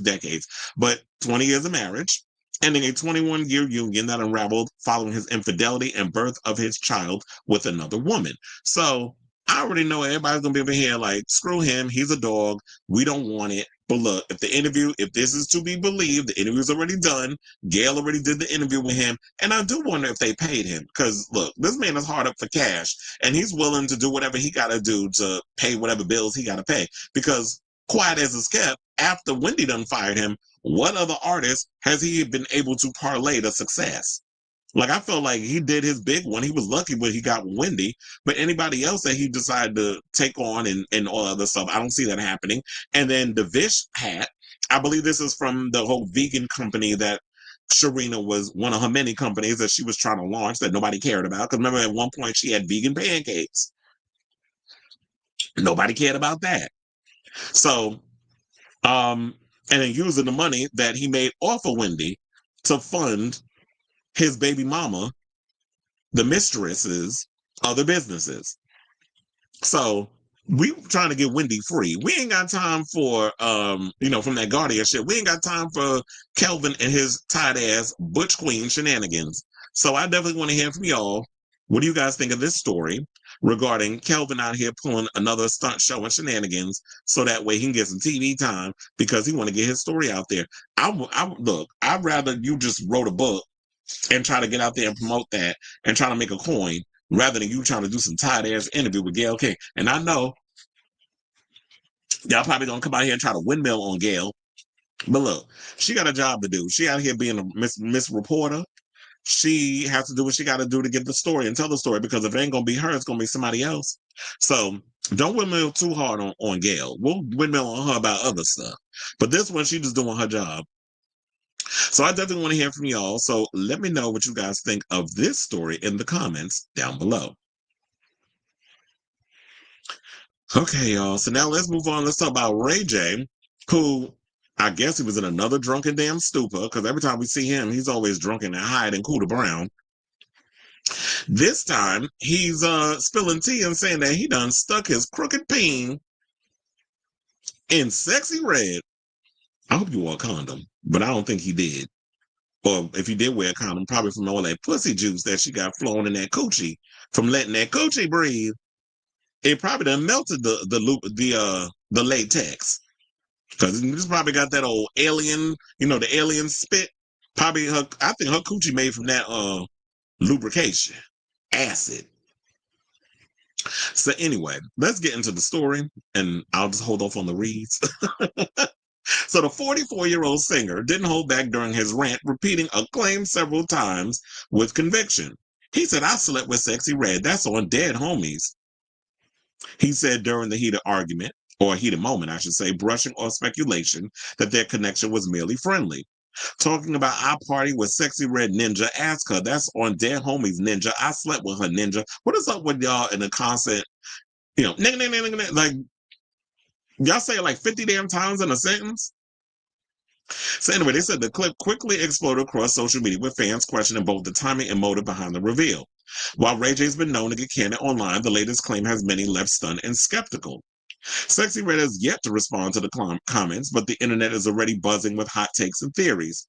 decades, but 20 years of marriage, ending a 21-year union that unraveled following his infidelity and birth of his child with another woman. So I already know everybody's going to be over here like, screw him, he's a dog, we don't want it. But look, if this is to be believed, the interview's already done. Gayle already did the interview with him. And I do wonder if they paid him. Because look, this man is hard up for cash. And he's willing to do whatever he got to do to pay whatever bills he got to pay. Because quiet as it's kept, after Wendy done fired him, what other artist has he been able to parlay to success? Like, I felt like he did his big one. He was lucky when he got Wendy, but anybody else that he decided to take on and all other stuff, I don't see that happening. And then the Vish hat, I believe this is from the whole vegan company that Sharina was one of her many companies that she was trying to launch that nobody cared about. Because remember, at one point she had vegan pancakes. Nobody cared about that. So, and then using the money that he made off of Wendy to fund his baby mama, the mistress's other businesses. So we trying to get Wendy free. We ain't got time for from that Guardian shit. We ain't got time for Kelvin and his tight ass Butch Queen shenanigans. So I definitely want to hear from y'all. What do you guys think of this story regarding Kelvin out here pulling another stunt show and shenanigans so that way he can get some TV time because he want to get his story out there? Look, I'd rather you just wrote a book and try to get out there and promote that and try to make a coin rather than you trying to do some tight ass interview with Gayle King. And I know y'all probably gonna come out here and try to windmill on Gayle, but look, she got a job to do. She out here being a miss reporter. She has to do what she got to do to get the story and tell the story because if it ain't gonna be her, it's gonna be somebody else. So don't windmill too hard on Gayle. We'll windmill on her about other stuff, but this one she just doing her job. So I definitely want to hear from y'all. So let me know what you guys think of this story in the comments down below. Okay, y'all. So now let's move on. Let's talk about Ray J, who I guess he was in another drunken damn stupor because every time we see him, he's always drunken and hide and cool to brown. This time, he's spilling tea and saying that he done stuck his crooked peen in Sexyy Red. I hope you wore a condom, but I don't think he did. Or if he did wear a condom, probably from all that pussy juice that she got flowing in that coochie from letting that coochie breathe. It probably done melted the latex because it's probably got that old alien, the alien spit. Probably I think her coochie made from that lubrication acid. So anyway, let's get into the story, and I'll just hold off on the reads. So the 44-year-old singer didn't hold back during his rant, repeating a claim several times with conviction. He said, "I slept with Sexyy Red. That's on Dead Homies." He said during the heated argument, or heated moment, I should say, brushing off speculation that their connection was merely friendly. Talking about I party with Sexyy Red Ninja, ask her, "That's on Dead Homies Ninja. I slept with her Ninja." What is up with y'all in the constant, nigga, nigga, nigga, nigga, like, y'all say it like 50 damn times in a sentence? So anyway, they said the clip quickly exploded across social media with fans questioning both the timing and motive behind the reveal. While Ray J's been known to get candid online, the latest claim has many left stunned and skeptical. Sexyy Red has yet to respond to the comments, but the internet is already buzzing with hot takes and theories.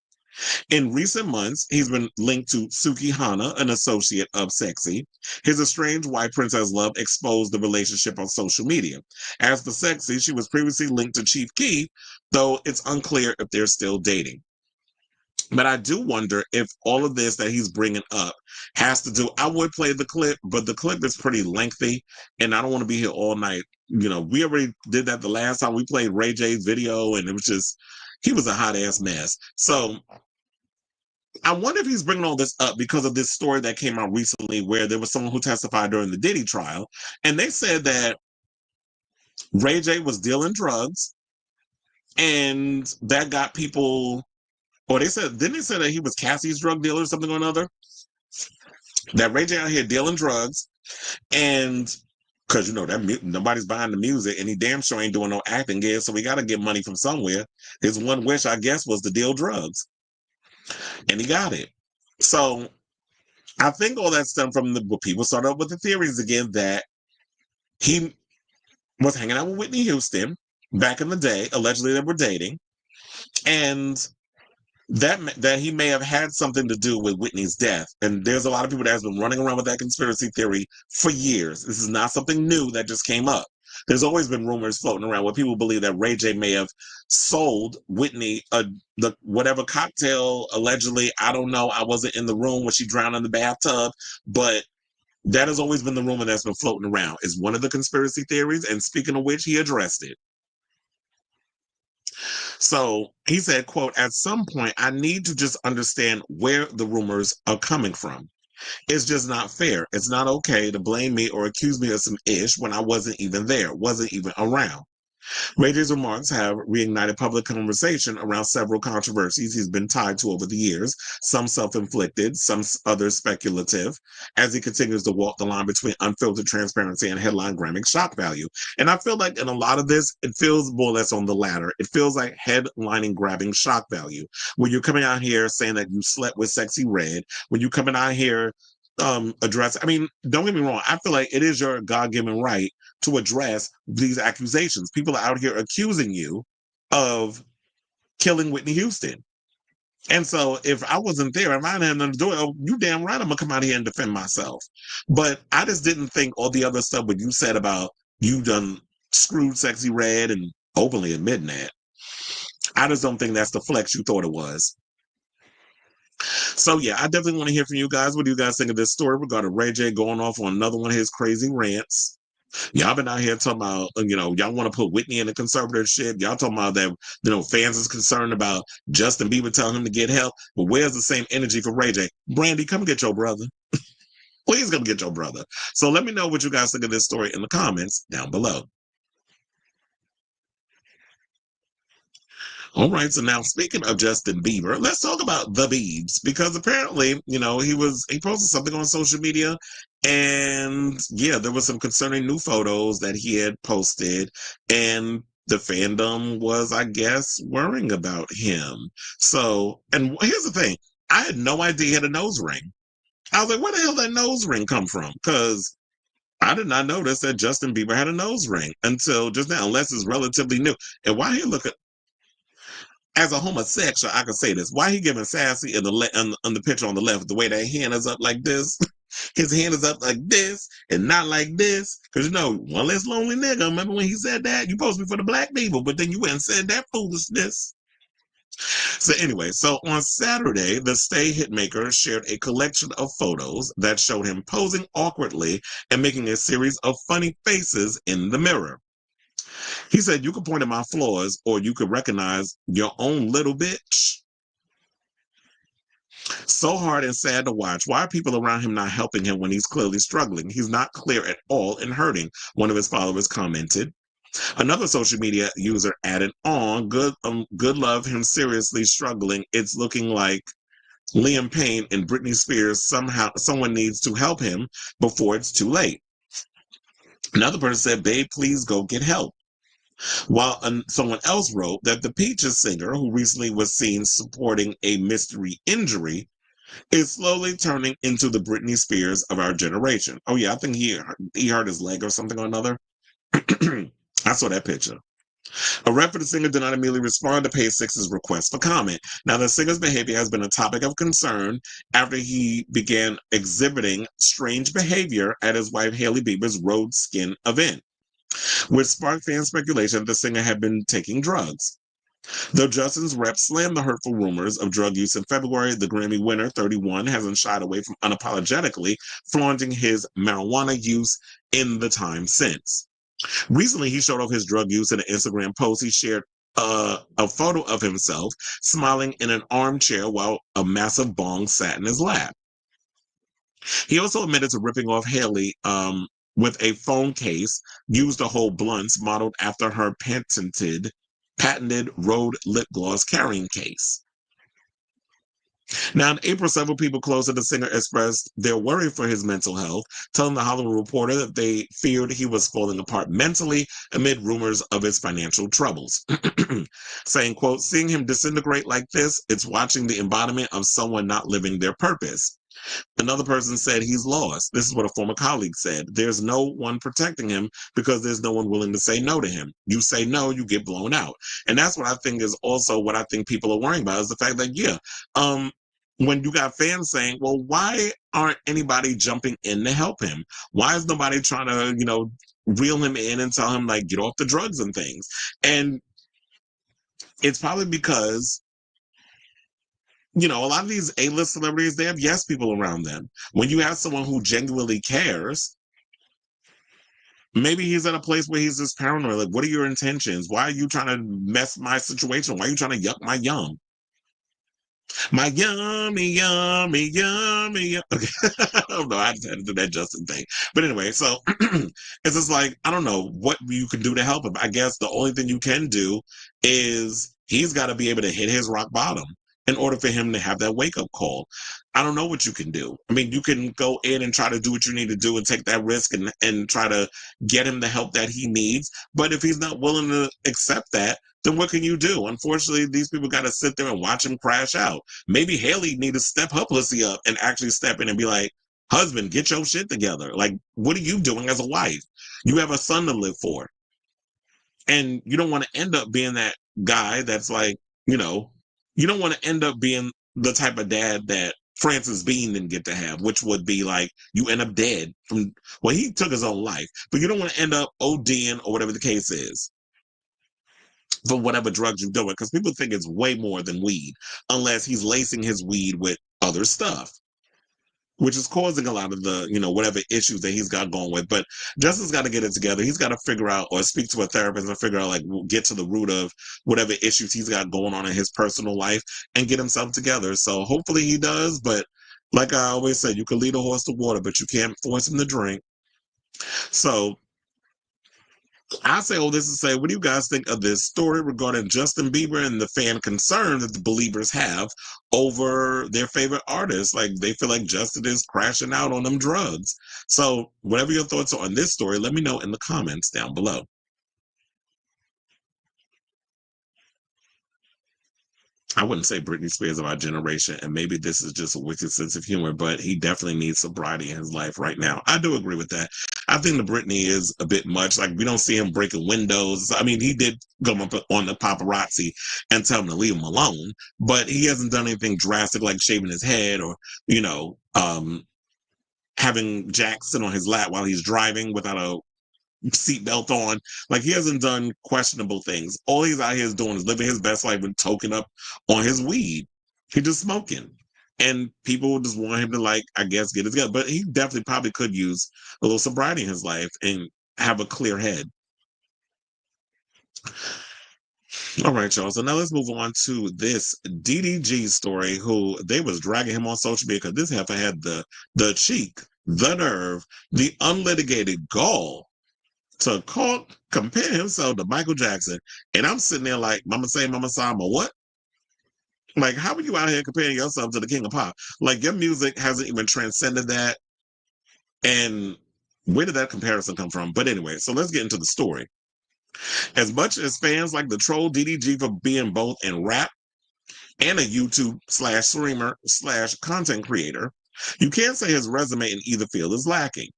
In recent months, he's been linked to Suki Hana, an associate of Sexyy. His estranged wife, Princess Love, exposed the relationship on social media. As for Sexyy, she was previously linked to Chief Keef, though it's unclear if they're still dating. But I do wonder if all of this that he's bringing up has to do. I would play the clip, but the clip is pretty lengthy, and I don't want to be here all night. We already did that the last time we played Ray J's video, and it was just, he was a hot ass mess. So I wonder if he's bringing all this up because of this story that came out recently where there was someone who testified during the Diddy trial, and they said that Ray J was dealing drugs, and that got people. Or didn't they say that he was Cassie's drug dealer or something or another? That Ray J out here dealing drugs, and because that nobody's buying the music, and he damn sure ain't doing no acting gigs, so we got to get money from somewhere. His one wish, I guess, was to deal drugs, and he got it. So I think all that stemmed from people started up with the theories again that he was hanging out with Whitney Houston back in the day. Allegedly, they were dating, and that he may have had something to do with Whitney's death. And there's a lot of people that has been running around with that conspiracy theory for years. This is not something new that just came up. There's always been rumors floating around where people believe that Ray J may have sold Whitney the whatever cocktail, allegedly. I don't know. I wasn't in the room when she drowned in the bathtub, but that has always been the rumor that's been floating around. It's one of the conspiracy theories, and speaking of which, he addressed it. So he said, quote, at some point, I need to just understand where the rumors are coming from. It's just not fair. It's not okay to blame me or accuse me of some ish when I wasn't even there, wasn't even around. Ray J's remarks have reignited public conversation around several controversies he's been tied to over the years, some self-inflicted, some others speculative, as he continues to walk the line between unfiltered transparency and headline grabbing shock value. And I feel like in a lot of this, it feels more or less on the latter. It feels like headlining grabbing shock value. When you're coming out here saying that you slept with Sexyy Red, when you're coming out here I mean, don't get me wrong, I feel like it is your God-given right to address these accusations. People are out here accusing you of killing Whitney Houston. And so if I wasn't there, if I didn't have nothing to do it, oh, you damn right I'm gonna come out here and defend myself. But I just didn't think all the other stuff what you said about you done screwed Sexyy Red and openly admitting that. I just don't think that's the flex you thought it was. So yeah, I definitely want to hear from you guys. What do you guys think of this story regarding Ray J going off on another one of his crazy rants? Y'all been out here talking about, y'all want to put Whitney in the conservatorship. Y'all talking about that, fans is concerned about Justin Bieber telling him to get help. But where's the same energy for Ray J? Brandy, come get your brother. Please come get your brother. So let me know what you guys think of this story in the comments down below. All right, so now speaking of Justin Bieber, let's talk about the Biebs because apparently, he posted something on social media, and yeah, there was some concerning new photos that he had posted, and the fandom was, I guess, worrying about him. So, and here's the thing: I had no idea he had a nose ring. I was like, where the hell did that nose ring come from? Because I did not notice that Justin Bieber had a nose ring until just now, unless it's relatively new. And why he look as a homosexual, I can say this. Why he giving sassy in on the picture on the left, the way that hand is up like this, his hand is up like this and not like this. Because one less lonely nigga. Remember when he said that? You supposed to be for the black people, but then you went and said that foolishness. So anyway, so on Saturday, the Stay Hitmaker shared a collection of photos that showed him posing awkwardly and making a series of funny faces in the mirror. He said, you could point at my flaws or you could recognize your own little bitch. So hard and sad to watch. Why are people around him not helping him when he's clearly struggling? He's not clear at all and hurting, one of his followers commented. Another social media user added on, good love him seriously struggling. It's looking like Liam Payne and Britney Spears, someone needs to help him before it's too late. Another person said, babe, please go get help. While someone else wrote that the Peaches singer, who recently was seen supporting a mystery injury, is slowly turning into the Britney Spears of our generation. Oh yeah, I think he hurt his leg or something or another. I saw that picture. A rep for the singer did not immediately respond to Page Six's request for comment. Now, the singer's behavior has been a topic of concern after he began exhibiting strange behavior at his wife Hailey Bieber's Road Skin event, which sparked fan speculation that the singer had been taking drugs. Though Justin's rep slammed the hurtful rumors of drug use in February, the Grammy winner, 31, hasn't shied away from unapologetically flaunting his marijuana use in the time since. Recently, he showed off his drug use in an Instagram post. He shared a photo of himself smiling in an armchair while a massive bong sat in his lap. He also admitted to ripping off Hailey with a phone case used to hold blunts modeled after her patented Rhode lip gloss carrying case. Now, in April, several people close to the singer expressed their worry for his mental health, telling the Hollywood Reporter that they feared he was falling apart mentally amid rumors of his financial troubles. Saying, quote, seeing him disintegrate like this, it's watching the embodiment of someone not living their purpose. Another person said he's lost. This is what a former colleague said. There's no one protecting him because there's no one willing to say no to him. You say no, you get blown out. And that's what I think is also what I think people are worrying about is the fact that, when you got fans saying, well, why aren't anybody jumping in to help him? Why is nobody trying to, reel him in and tell him, like, get off the drugs and things? And it's probably because a lot of these A-list celebrities, they have yes people around them. When you have someone who genuinely cares, Maybe he's at a place where he's just paranoid. Like, what are your intentions? Why are you trying to mess my situation? Why are you trying to yuck my yum? My yummy, yummy, yummy, yum. Okay. I don't know. I just had to do that Justin thing. But anyway, so it's just like, I don't know what you can do to help him. I guess the only thing you can do is he's got to be able to hit his rock bottom in order for him to have that wake up call. I don't know what you can do. I mean, you can go in and try to do what you need to do and take that risk and try to get him the help that he needs. But if he's not willing to accept that, then what can you do? Unfortunately, these people got to sit there and watch him crash out. Maybe Haley need to step her pussy up and actually step in and be like, husband, get your shit together. Like, what are you doing as a wife? You have a son to live for. And you don't want to end up being that guy that's like, you don't want to end up being the type of dad that Francis Bean didn't get to have, which would be like you end up dead from, well, he took his own life, but you don't want to end up ODing or whatever the case is for whatever drugs you're doing, because people think it's way more than weed, unless he's lacing his weed with other stuff, which is causing a lot of the, whatever issues that he's got going with. But Justin's got to get it together. He's got to figure out or speak to a therapist and figure out, like, get to the root of whatever issues he's got going on in his personal life and get himself together. So hopefully he does. But like I always said, you can lead a horse to water, but you can't force him to drink. So I say all this to say, what do you guys think of this story regarding Justin Bieber and the fan concern that the believers have over their favorite artists? Like, they feel like Justin is crashing out on them drugs. So whatever your thoughts are on this story, let me know in the comments down below. I wouldn't say Britney Spears of our generation, and maybe this is just a wicked sense of humor, but he definitely needs sobriety in his life right now. I do agree with that. I think the Britney is a bit much. Like, we don't see him breaking windows. I mean, he did go up on the paparazzi and tell him to leave him alone, but he hasn't done anything drastic like shaving his head or, having Jack sit on his lap while he's driving without a seatbelt on. Like, he hasn't done questionable things. All he's out here is doing is living his best life and toking up on his weed. He's just smoking. And people just want him to, like, I guess, get it together. But he definitely probably could use a little sobriety in his life and have a clear head. All right, y'all. So now let's move on to this DDG story, who they was dragging him on social media because this heifer had the cheek, the nerve, the unlitigated gall to compare himself to Michael Jackson. And I'm sitting there like, Mama say, Mama Sama, what? Like, how are you out here comparing yourself to the king of pop? Like, your music hasn't even transcended that. And where did that comparison come from? But anyway, so let's get into the story. As much as fans like the troll DDG for being both in rap and a YouTube / streamer / content creator, you can't say his resume in either field is lacking.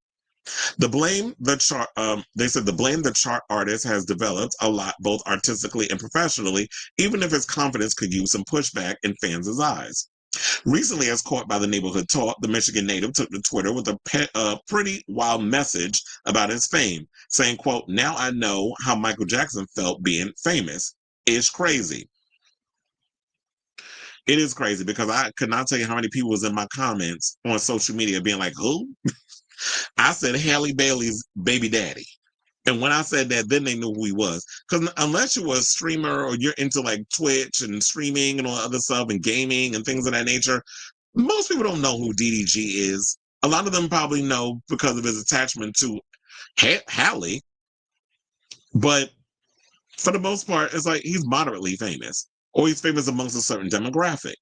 They said the blame the chart artist has developed a lot, both artistically and professionally, even if his confidence could use some pushback in fans' eyes. Recently, as caught by the neighborhood talk, the Michigan native took to Twitter with a pretty wild message about his fame, saying, quote, "Now I know how Michael Jackson felt being famous. It's crazy." It is crazy because I could not tell you how many people was in my comments on social media being like, who? I said Halle Bailey's baby daddy. And when I said that, then they knew who he was. Because unless you were a streamer or you're into like Twitch and streaming and all other stuff and gaming and things of that nature, most people don't know who DDG is. A lot of them probably know because of his attachment to Halle. But for the most part, it's like he's moderately famous or he's famous amongst a certain demographic.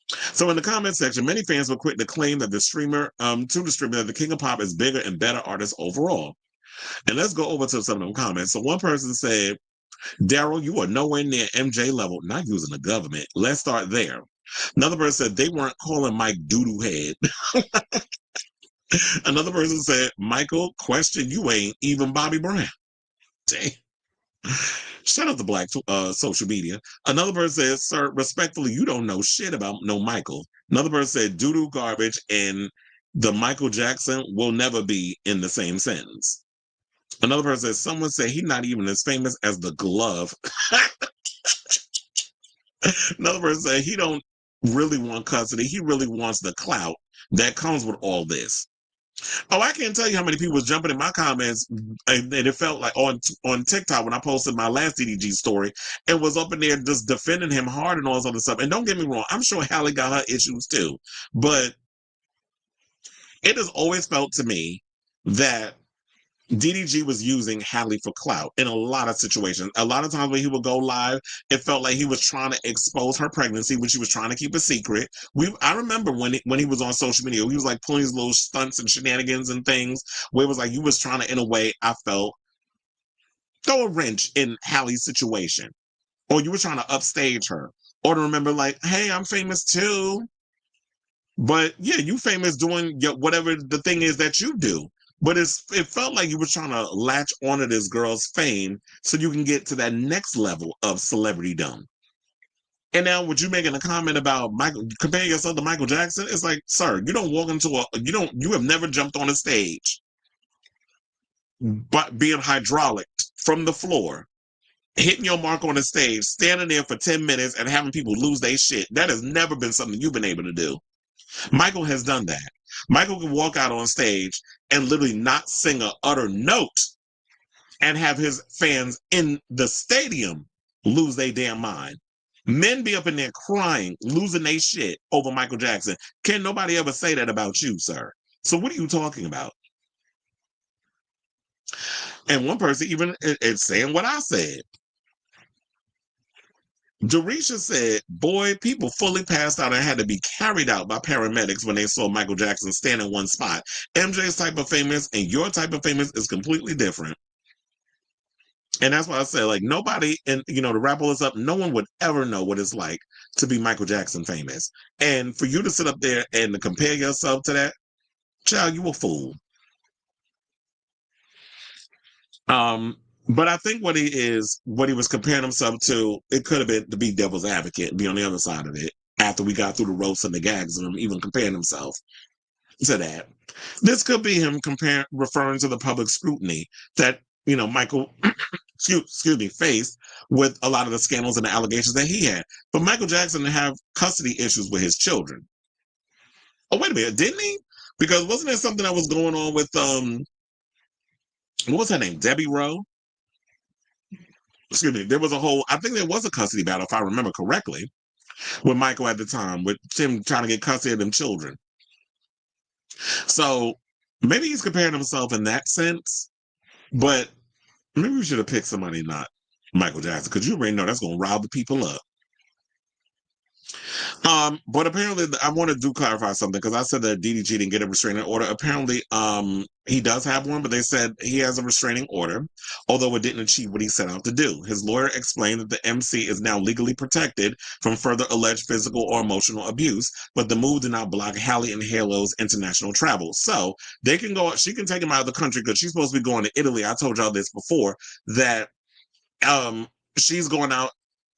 So in the comment section, many fans were quick to claim that the streamer, that the King of Pop is bigger and better artist overall. And let's go over to some of them comments. So one person said, "Daryl, you are nowhere near MJ level, not using the government. Let's start there." Another person said they weren't calling Mike doodoo head. Another person said, "Michael, question, you ain't even Bobby Brown." Dang. Shut up the black social media. Another person says, "Sir, respectfully, you don't know shit about no Michael." Another person said, "Doodoo garbage and the Michael Jackson will never be in the same sentence." Another person says, "Someone said he's not even as famous as the glove." Another person said he don't really want custody. He really wants the clout that comes with all this. Oh, I can't tell you how many people was jumping in my comments, and it felt like on TikTok when I posted my last DDG story, and was up in there just defending him hard and all this other stuff. And don't get me wrong, I'm sure Halle got her issues too, but it has always felt to me that DDG was using Halle for clout in a lot of situations. A lot of times when he would go live, it felt like he was trying to expose her pregnancy, which he was trying to keep a secret. I remember when he was on social media, he was like pulling his little stunts and shenanigans and things where it was like you was trying to, in a way, I felt, throw a wrench in Halle's situation. Or you were trying to upstage her. Or to remember like, hey, I'm famous too. But yeah, you famous doing whatever the thing is that you do. But it felt like you were trying to latch onto this girl's fame so you can get to that next level of celebrity dumb. And now, with you making a comment about comparing yourself to Michael Jackson, it's like, sir, you don't walk into you have never jumped on a stage, but being hydraulic from the floor, hitting your mark on the stage, standing there for 10 minutes and having people lose their shit. That has never been something you've been able to do. Michael has done that. Michael can walk out on stage and literally not sing a utter note and have his fans in the stadium lose their damn mind. Men be up in there crying, losing their shit over Michael Jackson. Can nobody ever say that about you, sir? So what are you talking about? And one person even is saying what I said. Dorisha said, boy, people fully passed out and had to be carried out by paramedics when they saw Michael Jackson stand in one spot. MJ's type of famous and your type of famous is completely different. And that's why I said, like, nobody, and to wrap all this up, no one would ever know what it's like to be Michael Jackson famous. And for you to sit up there and to compare yourself to that, child, you a fool. But I think what he was comparing himself to, it could have been to be devil's advocate and be on the other side of it after we got through the roast and the gags and him even comparing himself to that. This could be him referring to the public scrutiny that, Michael, excuse me, faced with a lot of the scandals and the allegations that he had. But Michael Jackson have custody issues with his children. Oh, wait a minute, didn't he? Because wasn't there something that was going on with, what was her name? Debbie Rowe? Excuse me, there was I think there was a custody battle, if I remember correctly, with Michael at the time, with him trying to get custody of them children. So maybe he's comparing himself in that sense, but maybe we should have picked somebody not Michael Jackson, because you already know that's going to rile the people up. But apparently, I want to clarify something, because I said that DDG didn't get a restraining order. Apparently, he does have one, but they said he has a restraining order, although it didn't achieve what he set out to do. His lawyer explained that the MC is now legally protected from further alleged physical or emotional abuse, but the move did not block Halle and Halo's international travel. So they can go. She can take him out of the country because she's supposed to be going to Italy. I told y'all this before, that she's going out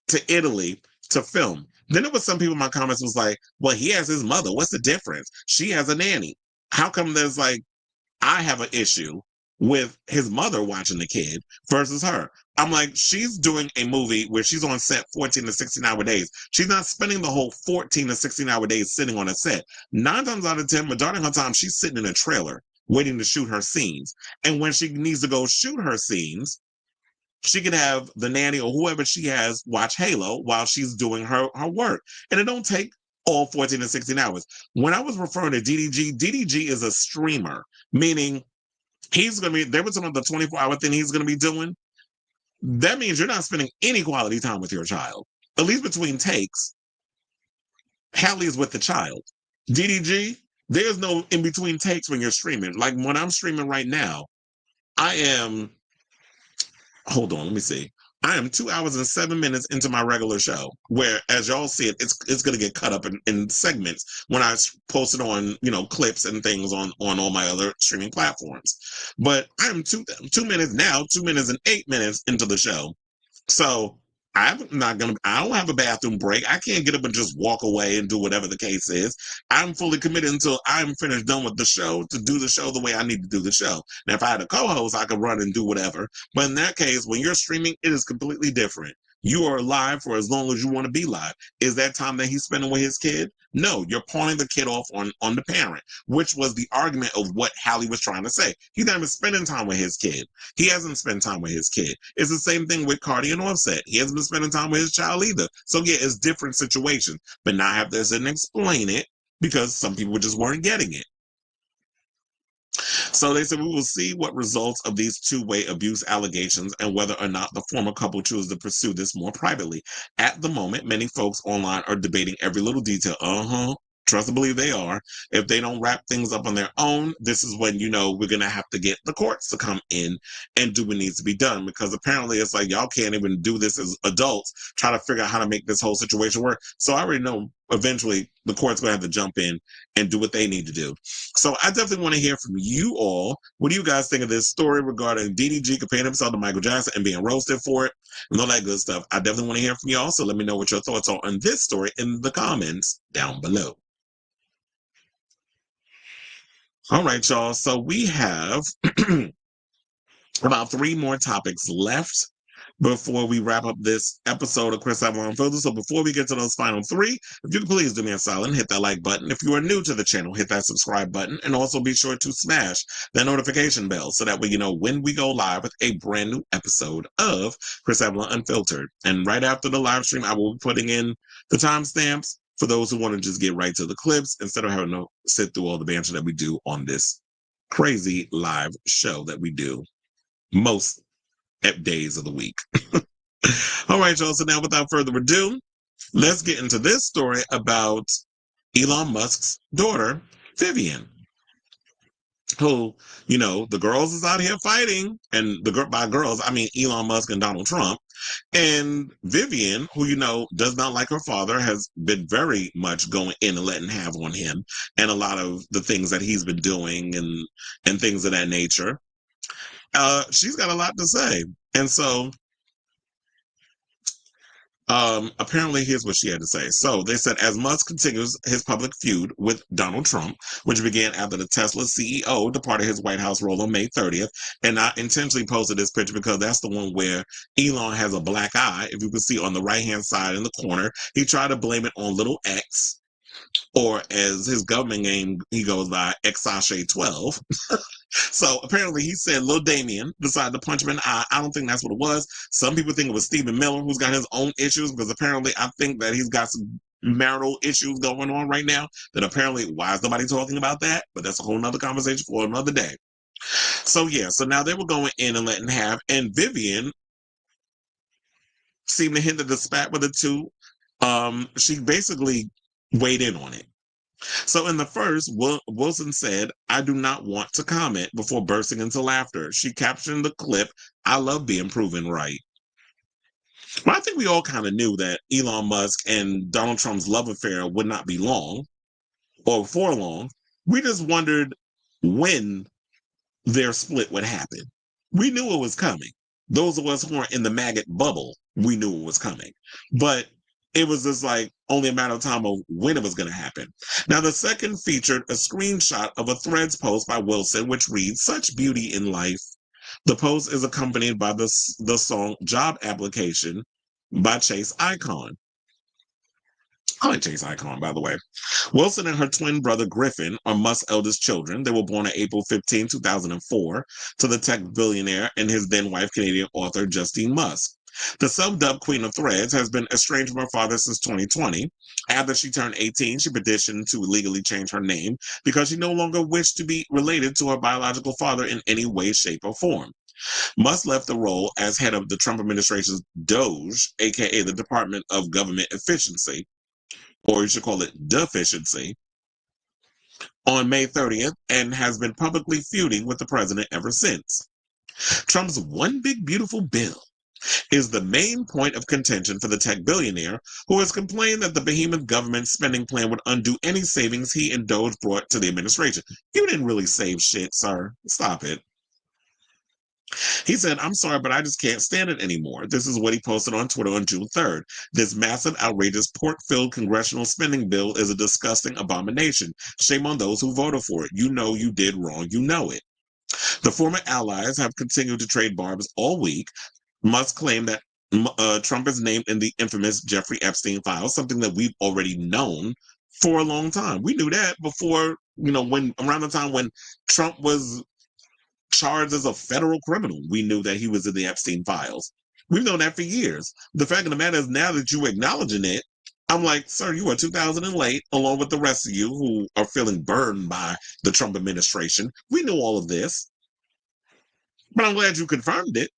to Italy to film. Then there was some people in my comments was like, well, he has his mother. What's the difference? She has a nanny. How come there's like, I have an issue with his mother watching the kid versus her? I'm like, she's doing a movie where she's on set 14 to 16 hour days. She's not spending the whole 14 to 16 hour days sitting on a set. 9 times out of 10, majority of her time, she's sitting in a trailer waiting to shoot her scenes. And when she needs to go shoot her scenes, she can have the nanny or whoever she has watch Halo while she's doing her work. And it don't take all 14 to 16 hours. When I was referring to DDG is a streamer, meaning he's going to be, there was some of the 24-hour thing he's going to be doing. That means you're not spending any quality time with your child. At least between takes, Halle is with the child. DDG, there's no in between takes when you're streaming. Like when I'm streaming right now, hold on, let me see. I am 2 hours and 7 minutes into my regular show, where, as y'all see it, it's going to get cut up in segments when I post it on, clips and things on all my other streaming platforms. But I am 2 minutes now, 2 minutes and 8 minutes into the show. So I don't have a bathroom break. I can't get up and just walk away and do whatever the case is. I'm fully committed until I'm finished done with the show to do the show the way I need to do the show. Now, if I had a co-host, I could run and do whatever. But in that case, when you're streaming, it is completely different. You are alive for as long as you want to be alive. Is that time that he's spending with his kid? No, you're pawning the kid off on the parent, which was the argument of what Halle was trying to say. He's not even spending time with his kid. He hasn't spent time with his kid. It's the same thing with Cardi and Offset. He hasn't been spending time with his child either. So yeah, it's different situations. But now I have to sit and explain it because some people just weren't getting it. So they said we will see what results of these two-way abuse allegations and whether or not the former couple chooses to pursue this more privately. At the moment, many folks online are debating every little detail. Trust and believe they are. If they don't wrap things up on their own, this is when, we're going to have to get the courts to come in and do what needs to be done, because apparently it's like y'all can't even do this as adults, try to figure out how to make this whole situation work. So I already know eventually the court's going to have to jump in and do what they need to do. So I definitely want to hear from you all. What do you guys think of this story regarding DDG comparing himself to Michael Jackson and being roasted for it and all that good stuff? I definitely want to hear from y'all. So let me know what your thoughts are on this story in the comments down below. All right, y'all. So we have about 3 more topics left before we wrap up this episode of Chris Avalon Filter. So before we get to those final 3, if you could please do me a solid, hit that like button. If you are new to the channel, hit that subscribe button, and also be sure to smash that notification bell so that way you know when we go live with a brand new episode of Chris Avalon Unfiltered. And right after the live stream, I will be putting in the timestamps for those who want to just get right to the clips instead of having to sit through all the banter that we do on this crazy live show that we do most days of the week. All right, y'all. So now without further ado, let's get into this story about Elon Musk's daughter, Vivian, who, the girls is out here fighting, and by girls, I mean Elon Musk and Donald Trump. And Vivian, who, does not like her father, has been very much going in and letting have on him and a lot of the things that he's been doing and things of that nature. She's got a lot to say. And so apparently here's what she had to say. So they said, as Musk continues his public feud with Donald Trump, which began after the Tesla CEO departed his White House role on May 30th, and I intentionally posted this picture because that's the one where Elon has a black eye. If you can see on the right-hand side in the corner, he tried to blame it on little X, or as his government name, he goes by Xashe 12. So apparently he said Lil Damien decided to punch him in the eye. I don't think that's what it was. Some people think it was Stephen Miller, who's got his own issues, because apparently I think that he's got some marital issues going on right now that apparently, why is nobody talking about that? But that's a whole nother conversation for another day. So yeah, so now they were going in and letting have, and Vivian seemed to hint that the spat with the two, she basically weighed in on it. So in the first, Wilson said, I do not want to comment before bursting into laughter. She captioned in the clip, I love being proven right. But I think we all kind of knew that Elon Musk and Donald Trump's love affair would not be long or for long. We just wondered when their split would happen. We knew it was coming. Those of us who are in the maggot bubble, we knew it was coming. But it was just like only a matter of time of when it was going to happen. Now, the second featured a screenshot of a Threads post by Wilson, which reads, such beauty in life. The post is accompanied by the song Job Application by Chase Icon. I like Chase Icon, by the way. Wilson and her twin brother Griffin are Musk's eldest children. They were born on April 15, 2004, to the tech billionaire and his then-wife, Canadian author Justine Musk. The self-dubbed Queen of Threads has been estranged from her father since 2020. After she turned 18, she petitioned to legally change her name because she no longer wished to be related to her biological father in any way, shape, or form. Musk left the role as head of the Trump administration's DOGE, aka the Department of Government Efficiency, or you should call it deficiency, on May 30th and has been publicly feuding with the president ever since. Trump's one big beautiful bill is the main point of contention for the tech billionaire, who has complained that the behemoth government spending plan would undo any savings he and Doge brought to the administration. You didn't really save shit, sir. Stop it. He said, I'm sorry, but I just can't stand it anymore. This is what he posted on Twitter on June 3rd. This massive, outrageous, pork-filled congressional spending bill is a disgusting abomination. Shame on those who voted for it. You know you did wrong. You know it. The former allies have continued to trade barbs all week. Musk claimed that Trump is named in the infamous Jeffrey Epstein files, something that we've already known for a long time. We knew that before, when around the time when Trump was charged as a federal criminal, we knew that he was in the Epstein files. We've known that for years. The fact of the matter is, now that you're acknowledging it, I'm like, sir, you are 2000 and late, along with the rest of you who are feeling burned by the Trump administration. We knew all of this, but I'm glad you confirmed it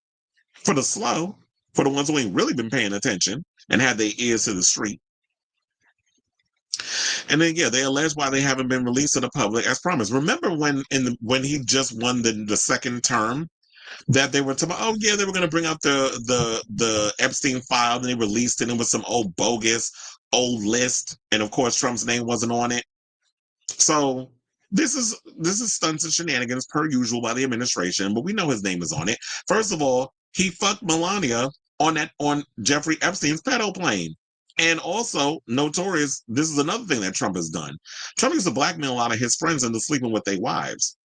for the slow, for the ones who ain't really been paying attention and had their ears to the street. And then, yeah, they allege why they haven't been released to the public as promised. Remember when he just won the second term, that they were talking about, oh yeah, they were going to bring out the Epstein file, and they released it, and it was some old bogus old list, and of course Trump's name wasn't on it. So this is stunts and shenanigans per usual by the administration, but we know his name is on it. First of all, he fucked Melania on Jeffrey Epstein's pedo plane. And also, notorious, this is another thing that Trump has done. Trump used to blackmail a lot of his friends into sleeping with their wives.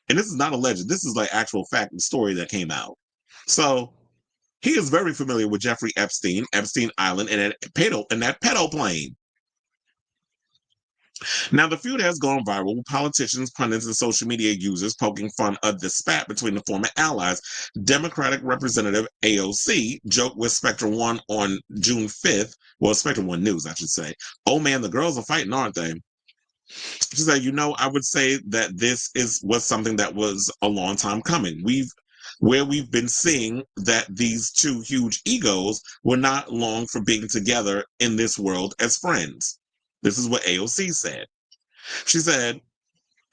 And this is not alleged. This is like actual fact and story that came out. So he is very familiar with Jeffrey Epstein, Epstein Island, and that pedo plane. Now, the feud has gone viral, with politicians, pundits, and social media users poking fun of the spat between the former allies. Democratic Representative AOC joked with Spectrum One on June 5th, well, Spectrum One News, I should say. Oh man, the girls are fighting, aren't they? She said, I would say that this was something that was a long time coming. We've been seeing that these two huge egos were not long for being together in this world as friends. This is what AOC said. She said,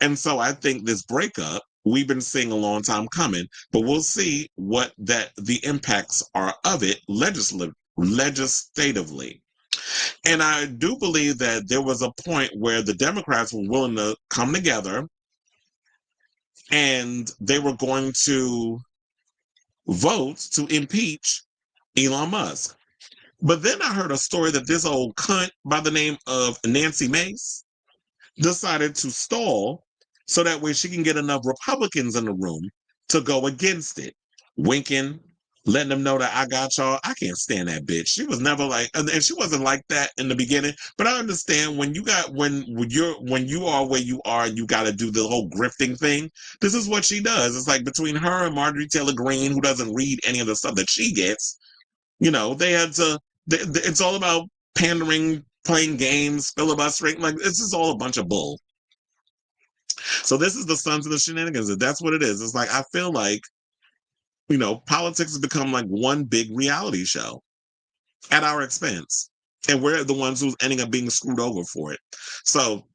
and so I think this breakup, we've been seeing a long time coming, but we'll see what the impacts are of it legislatively. And I do believe that there was a point where the Democrats were willing to come together and they were going to vote to impeach Elon Musk. But then I heard a story that this old cunt by the name of Nancy Mace decided to stall so that way she can get enough Republicans in the room to go against it. Winking, letting them know that I got y'all. I can't stand that bitch. She was never like, and she wasn't like that in the beginning. But I understand when you are where you are and you got to do the whole grifting thing. This is what she does. It's like between her and Marjorie Taylor Greene, who doesn't read any of the stuff that she gets. They had to. It's all about pandering, playing games, filibustering. Like, this is all a bunch of bull. So this is the sons of the shenanigans. That's what it is. It's like, I feel like, politics has become like one big reality show at our expense. And we're the ones who's ending up being screwed over for it. So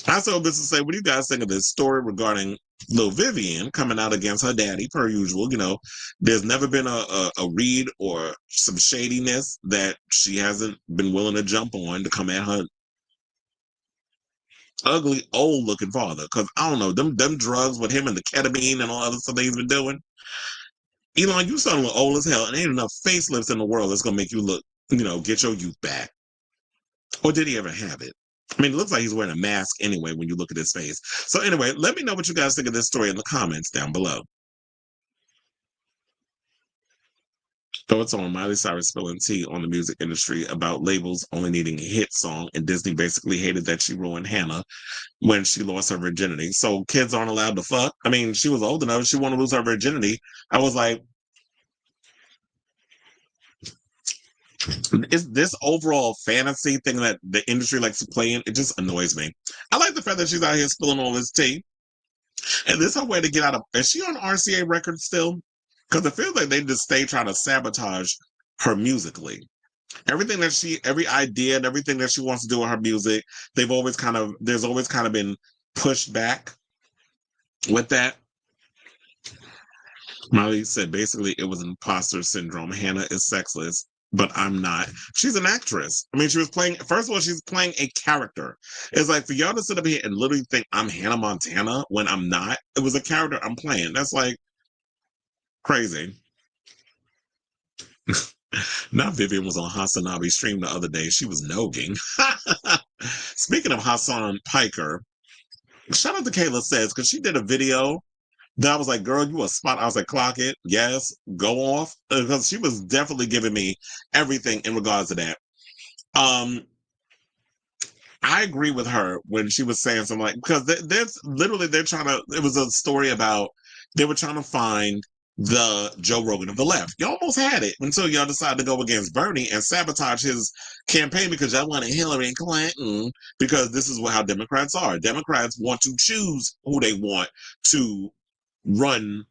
I saw this to say, what do you guys think of this story regarding Lil Vivian coming out against her daddy, per usual? There's never been a read or some shadiness that she hasn't been willing to jump on to come at her ugly, old-looking father. Because, I don't know, them drugs with him and the ketamine and all other stuff that he's been doing. Elon, you sound old as hell, and ain't enough facelifts in the world that's going to make you look, get your youth back. Or did he ever have it? I mean, it looks like he's wearing a mask anyway when you look at his face. So anyway, let me know what you guys think of this story in the comments down below. Thoughts on Miley Cyrus spilling tea on the music industry about labels only needing a hit song, and Disney basically hated that she ruined Hannah when she lost her virginity. So kids aren't allowed to fuck. I mean, she was old enough. She wanted to lose her virginity. I was like, is this overall fantasy thing that the industry likes to play in? It just annoys me. I like the fact that she's out here spilling all this tea. And this is her way to get out of. Is she on RCA Records still? Because it feels like they just stay trying to sabotage her musically. Every idea and everything that she wants to do with her music, there's always kind of been pushed back with that. Molly said basically it was imposter syndrome. Hannah is sexless, but I'm not. She's an actress. I mean, first of all, she's playing a character. It's like for y'all to sit up here and literally think I'm Hannah Montana when I'm not. It was a character I'm playing. That's like crazy. Now Vivian was on Hasanabi's stream the other day. She was nogging. Speaking of Hassan Piker, shout out to Kayla Says, because she did a video Then I was like, girl, you a spot. I was like, clock it. Yes, go off. Because she was definitely giving me everything in regards to that. Um, I agree with her when she was saying something like, because there's literally, they're trying to, it was a story about, they were trying to find the Joe Rogan of the left. You almost had it until y'all decided to go against Bernie and sabotage his campaign because y'all wanted Hillary Clinton, because this is how Democrats are. Democrats want to choose who they want to run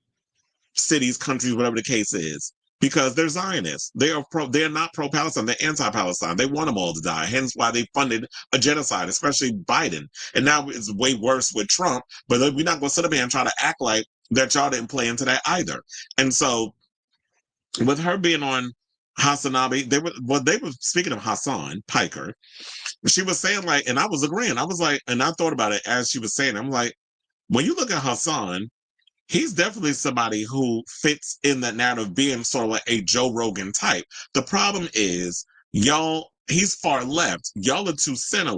cities, countries, whatever the case is, because they're Zionists. They're not pro-Palestine. They're anti-Palestine. They want them all to die. Hence why they funded a genocide, especially Biden. And now it's way worse with Trump. But we're not going to sit up here and try to act like that y'all didn't play into that either. And so, with her being on Hassanabi, they were speaking of Hassan Piker. She was saying like, and I was agreeing. I was like, and I thought about it as she was saying. I'm like, when you look at Hassan, he's definitely somebody who fits in that narrative being sort of like a Joe Rogan type. The problem is, y'all, he's far left. Y'all are too center.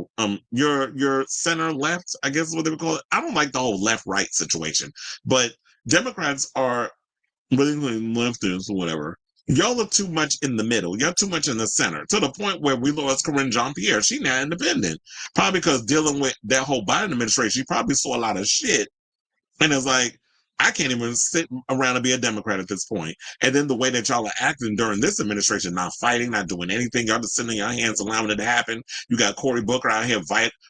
You're center left, I guess is what they would call it. I don't like the whole left right situation, but Democrats are really leftists or whatever. Y'all are too much in the middle. You're too much in the center, to the point where we lost Corinne Jean-Pierre. She's now independent. Probably because dealing with that whole Biden administration, she probably saw a lot of shit. And it's like, I can't even sit around and be a Democrat at this point. And then the way that y'all are acting during this administration, not fighting, not doing anything, y'all just sitting in your hands, allowing it to happen. You got Cory Booker out here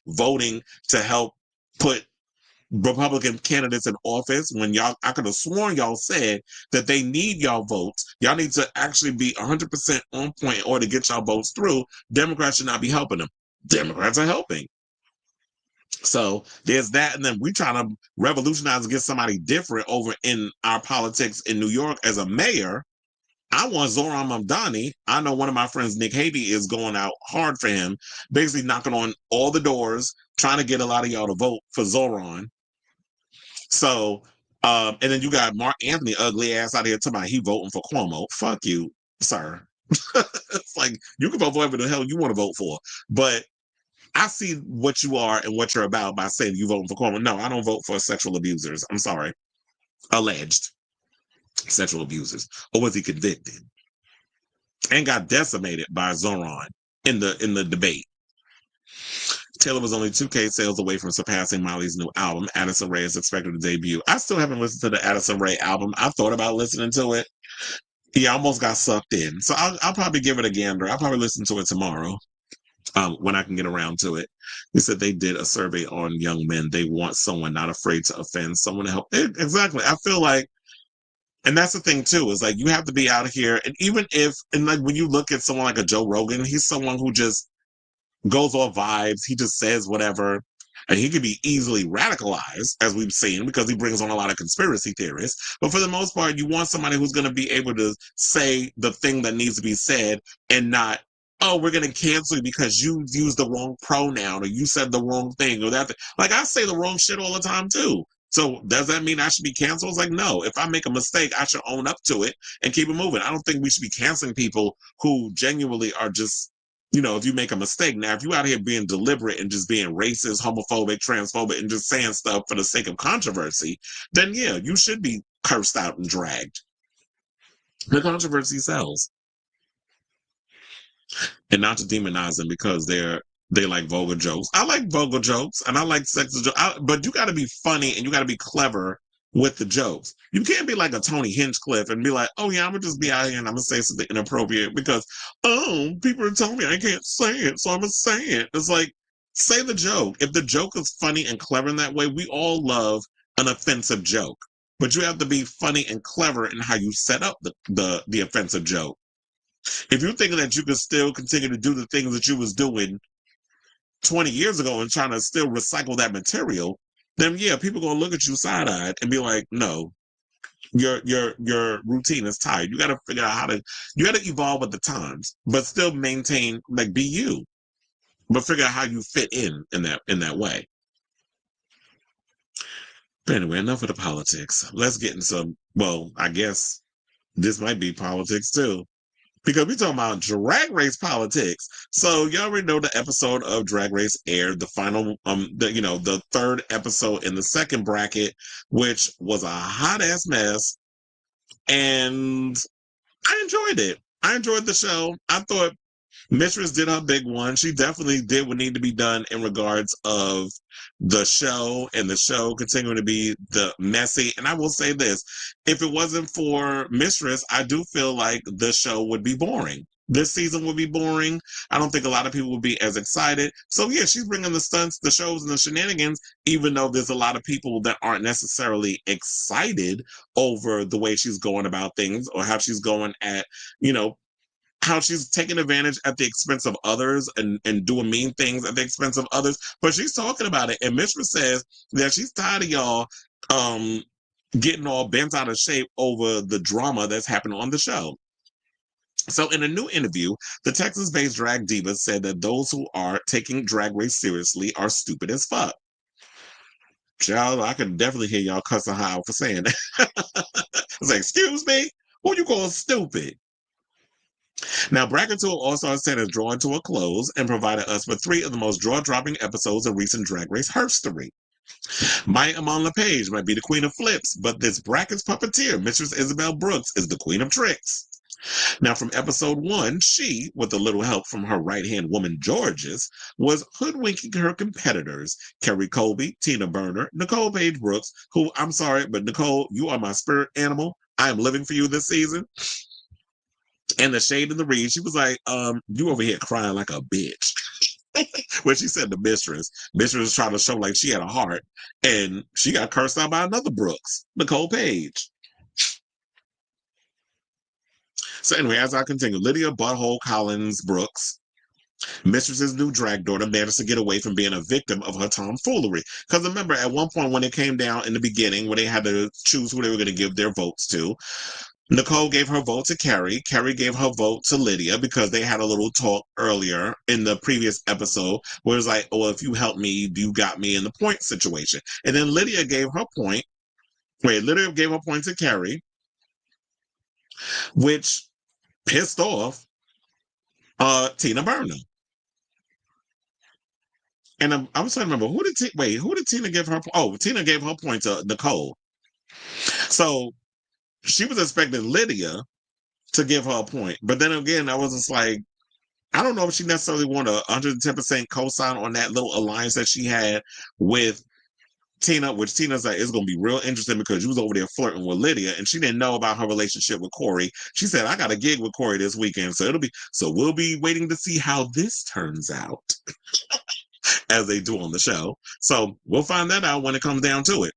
voting to help put Republican candidates in office when y'all, I could have sworn y'all said that they need y'all votes. Y'all need to actually be 100% on point in order to get y'all votes through. Democrats should not be helping them. Democrats are helping. So there's that, and then we trying to revolutionize and get somebody different over in our politics in New York as a mayor. I want Zoran Mamdani. I know one of my friends, Nick Havey, is going out hard for him, basically knocking on all the doors, trying to get a lot of y'all to vote for Zoran. So, and then you got Mark Anthony, ugly ass out here talking about he voting for Cuomo. Fuck you, sir. It's like, you can vote for whatever the hell you want to vote for, but I see what you are and what you're about by saying you voting for Cuomo. No, I don't vote for sexual abusers. I'm sorry. Alleged sexual abusers. Or was he convicted? And got decimated by Zoran in the debate. Taylor was only 2K sales away from surpassing Miley's new album. Addison Rae is expected to debut. I still haven't listened to the Addison Rae album. I thought about listening to it. He almost got sucked in. So I'll probably give it a gander. I'll probably listen to it tomorrow. When I can get around to it. He said they did a survey on young men. They want someone not afraid to offend, someone to help. Exactly. I feel like, and that's the thing too, is like you have to be out here. And even if, and like when you look at someone like a Joe Rogan, he's someone who just goes off vibes. He just says whatever. And he can be easily radicalized, as we've seen, because he brings on a lot of conspiracy theorists. But for the most part, you want somebody who's going to be able to say the thing that needs to be said and not, oh, we're going to cancel you because you used the wrong pronoun or you said the wrong thing or that. Like, I say the wrong shit all the time, too. So does that mean I should be canceled? It's like, no. If I make a mistake, I should own up to it and keep it moving. I don't think we should be canceling people who genuinely are just, if you make a mistake. Now, if you out here being deliberate and just being racist, homophobic, transphobic, and just saying stuff for the sake of controversy, then yeah, you should be cursed out and dragged. The controversy sells. And not to demonize them because they like vulgar jokes. I like vulgar jokes and I like sexist jokes, but you got to be funny and you got to be clever with the jokes. You can't be like a Tony Hinchcliffe and be like, oh yeah, I'm gonna just be out here and I'm gonna say something inappropriate because, oh, people are telling me I can't say it, so I'm gonna say it. It's like, say the joke. If the joke is funny and clever in that way, we all love an offensive joke. But you have to be funny and clever in how you set up the offensive joke. If you're thinking that you can still continue to do the things that you was doing 20 years ago and trying to still recycle that material, then yeah, people gonna look at you side-eyed and be like, no, your routine is tired. You gotta figure out you gotta evolve with the times, but still maintain, like, be you. But figure out how you fit in that way. But anyway, enough of the politics. Let's get into some, well, I guess this might be politics too. because we talking about Drag Race politics. So you already know the episode of Drag Race aired, the final, the third episode in the second bracket, which was a hot ass mess, and I enjoyed it. I enjoyed the show. I thought Mistress did her big one. She definitely did what needed to be done in regards of the show and the show continuing to be the messy. And I will say this, if it wasn't for Mistress, I do feel like the show would be boring. This season would be boring. I don't think a lot of people would be as excited. So yeah, she's bringing the stunts, the shows, and the shenanigans, even though there's a lot of people that aren't necessarily excited over the way she's going about things or how she's going at, you know, how she's taking advantage at the expense of others and doing mean things at the expense of others. But she's talking about it. And Mistress says that she's tired of y'all getting all bent out of shape over the drama that's happening on the show. So in a new interview, the Texas-based drag diva said that those who are taking Drag Race seriously are stupid as fuck. Child, I can definitely hear y'all cussing her out for saying that. I was like, excuse me? Who you call stupid? Now, Bracket Tour All-Star 10 is drawing to a close and provided us with 3 of the most jaw-dropping episodes in recent Drag Race history. Maya Amon LePage might be the queen of flips, but this bracket's puppeteer, Mistress Isabel Brooks, is the queen of tricks. Now, from episode 1, she, with a little help from her right-hand woman, Georges, was hoodwinking her competitors, Kerry Colby, Tina Burner, Nicole Page Brooks, who, I'm sorry, but Nicole, you are my spirit animal. I am living for you this season. And the shade and the read, she was like, you over here crying like a bitch. When she said the Mistress was trying to show like she had a heart, and she got cursed out by another Brooks, Nicole Page. So anyway, as I continue, Lydia Butthole Collins Brooks, Mistress's new drag daughter, managed to get away from being a victim of her tomfoolery. Because remember, at one point when it came down in the beginning, when they had to choose who they were going to give their votes to, Nicole gave her vote to Carey. Carey gave her vote to Lydia because they had a little talk earlier in the previous episode where it was like, oh, if you help me, you got me in the point situation. And then Lydia gave her point. Lydia gave her point to Carey, which pissed off Tina Burner. And I was trying to remember, who did Tina give her? Oh, Tina gave her point to Nicole. So she was expecting Lydia to give her a point. But then again, I was just like, I don't know if she necessarily wanted a 110% cosign on that little alliance that she had with Tina, which Tina's like, it's going to be real interesting because you was over there flirting with Lydia and she didn't know about her relationship with Corey. She said, I got a gig with Corey this weekend. So we'll be waiting to see how this turns out as they do on the show. So we'll find that out when it comes down to it.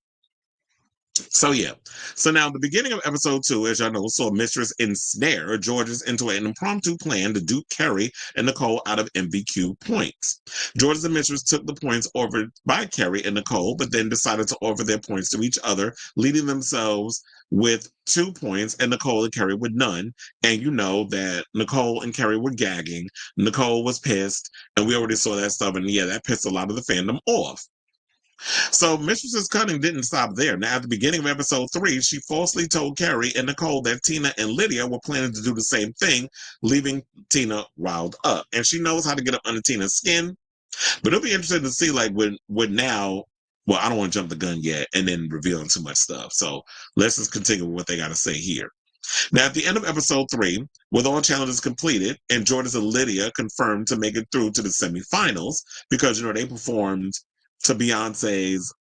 So yeah. So now the beginning of episode 2, as y'all know, saw Mistress ensnare Georges into an impromptu plan to dupe Carey and Nicole out of MVQ points. Georges and Mistress took the points offered by Carey and Nicole, but then decided to offer their points to each other, leading themselves with 2 points and Nicole and Carey with none. And you know that Nicole and Carey were gagging. Nicole was pissed, and we already saw that stuff, and yeah, that pissed a lot of the fandom off. So Mistress's cunning didn't stop there. Now, at the beginning of episode 3, she falsely told Carey and Nicole that Tina and Lydia were planning to do the same thing, leaving Tina riled up. And she knows how to get up under Tina's skin. But it'll be interesting to see, like, when now, well, I don't want to jump the gun yet and then revealing too much stuff. So let's just continue with what they got to say here. Now, at the end of episode 3, with all challenges completed and Georges and Lydia confirmed to make it through to the semifinals, because, you know, they performed to Beyonce's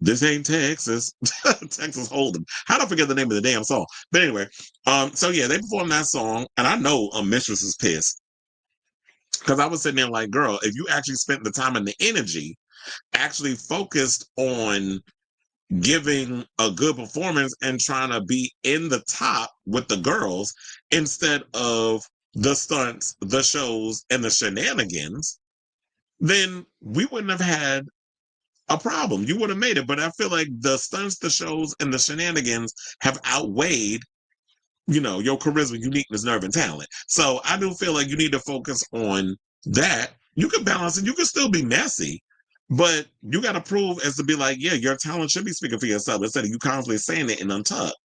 This Ain't Texas. Texas Hold'em. How do I forget the name of the damn song? But anyway, so yeah, they performed that song, and I know Mistress is pissed. Because I was sitting there like, girl, if you actually spent the time and the energy actually focused on giving a good performance and trying to be in the top with the girls instead of the stunts, the shows, and the shenanigans, then we wouldn't have had a problem. You would have made it. But I feel like the stunts, the shows, and the shenanigans have outweighed, you know, your charisma, uniqueness, nerve, and talent. So I do feel like you need to focus on that. You can balance it. You can still be messy, but you got to prove as to be like, yeah, your talent should be speaking for yourself instead of you constantly saying it in Untucked.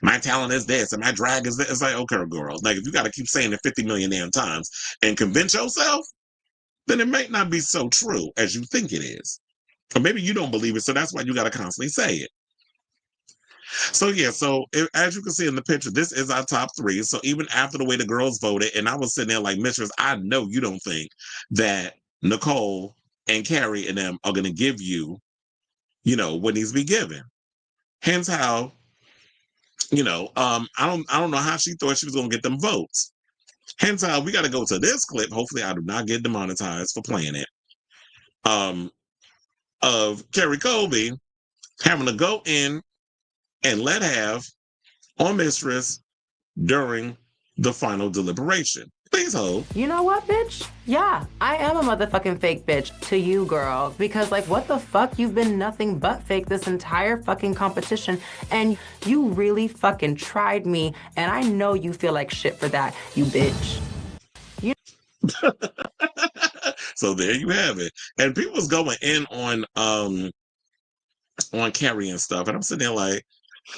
My talent is this and my drag is this. It's like, okay, girl, like if you got to keep saying it 50 million damn times and convince yourself, then it might not be so true as you think it is. Or maybe you don't believe it, so that's why you got to constantly say it. So yeah, as you can see in the picture, this is our top three. So even after the way the girls voted, and I was sitting there like, Mistress, I know you don't think that Nicole and Carey and them are gonna give you, what needs to be given. Hence how, I don't know how she thought she was gonna get them votes. Hence how we gotta go to this clip. Hopefully I do not get demonetized for playing it. Of Carey Colby having to go in and let have on Mistress during the final deliberation. Please hold. You know what, bitch? Yeah, I am a motherfucking fake bitch to you, girl. Because, like, what the fuck? You've been nothing but fake this entire fucking competition. And you really fucking tried me. And I know you feel like shit for that, you bitch. So there you have it. And people was going in on Carey and stuff. And I'm sitting there like,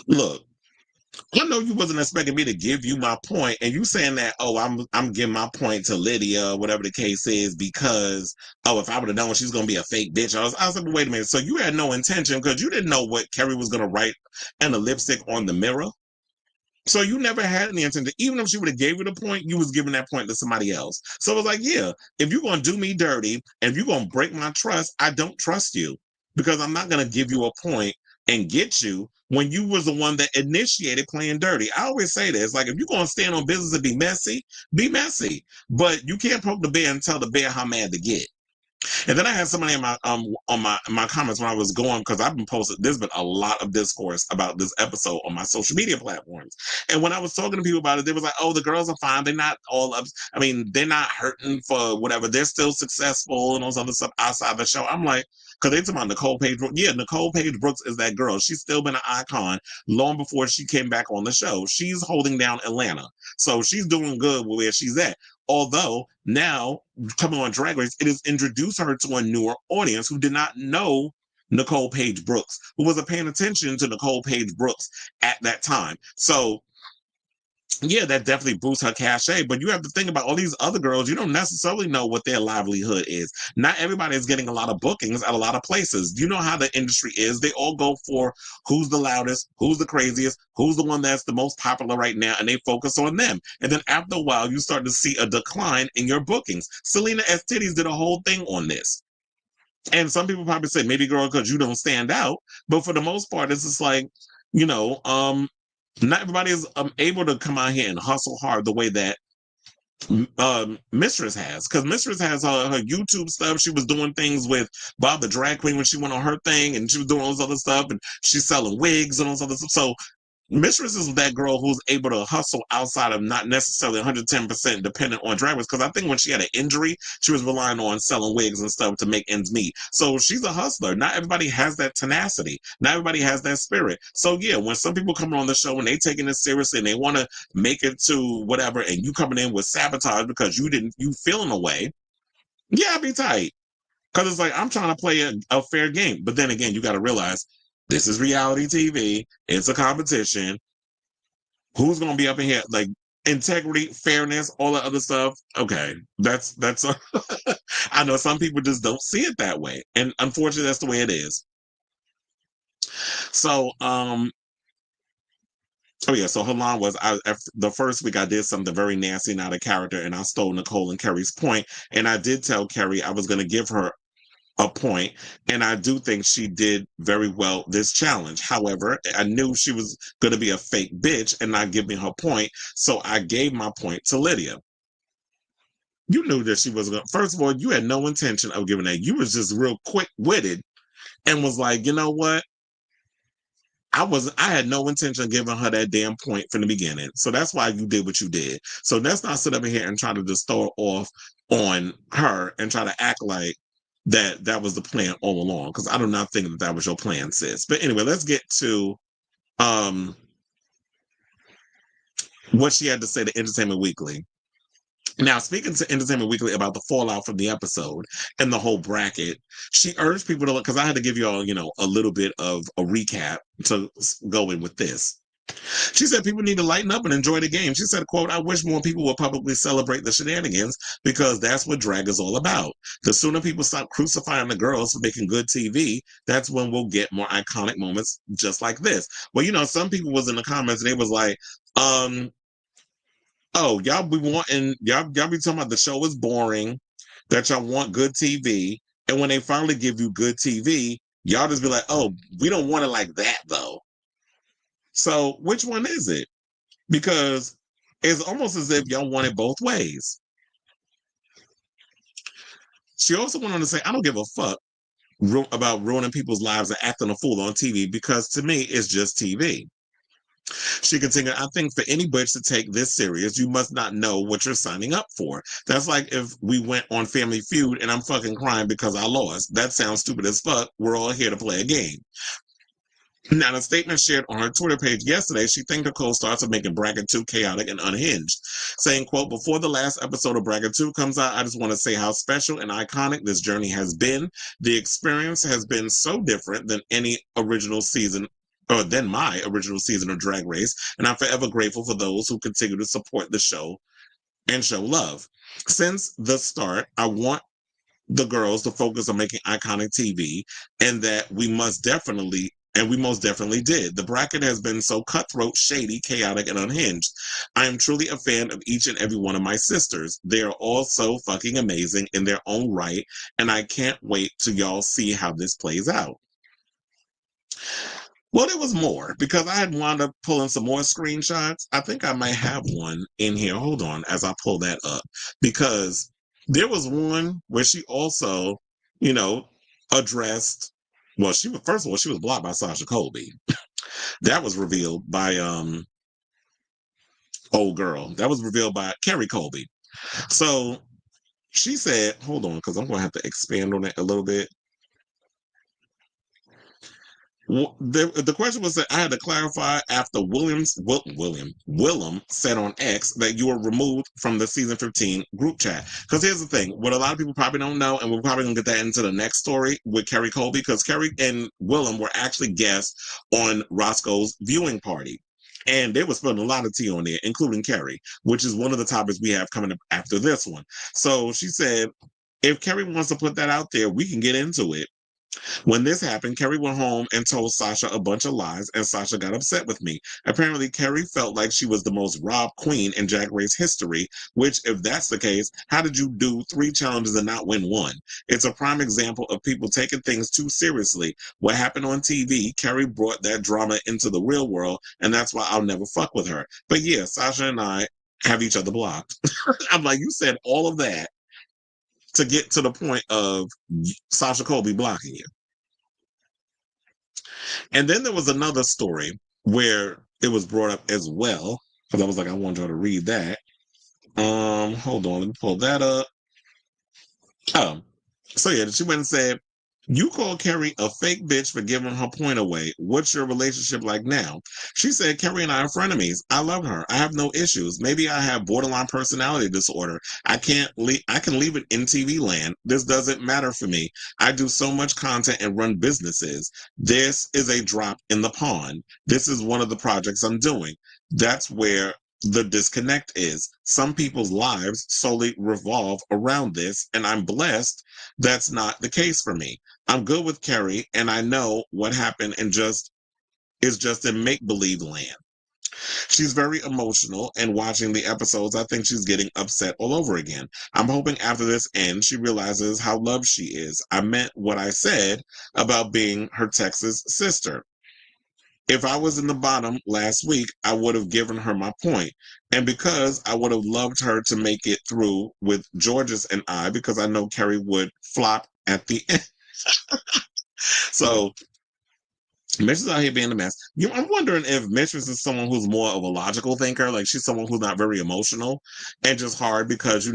look, I know you wasn't expecting me to give you my point, and you saying that, oh, I'm giving my point to Lydia, whatever the case is, because if I would have known she's gonna be a fake bitch, I was like, wait a minute, so you had no intention because you didn't know what Carey was gonna write in the lipstick on the mirror. So you never had any intention. Even if she would have gave you the point, you was giving that point to somebody else. So it was like, yeah, if you're gonna do me dirty and if you're gonna break my trust, I don't trust you because I'm not gonna give you a point and get you when you was the one that initiated playing dirty. I always say this, like if you're gonna stand on business and be messy, but you can't poke the bear and tell the bear how mad to get. And then I had somebody in my on my comments when I was going, because I've been posting, there's been a lot of discourse about this episode on my social media platforms. And when I was talking to people about it, they was like, oh, the girls are fine. They're not all up. I mean, they're not hurting for whatever. They're still successful and all this other stuff outside the show. I'm like, because they talking about Nicole Page Brooks. Yeah, Nicole Page Brooks is that girl. She's still been an icon long before she came back on the show. She's holding down Atlanta. So she's doing good with where she's at. Although now coming on Drag Race, it has introduced her to a newer audience who did not know Nicole Page Brooks, who wasn't paying attention to Nicole Page Brooks at that time. So yeah, that definitely boosts her cachet. But you have to think about all these other girls. You don't necessarily know what their livelihood is. Not everybody is getting a lot of bookings at a lot of places. You know how the industry is. They all go for who's the loudest, who's the craziest, who's the one that's the most popular right now, and they focus on them. And then after a while, you start to see a decline in your bookings. Selena S. Titties did a whole thing on this. And some people probably say, maybe girl, because you don't stand out. But for the most part, it's just like, not everybody is able to come out here and hustle hard the way that Mistress has, because Mistress has her YouTube stuff. She was doing things with Bob the Drag Queen when she went on her thing, and she was doing all this other stuff, and she's selling wigs and all this other stuff. So Mistress is that girl who's able to hustle outside of not necessarily 110% dependent on Drag Race. Because I think when she had an injury, she was relying on selling wigs and stuff to make ends meet. So she's a hustler. Not everybody has that tenacity. Not everybody has that spirit. So yeah, when some people come on the show and they taking it seriously and they want to make it to whatever, and you coming in with sabotage because you feeling away, yeah, I'd be tight. Because it's like, I'm trying to play a fair game. But then again, you got to realize, this is reality TV. It's a competition. Who's gonna be up in here? Like integrity, fairness, all that other stuff. Okay, that's. I know some people just don't see it that way, and unfortunately, that's the way it is. So, oh yeah, so Halan was the first week I did something very nasty and out of character, and I stole Nicole and Carey's point, and I did tell Carey I was going to give her a point, and I do think she did very well this challenge. However, I knew she was going to be a fake bitch and not give me her point, so I gave my point to Lydia. You knew that she was going to, first of all, you had no intention of giving that. You was just real quick-witted and was like, you know what? I had no intention of giving her that damn point from the beginning. So that's why you did what you did. So let's not sit up here and try to just throw it off on her and try to act like that was the plan all along, because I do not think that was your plan, sis. But anyway, let's get to what she had to say to Entertainment Weekly. Now, speaking to Entertainment Weekly about the fallout from the episode and the whole bracket, she urged people to look, because I had to give you all, a little bit of a recap to go in with this. She said people need to lighten up and enjoy the game. She said, quote, I wish more people would publicly celebrate the shenanigans because that's what drag is all about. The sooner people stop crucifying the girls for making good TV, that's when we'll get more iconic moments just like this. Well, you know, some people was in the comments and they was like, oh, y'all be wanting, y'all be talking about the show is boring, that y'all want good TV. And when they finally give you good TV, y'all just be like, oh, we don't want it like that though. So which one is it? Because it's almost as if y'all want it both ways. She also went on to say, I don't give a fuck about ruining people's lives and acting a fool on TV because to me, it's just TV. She continued, I think for any bitch to take this serious, you must not know what you're signing up for. That's like if we went on Family Feud and I'm fucking crying because I lost. That sounds stupid as fuck. We're all here to play a game. Now, in a statement shared on her Twitter page yesterday, she thanked her co-stars for making Bracket 2 chaotic and unhinged, saying, quote, before the last episode of Bracket 2 comes out, I just want to say how special and iconic this journey has been. The experience has been so different than any original season or than my original season of Drag Race, and I'm forever grateful for those who continue to support the show and show love. Since the start, I want the girls to focus on making iconic TV, and that we most definitely did. The bracket has been so cutthroat, shady, chaotic, and unhinged. I am truly a fan of each and every one of my sisters. They are all so fucking amazing in their own right, and I can't wait till y'all see how this plays out. Well, there was more because I had wound up pulling some more screenshots. I think I might have one in here. Hold on as I pull that up because there was one where she also, you know, addressed. Well, she was first of all she was blocked by Sasha Colby. That was revealed by old girl. That was revealed by Carey Colby. So she said, hold on, because I'm gonna have to expand on it a little bit. The question was that I had to clarify after Willem said on X that you were removed from the season 15 group chat. Because here's the thing, what a lot of people probably don't know, and we're probably gonna get that into the next story with Carey Colby, because Carey and Willem were actually guests on Roscoe's viewing party. And they were spilling a lot of tea on there, including Carey, which is one of the topics we have coming up after this one. So she said, if Carey wants to put that out there, we can get into it. When this happened, Carey went home and told Sasha a bunch of lies, and Sasha got upset with me. Apparently, Carey felt like she was the most robbed queen in Drag Race history, which, if that's the case, how did you do 3 challenges and not win 1? It's a prime example of people taking things too seriously. What happened on TV, Carey brought that drama into the real world, and that's why I'll never fuck with her. But yeah, Sasha and I have each other blocked. I'm like, you said all of that to get to the point of Sasha Colby blocking you. And then there was another story where it was brought up as well, because I was like, I want y'all to read that. Hold on, let me pull that up. So yeah, she went and said, you called Carey a fake bitch for giving her point away. What's your relationship like now? She said, Carey and I are frenemies. I love her. I have no issues. Maybe I have borderline personality disorder. I can leave it in TV land. This doesn't matter for me. I do so much content and run businesses. This is a drop in the pond. This is one of the projects I'm doing. That's where the disconnect is. Some people's lives solely revolve around this, and I'm blessed that's not the case for me. I'm good with Carey, and I know what happened and is just in make-believe land. She's very emotional, and watching the episodes, I think she's getting upset all over again. I'm hoping after this ends, she realizes how loved she is. I meant what I said about being her Texas sister. If I was in the bottom last week, I would have given her my point. And because I would have loved her to make it through with Georges and I, because I know Carey would flop at the end. So Mistress out here being a mess. I'm wondering if Mistress is someone who's more of a logical thinker, like she's someone who's not very emotional and just hard because,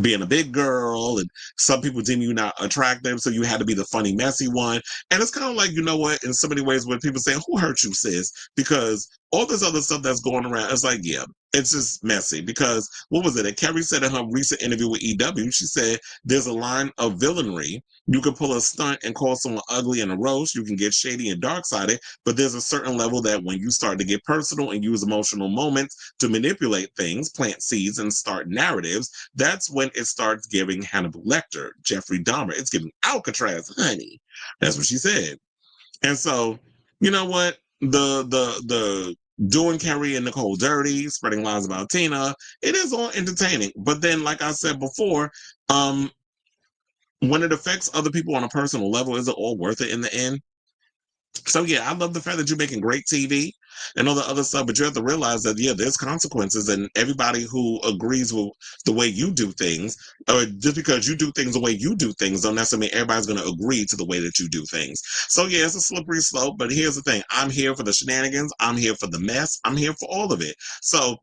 being a big girl and some people deem you not attractive, so you had to be the funny, messy one. And it's kind of like, you know what, in so many ways when people say, who hurt you, sis? Because all this other stuff that's going around, it's like, yeah, it's just messy because what was it that Carey said in her recent interview with EW? She said there's a line of villainry. You can pull a stunt and call someone ugly in a roast. You can get shady and dark-sided, but there's a certain level that when you start to get personal and use emotional moments to manipulate things, plant seeds, and start narratives, that's when it starts giving Hannibal Lecter, Jeffrey Dahmer. It's giving Alcatraz, honey. That's what she said. And so, you know what? The doing Carey and Nicole dirty, spreading lies about Tina, it is all entertaining. But then, like I said before, when it affects other people on a personal level, is it all worth it in the end? So yeah, I love the fact that you're making great TV and all the other stuff, but you have to realize that yeah, there's consequences, and everybody who agrees with the way you do things, or just because you do things the way you do things, don't necessarily mean everybody's going to agree to the way that you do things. So yeah, it's a slippery slope, but here's the thing: I'm here for the shenanigans, I'm here for the mess, I'm here for all of it. So.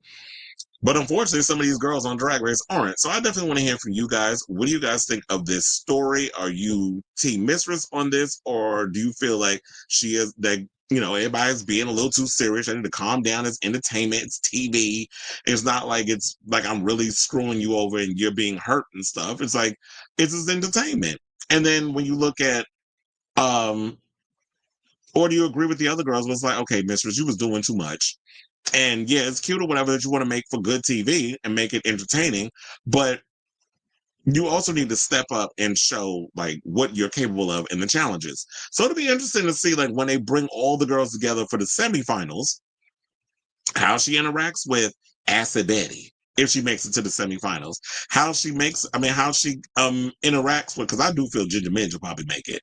But unfortunately, some of these girls on Drag Race aren't. So I definitely want to hear from you guys. What do you guys think of this story? Are you Team Mistress on this? Or do you feel like she is that, everybody's being a little too serious? I need to calm down. It's entertainment. It's TV. It's not like it's like I'm really screwing you over and you're being hurt and stuff. It's like, it's just entertainment. And then when you look at, or do you agree with the other girls? It's like, okay, Mistress, you was doing too much. And yeah, it's cute or whatever that you want to make for good TV and make it entertaining, but you also need to step up and show like what you're capable of in the challenges. So it'll be interesting to see like when they bring all the girls together for the semifinals, how she interacts with Acid Betty if she makes it to the semifinals. How she interacts with, because I do feel Ginger Minj will probably make it.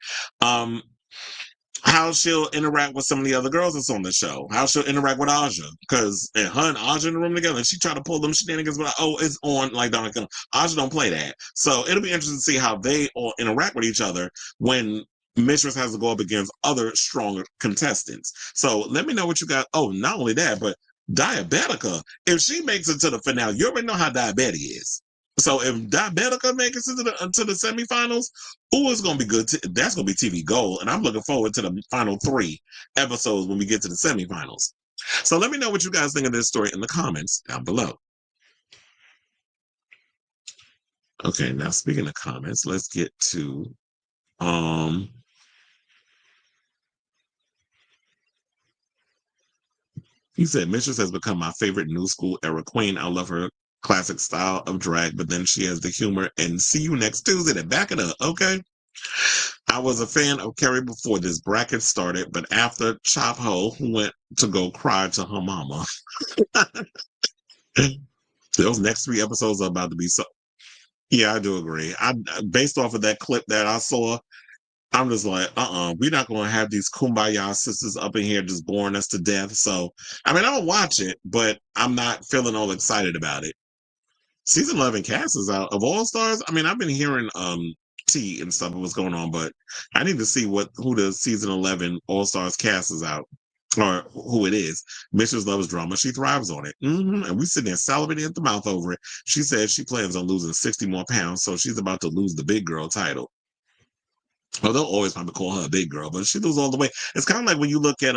How she'll interact with some of the other girls that's on the show. How she'll interact with Aja. Because her and Aja in the room together, and she tried to pull them shenanigans, but it's on like Donna. Aja don't play that. So it'll be interesting to see how they all interact with each other when Mistress has to go up against other stronger contestants. So let me know what you got. Oh, not only that, but Diabetica. If she makes it to the finale, you already know how Diabetic is. So if Diabetica makes it to the semifinals, it's going to be good. That's going to be TV gold. And I'm looking forward to the final 3 episodes when we get to the semifinals. So let me know what you guys think of this story in the comments down below. Okay, now speaking of comments, let's get to he said, Mistress has become my favorite new school era queen. I love her classic style of drag, but then she has the humor. And see you next Tuesday to back it up, okay? I was a fan of Carey before this bracket started, but after Chop Ho went to go cry to her mama. Those next 3 episodes are about to be so. Yeah, I do agree. Based off of that clip that I saw, I'm just like, we're not going to have these kumbaya sisters up in here just boring us to death. So, I'll watch it, but I'm not feeling all excited about it. Season 11 cast is out of All Stars. I've been hearing T and stuff of what's going on, but I need to see who the season 11 All Stars cast is out, or who it is. Mistress loves drama. She thrives on it. And we sitting there salivating at the mouth over it. She says she plans on losing 60 more pounds, so she's about to lose the big girl title. Well, they'll always probably call her a big girl, but she loses all the way. It's kind of like when you look at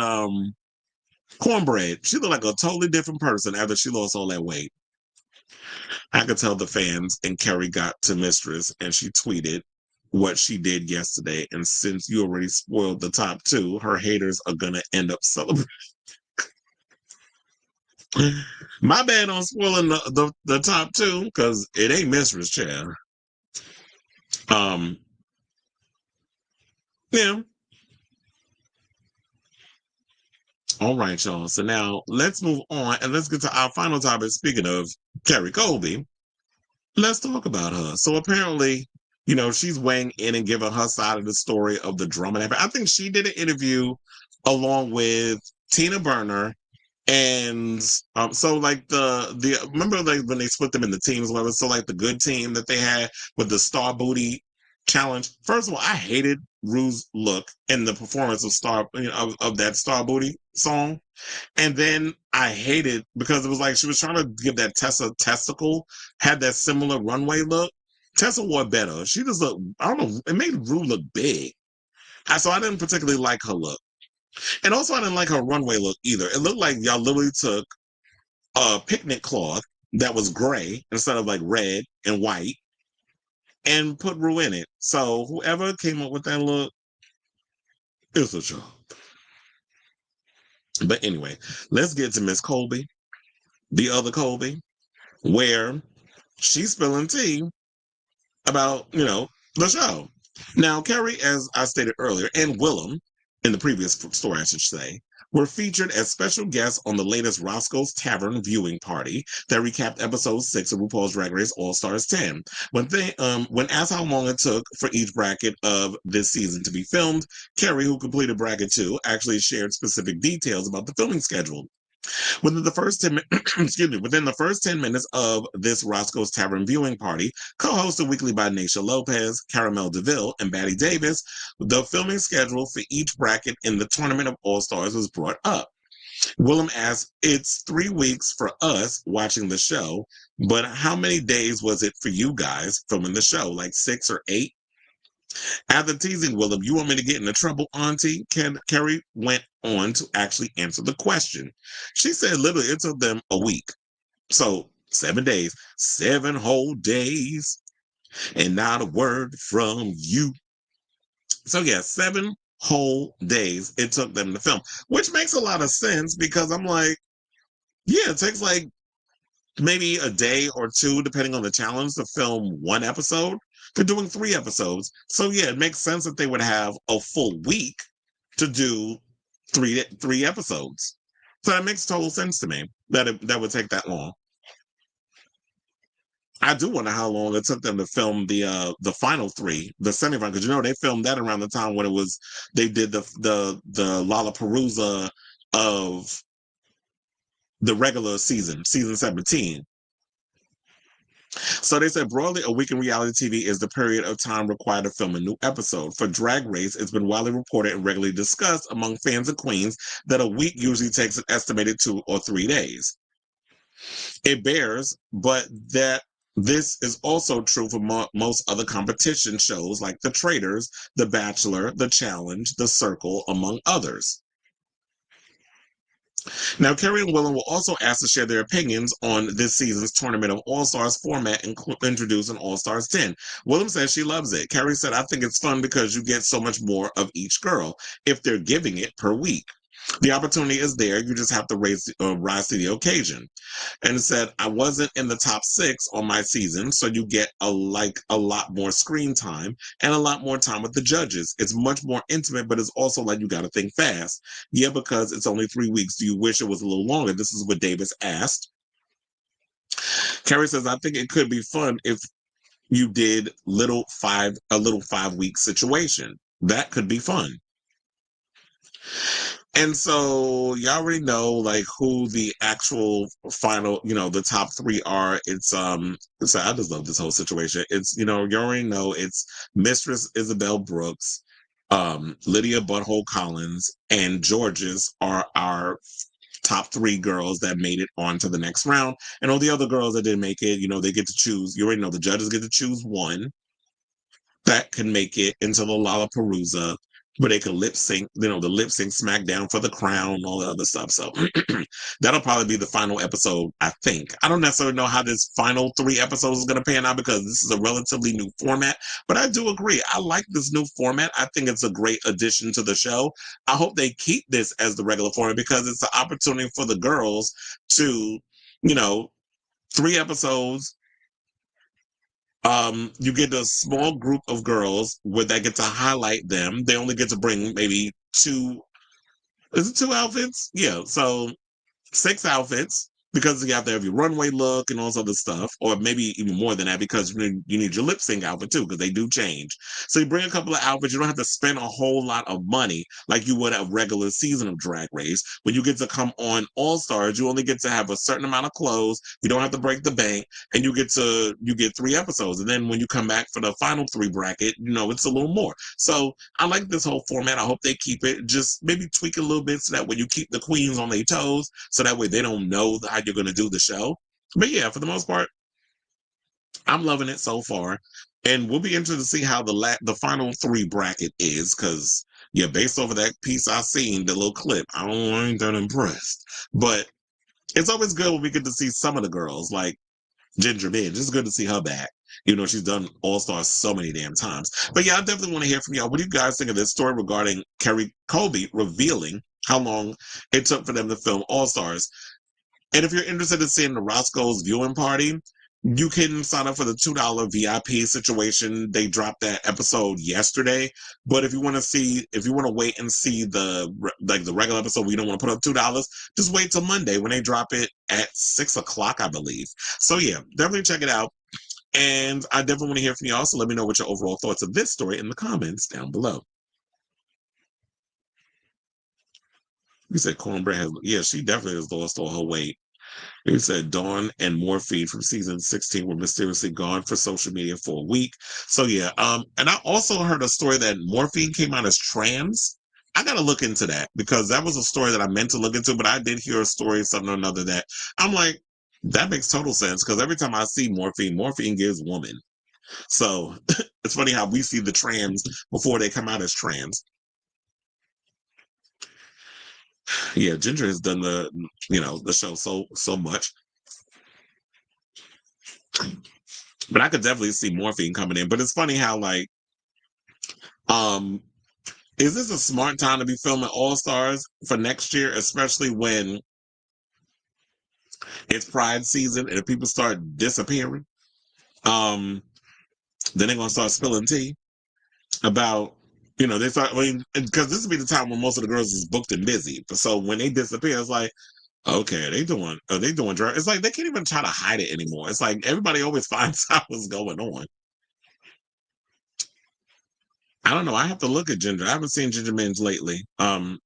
Cornbread. She looked like a totally different person after she lost all that weight. I could tell the fans, and Carey got to Mistress, and she tweeted what she did yesterday. And since you already spoiled the top 2, her haters are going to end up celebrating. My bad on spoiling the top 2, because it ain't Mistress, child. Yeah. All right, y'all. So now let's move on and let's get to our final topic. Speaking of Carey Colby, let's talk about her. So apparently, she's weighing in and giving her side of the story of the drama. I think she did an interview along with Tina Burner. And so like remember like when they split them in the teams, whatever. So like the good team that they had with the Star Booty challenge. First of all, I hated Rue's look and the performance of that Star Booty song. And then I hated because it was like she was trying to give that Tessa testicle, had that similar runway look. Tessa wore better. She just looked, I don't know, it made Rue look big. So I didn't particularly like her look. And also I didn't like her runway look either. It looked like y'all literally took a picnic cloth that was gray instead of like red and white and put Rue in it. So whoever came up with that look, it's a job. But anyway, let's get to Miss Colby, the other Colby, where she's spilling tea about, the show. Now, Carey, as I stated earlier, and Willem, in the previous story, I should say, were featured as special guests on the latest Roscoe's Tavern viewing party that recapped episode 6 of RuPaul's Drag Race All Stars 10. When asked how long it took for each bracket of this season to be filmed, Carey, who completed bracket 2, actually shared specific details about the filming schedule. Within the first 10 within the first 10 minutes of this Roscoe's Tavern viewing party, co-hosted weekly by Naysha Lopez, Caramel DeVille, and Batty Davis, the filming schedule for each bracket in the Tournament of All-Stars was brought up. Willem asked, "It's 3 weeks for us watching the show, but how many days was it for you guys filming the show? Like 6 or 8? After teasing Willem, "You want me to get into trouble, Auntie?" Carey went on to actually answer the question. She said literally it took them a week. So 7 days, 7 whole days, and not a word from you. So yeah, 7 whole days it took them to film, which makes a lot of sense because I'm like, yeah, it takes like maybe a day or 2, depending on the challenge, to film 1 episode. They're doing 3 episodes. So yeah, it makes sense that they would have a full week to do three episodes. So that makes total sense to me that would take that long. I do wonder how long it took them to film the final 3, the semifinal, because they filmed that around the time when they did the Lollapalooza of the regular season 17. So they said broadly, a week in reality TV is the period of time required to film a new episode. For Drag Race, it's been widely reported and regularly discussed among fans and queens that a week usually takes an estimated 2 or 3 days. It bears, but that this is also true for most other competition shows like The Traitors, The Bachelor, The Challenge, The Circle, among others. Now, Carey and Willem were also asked to share their opinions on this season's Tournament of All-Stars format introduced in All-Stars 10. Willem says she loves it. Carey said, "I think it's fun because you get so much more of each girl if they're giving it per week. The opportunity is there. You just have to rise to the occasion." And said, "I wasn't in the top 6 on my season, so you get a lot more screen time and a lot more time with the judges. It's much more intimate, but it's also like you got to think fast. Yeah, because it's only 3 weeks. Do you wish it was a little longer?" This is what Davis asked. Carey says, "I think it could be fun if you did a little 5-week situation. That could be fun." And so you already know like who the actual final, the top 3 are. It's so I just love this whole situation. It's, you already know it's Mistress Isabel Brooks, Lydia Butthole Collins, and Georges are our top 3 girls that made it on to the next round. And all the other girls that didn't make it, they get to choose. You already know the judges get to choose one that can make it into the Lollapalooza, where they can lip sync, the lip sync SmackDown for the crown, all the other stuff. So that'll probably be the final episode, I think. I don't necessarily know how this final 3 episodes is going to pan out because this is a relatively new format, but I do agree. I like this new format. I think it's a great addition to the show. I hope they keep this as the regular format because it's an opportunity for the girls to, 3 episodes. You get a small group of girls where they get to highlight them. They only get to bring maybe 2. Is it 2 outfits? Yeah. So 6 outfits because you have to have your runway look and all this other stuff, or maybe even more than that because you need your lip sync outfit too because they do change. So you bring a couple of outfits. You don't have to spend a whole lot of money like you would a regular season of Drag Race. When you get to come on All Stars, you only get to have a certain amount of clothes. You don't have to break the bank, and you get 3 episodes. And then when you come back for the final 3 bracket, it's a little more. So I like this whole format. I hope they keep it. Just maybe tweak it a little bit so that way you keep the queens on their toes, so that way they don't know how you're going to do the show. But yeah, for the most part, I'm loving it so far. And we'll be interested to see how the final 3 bracket is because, based over that piece I seen, the little clip, I ain't that impressed. But it's always good when we get to see some of the girls, like Ginger Midge. It's good to see her back. You know, she's done All Stars so many damn times. But yeah, I definitely want to hear from y'all. What do you guys think of this story regarding Carey Colby revealing how long it took for them to film All Stars? And if you're interested in seeing the Roscoe's viewing party, you can sign up for the $2 VIP situation. They dropped that episode yesterday. But if you want to wait and see the regular episode where you don't want to put up $2, just wait till Monday when they drop it at 6 o'clock, I believe. So yeah, definitely check it out. And I definitely want to hear from y'all. So let me know what your overall thoughts of this story in the comments down below. You said Cornbread has, yeah, she definitely has lost all her weight. You said Dawn and Morphine from season 16 were mysteriously gone for social media for a week. So yeah, and I also heard a story that Morphine came out as trans. I gotta look into that because that was a story that I meant to look into, but I did hear a story, something or another that I'm like, that makes total sense because every time I see Morphine, Morphine gives woman. So it's funny how we see the trans before they come out as trans. Yeah, Ginger has done the show so much. But I could definitely see Morphine coming in. But it's funny how is this a smart time to be filming All Stars for next year, especially when it's Pride season and if people start disappearing? Then they're gonna start spilling tea about, they start, because this will be the time when most of the girls is booked and busy. So when they disappear, it's like, okay, are they doing drag? It's like they can't even try to hide it anymore. It's like everybody always finds out what's going on. I don't know. I have to look at Ginger. I haven't seen Ginger Minge lately. Out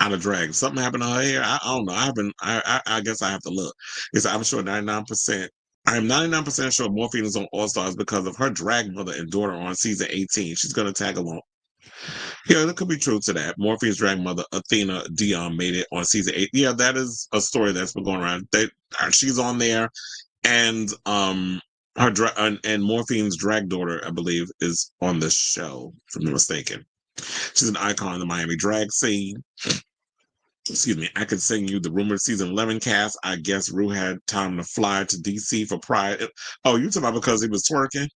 of drag. Something happened to her hair. I don't know. I guess I have to look. I'm sure 99%. I'm 99% sure Morphine is on All Stars because of her drag mother and daughter on season 18. She's gonna tag along. Yeah, that could be true to that. Morphe's drag mother, Athena Dion, made it on season 8. Yeah, that is a story that's been going around. She's on there, and and Morphine's drag daughter, I believe, is on the show, if I'm not mistaken. She's an icon in the Miami drag scene. Excuse me. I could send you the rumored season 11 cast. I guess Rue had time to fly to DC for Pride. Oh, you talking about because he was twerking?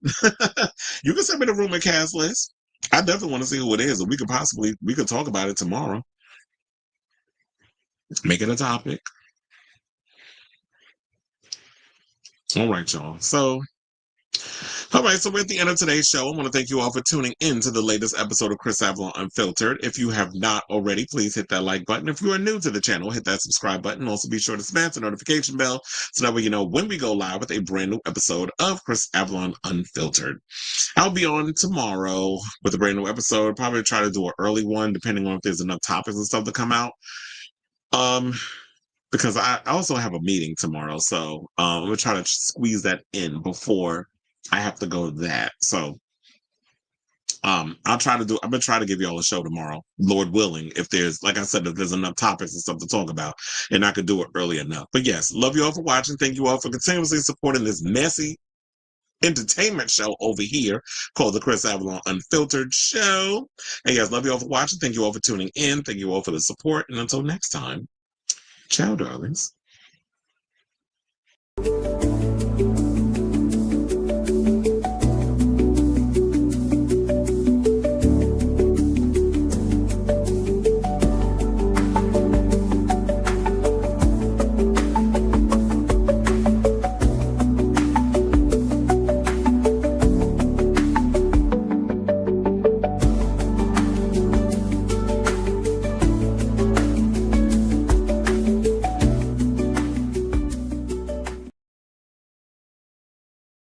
You can send me the rumored cast list. I definitely want to see who it is, and we could talk about it tomorrow. Make it a topic. All right, y'all. All right, so we're at the end of today's show. I want to thank you all for tuning in to the latest episode of Chris Avalon Unfiltered. If you have not already, please hit that like button. If you are new to the channel, hit that subscribe button. Also, be sure to smash the notification bell so that way you know when we go live with a brand new episode of Chris Avalon Unfiltered. I'll be on tomorrow with a brand new episode. Probably try to do an early one, depending on if there's enough topics and stuff to come out. Because I also have a meeting tomorrow, so I'm gonna try to squeeze that in before I have to go to that. So I'm gonna try to give y'all a show tomorrow, Lord willing, if there's, like I said, if there's enough topics and stuff to talk about, and I could do it early enough. But yes, love you all for watching. Thank you all for continuously supporting this messy entertainment show over here called the Chris Avalon Unfiltered Show. And yes, love you all for watching. Thank you all for tuning in. Thank you all for the support. And until next time, ciao, darlings.